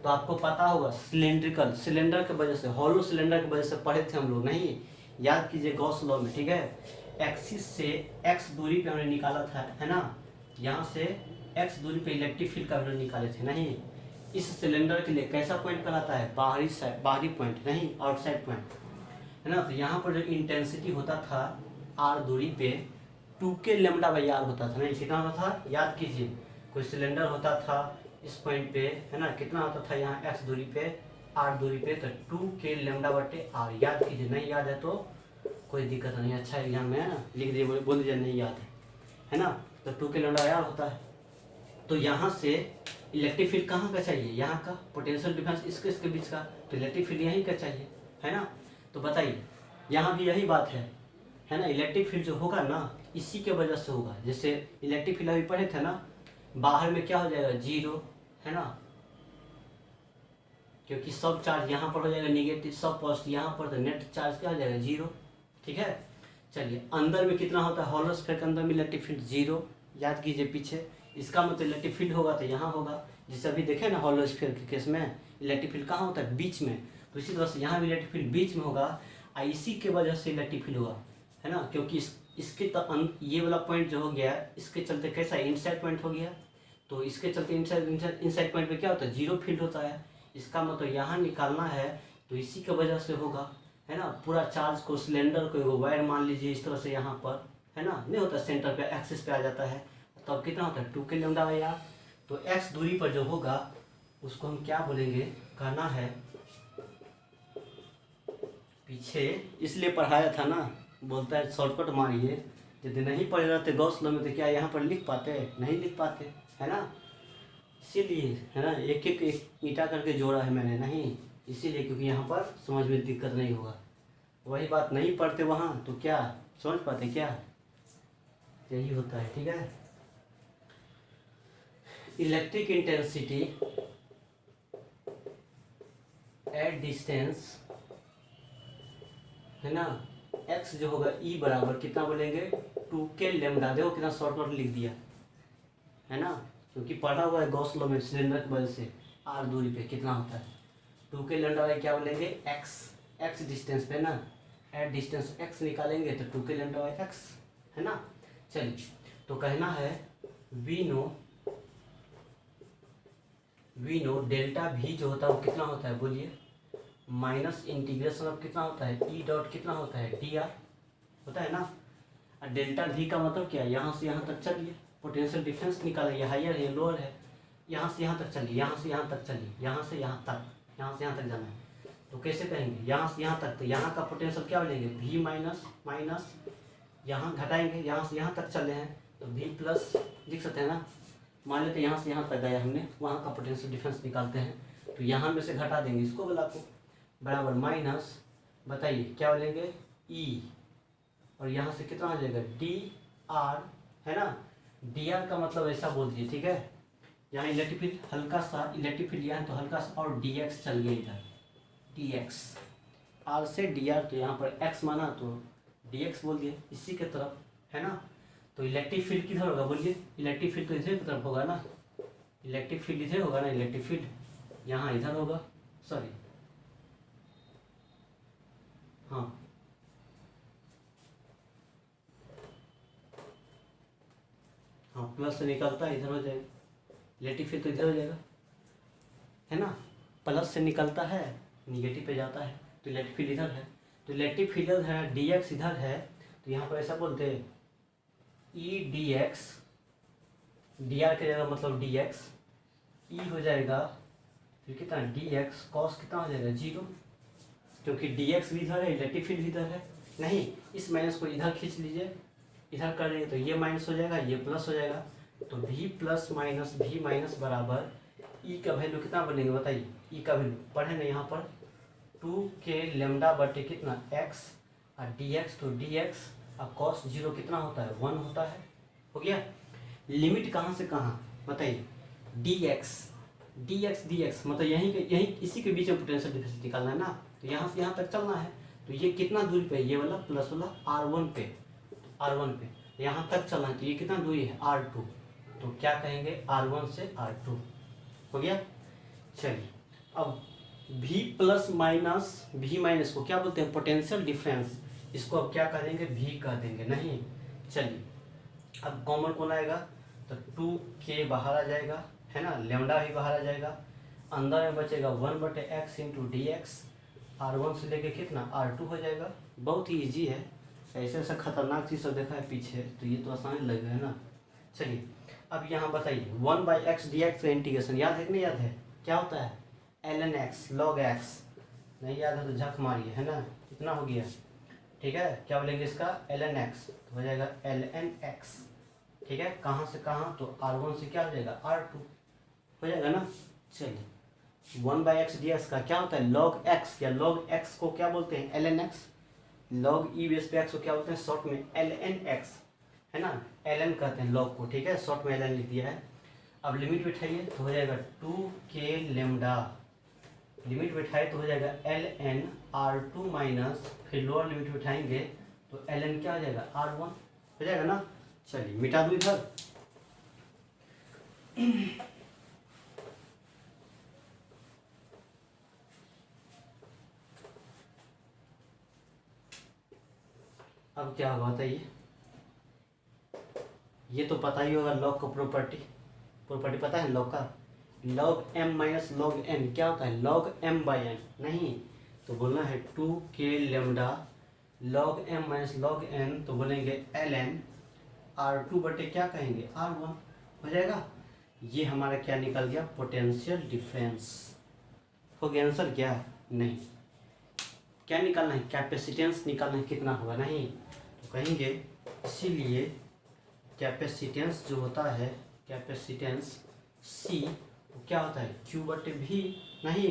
तो आपको पता होगा सिलेंड्रिकल, सिलेंडर के वजह से, हॉलो सिलेंडर की वजह से पढ़े थे हम लोग, नहीं याद कीजिए गॉस लॉ में, ठीक है। एक्सिस से एक्स दूरी पे हमने निकाला था, है ना, यहाँ से एक्स दूरी पे इलेक्ट्रिक फील्ड का हमने निकाले थे, नहीं इस सिलेंडर के लिए कैसा पॉइंट कहलाता है, बाहरी साइड, बाहरी पॉइंट, नहीं आउटसाइड पॉइंट, है ना। तो यहाँ पर जो इंटेंसिटी होता था आर दूरी पे 2k लेमडा बाई आर होता था, नहीं कितना होता था याद कीजिए, कोई सिलेंडर होता था इस पॉइंट पे, है ना, कितना होता था यहाँ एक्स दूरी पे आर दूरी पे, तो 2k लेमडा बटे आर, याद कीजिए, नहीं याद है तो कोई दिक्कत नहीं, अच्छा एग्जाम में है ना, लिख दिए, बोल दीजिए नहीं याद है ना, तो 2k लेमडा आर होता है। तो यहाँ से इलेक्ट्रिक फील्ड कहाँ का चाहिए, यहाँ का, पोटेंशियल डिफरेंस इसके बीच का, तो इलेक्ट्रिक फील्ड यहीं का चाहिए, है ना। तो बताइए यहाँ भी यही बात है ना, इलेक्ट्रिक फील्ड जो होगा ना इसी के वजह से होगा, जैसे इलेक्ट्रिक फील्ड अभी पढ़े थे ना, बाहर में क्या हो जाएगा जीरो, है ना, क्योंकि सब चार्ज यहाँ पर हो जाएगा निगेटिव, सब पॉजिटिव यहाँ पर, तो नेट चार्ज क्या हो जाएगा जीरो, ठीक है। चलिए अंदर में कितना होता है, हॉलो स्फीयर के अंदर में इलेक्ट्रिक फील्ड जीरो, याद कीजिए पीछे, इसका मतलब इलेक्ट्रिक फील्ड होगा तो यहाँ होगा, जैसे अभी देखे ना हॉलो स्फीयर के केस में इलेक्ट्रिक फील्ड कहाँ होता है बीच में, तो इसी तरह से यहाँ भी इलेक्ट्रिक फील्ड बीच में होगा, इसी के वजह से इलेक्ट्रिक फील्ड होगा, है ना, क्योंकि इसके ये वाला पॉइंट जो हो गया इसके चलते कैसा इनसाइड पॉइंट हो गया, तो इसके चलते इनसाइड पॉइंट पे क्या होता है जीरो फील्ड होता है, इसका मतलब यहाँ निकालना है तो इसी की वजह से होगा, है ना। पूरा चार्ज को सिलेंडर को एगो वायर मान लीजिए इस तरह से यहाँ पर, है ना, नहीं होता सेंटर पे एक्सिस पे आ जाता है, तब तो कितना होता है 2k लेमडा बाई आर, तो एक्स दूरी पर जो होगा उसको हम क्या बोलेंगे, कहना है पीछे इसलिए पढ़ाया था ना, बोलता है शॉर्टकट मारिए, यदि नहीं पढ़े रहते गॉस लॉ में तो क्या यहाँ पर लिख पाते, नहीं लिख पाते, है ना, इसीलिए, है ना, एक एक ईंटा करके जोड़ा है मैंने, नहीं इसीलिए क्योंकि यहाँ पर समझ में दिक्कत नहीं होगा, वही बात नहीं पढ़ते वहाँ तो क्या समझ पाते क्या, यही होता है, ठीक है। इलेक्ट्रिक इंटेंसिटी एट डिस्टेंस, है ना, एक्स जो होगा ई बराबर कितना बोलेंगे 2k लेमडा, देखो कितना शॉर्टकट लिख दिया, है ना, क्योंकि पढ़ा हुआ है गॉस लॉ में सिलेंडर की वजह से आर दूरी पे कितना होता है 2k लेमडा बाई क्या बोलेंगे एक्स डिस्टेंस पे ना, एट डिस्टेंस एक्स निकालेंगे तो 2k लेमडा बाई एक्स, है ना। चलिए तो कहना है वी नो डेल्टा भी जो होता है वो कितना होता है बोलिए, माइनस इंटीग्रेशन ऑफ कितना होता है ई डॉट कितना होता है डी आर होता है ना, डेल्टा भी का मतलब क्या है, यहाँ से यहाँ तक चलिए पोटेंशियल डिफरेंस निकालें, ये हाइयर है ये लोअर है, यहाँ से यहाँ तक चलिए, यहाँ से यहाँ तक चलिए, यहाँ से यहाँ तक, यहाँ से यहाँ तक जाना है। तो कैसे कहेंगे, यहाँ से यहाँ तक, तो यहाँ का पोटेंशियल क्या लेंगे, v माइनस माइनस, यहाँ घटाएंगे, यहाँ से यहाँ तक चले हैं तो v प्लस लिख सकते हैं ना। मान लेते यहाँ से यहाँ तक गया हमने, वहाँ का पोटेंशियल डिफरेंस निकालते हैं, तो यहाँ में से घटा देंगे इसको वाला को, बराबर माइनस, बताइए क्या बोलेंगे E, और यहाँ से कितना आ जाएगा dr, है ना। dr का मतलब ऐसा बोल दीजिए, ठीक है। यहाँ इलेक्ट्रिक फील्ड हल्का सा, इलेक्ट्रिक फील्ड यहाँ तो हल्का सा, और dx चल गया इधर, dx, r से dr, तो यहाँ पर x माना तो dx बोल दिए इसी के तरफ, है ना। तो इलेक्ट्रिक फील्ड किधर होगा बोलिए, इलेक्ट्रिक फील्ड तो इधर की तरफ होगा ना, इलेक्ट्रिक फील्ड इधर होगा ना, इलेक्ट्रिक फील्ड यहाँ इधर होगा, सॉरी हाँ, हाँ प्लस से निकलता है इधर हो जाएगा, इलेक्ट्रिक फील्ड तो इधर हो जाएगा, है ना। प्लस से निकलता है निगेटिव पे जाता है, तो इलेक्ट्रिक फील्ड इधर है, तो इलेक्ट्रिक फील्ड इधर है, dx इधर है, तो यहाँ पर ऐसा बोलते हैं ई dx, dr के जगह मतलब dx, e हो जाएगा फिर कितना dx cos कितना हो जाएगा 0, क्योंकि dx भी इधर है, इलेक्ट्रिक फील्ड भी इधर है। नहीं, इस माइनस को इधर खींच लीजिए, इधर कर देंगे तो ये माइनस हो जाएगा, ये प्लस हो जाएगा, तो v plus minus v minus बराबर e का वैल्यू कितना बनेगा बताइए, e का वैल्यू पढ़े ना यहाँ पर 2k लेमडा बटे कितना x, और dx, तो dx और cos 0 कितना होता है 1 होता है, हो गया। लिमिट कहाँ से कहाँ बताइए, dx मतलब यहीं इसी के बीच में पोटेंशियल डिफरेंस निकालना है ना, तो यहाँ से यहाँ तक चलना है, तो ये कितना दूरी पे, ये वाला प्लस वाला r1 पे, तो r1 पे यहाँ तक चलना है, तो ये कितना दूरी है r2, तो क्या कहेंगे r1 से r2, हो गया। चलिए अब v plus minus v minus को क्या बोलते हैं पोटेंशियल डिफरेंस, इसको अब क्या कह देंगे v कह देंगे, नहीं। चलिए अब कॉमन कौन आएगा, तो 2k बाहर आ जाएगा, है ना, लेमडा भी बाहर आ जाएगा, अंदर में बचेगा 1 बटे x into D x, r1 से लेके कितना r2 हो जाएगा। बहुत ही ईजी है, ऐसे ऐसा खतरनाक चीज़ सब देखा है पीछे, तो ये तो आसान लग है ना। चलिए अब यहाँ बताइए 1 बाई एक्स डी एक्स का इंटीग्रेशन याद है कि नहीं याद है, क्या होता है ln x log x, नहीं याद है तो झक मारिए, है ना, कितना हो गया, ठीक है। क्या बोलेंगे इसका ln x, तो हो जाएगा ln x, ठीक है। कहाँ से कहाँ, तो r1 से क्या हो जाएगा r2 हो जाएगा ना। चलिए 1 बाई एक्स डी एक्स का क्या होता है log x, या log x को क्या बोलते हैं ln x, log e base पे x को क्या बोलते हैं शॉर्ट में ln x, है ना, ln कहते हैं log को, ठीक है, शॉर्ट में ln लिख दिया है। अब लिमिट बिठाइए तो हो जाएगा 2k लेमडा, लिमिट बिठाए तो हो जाएगा ln r2 माइनस, फिर लोअर लिमिट बिठाएंगे तो ln क्या हो जाएगा r1 हो जाएगा ना। चलिए मिटा दूँ इधर, अब क्या होगा बताइए, ये तो पता ही होगा लॉग का प्रॉपर्टी पता है लॉग का, log m minus log n क्या होता है log m बाई n, नहीं तो बोलना है 2k lambda log m minus log n, तो बोलेंगे ln r2 बटे क्या कहेंगे r1 हो जाएगा। ये हमारा क्या निकल गया पोटेंशियल डिफरेंस, हो गया आंसर क्या, नहीं क्या निकालना है कैपेसिटेंस निकालना है कितना होगा, नहीं तो कहेंगे इसीलिए कैपेसिटेंस जो होता है कैपेसिटेंस C वो क्या होता है Q बटे V, नहीं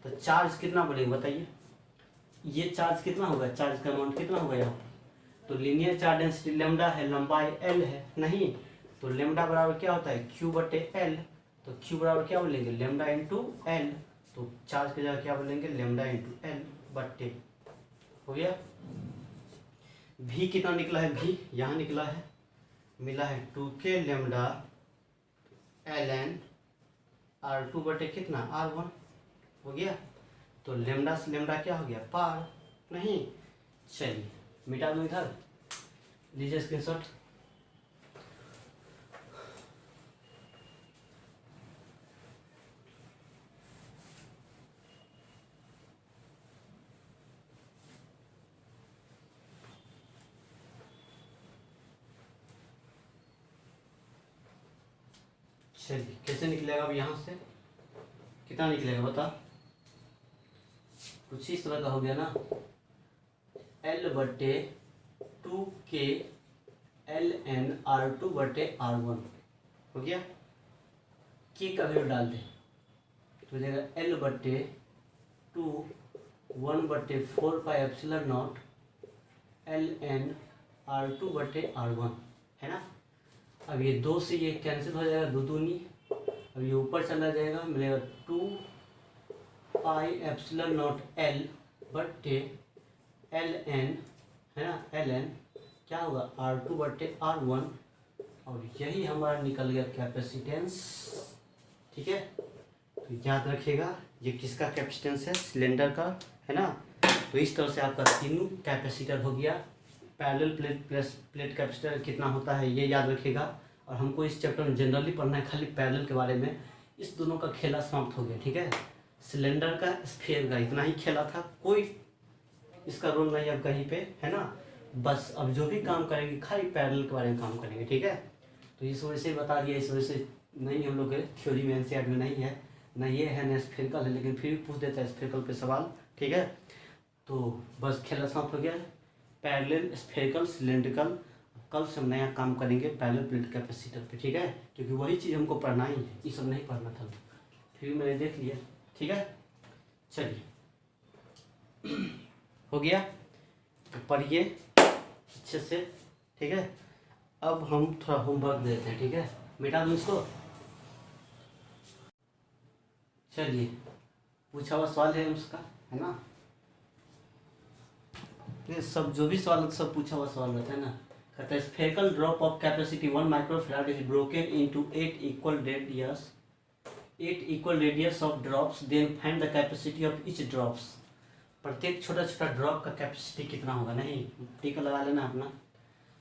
तो चार्ज कितना बोलेंगे बताइए, ये चार्ज कितना होगा, चार्ज का अमाउंट कितना होगा यहाँ, तो लीनियर चार्ज डेंसिटी लेमडा है, लंबाई L है, नहीं तो लेमडा बराबर क्या होता है Q बटे L, तो Q बराबर क्या बोलेंगे लेमडा इंटू L, तो चार्ज की जगह क्या बोलेंगे लेमडा इंटू L बटे, हो गया। V कितना निकला है, V यहाँ निकला है, मिला है 2k लेमडा ln r2 बटे कितना r1 हो गया, तो लेमडा से लेमडा क्या हो गया पार, नहीं। चलिए मिटा दो इधर, लीजिए स्क्रीनशॉट, चलिए कैसे निकलेगा अब यहाँ से, कितना निकलेगा बता। कुछ इस तरह का हो गया ना, L/2K ln R2/R1 हो गया। के का वैल्यू डाल दे तो हो जाएगा L/2 1/4πε0 ln R2/R1 है ना। अब ये 2 से ये कैंसिल हो जाएगा, 2 दूनी, अब ये ऊपर चला जाएगा, मिलेगा 2πε0 L/ln है ना, ln क्या होगा R2/R1 और यही हमारा निकल गया कैपेसिटेंस। ठीक है, तो याद रखिएगा ये किसका कैपेसिटेंस है, सिलेंडर का, है ना। तो इस तरह से आपका तीनों कैपेसिटर हो गया। Parallel plate plus plate capacitor कितना होता है ये याद रखिएगा। और हमको इस चैप्टर में जनरली पढ़ना है खाली पैरेलल के बारे में। इस दोनों का खेला समाप्त हो गया। ठीक है, सिलेंडर का स्फीयर का इतना ही खेला था, कोई इसका रोल नहीं अब कहीं पे, है ना। बस अब जो भी काम करेंगे खाली पैरेलल के बारे में काम करेंगे। ठीक है, तो इस वजह से बता दिया, इस वजह से नहीं हम लोग के थ्योरी में एनसीईआरटी में नहीं है, ना ये है ना स्फीयरिकल है, लेकिन फिर भी पूछ देता है स्फीयरिकल पे सवाल। ठीक है, तो बस खेला समाप्त हो गया, पैरेलल स्फीयरिकल सिलेंड्रिकल। कल से हम नया काम करेंगे पैरेलल प्लेट कैपेसिटर पे। ठीक है, क्योंकि वही चीज़ हमको पढ़ना ही है, ये सब नहीं पढ़ना था, फिर मैंने देख लिया। ठीक है, चलिए हो गया, तो पढ़िए अच्छे से। ठीक है, अब हम थोड़ा होमवर्क देते हैं। ठीक है, मिटा दूँ इसको। चलिए, पूछा हुआ सवाल है उसका, है ना। ये सब जो भी सवाल सब पूछा हुआ सवाल रहता है ना। कहता है spherical drop of capacity 1 microfarad is broken into 8 equal radius of drops, then find the capacity of each drops. प्रत्येक छोटा छोटा ड्रॉप का कैपेसिटी कितना होगा, नहीं टीका लगा लेना अपना।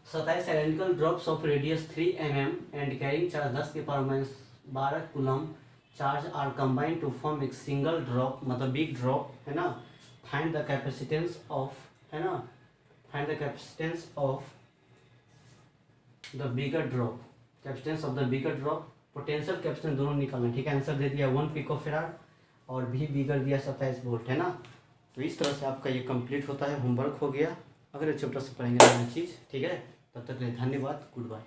27 identical drops of radius 3 mm and carrying charge 10⁻12 coulomb charge are combined to form एक सिंगल ड्रॉप, मतलब बिग ड्रॉप, है ना। फाइंड द कैपेसिटेंस ऑफ, है ना, find the capacitance of the bigger drop, capacitance of the bigger drop, potential capacitance दोनों निकालना। ठीक है, आंसर दे दिया 1 पिकोफैराड और भी बिगर दिया 27 वोल्ट, है ना। तो इस तरह से आपका ये कंप्लीट होता है, होमवर्क हो गया। अगले चैप्टर से पढ़ेंगे नई चीज़। ठीक है, तब तक के लिए धन्यवाद, गुड बाय।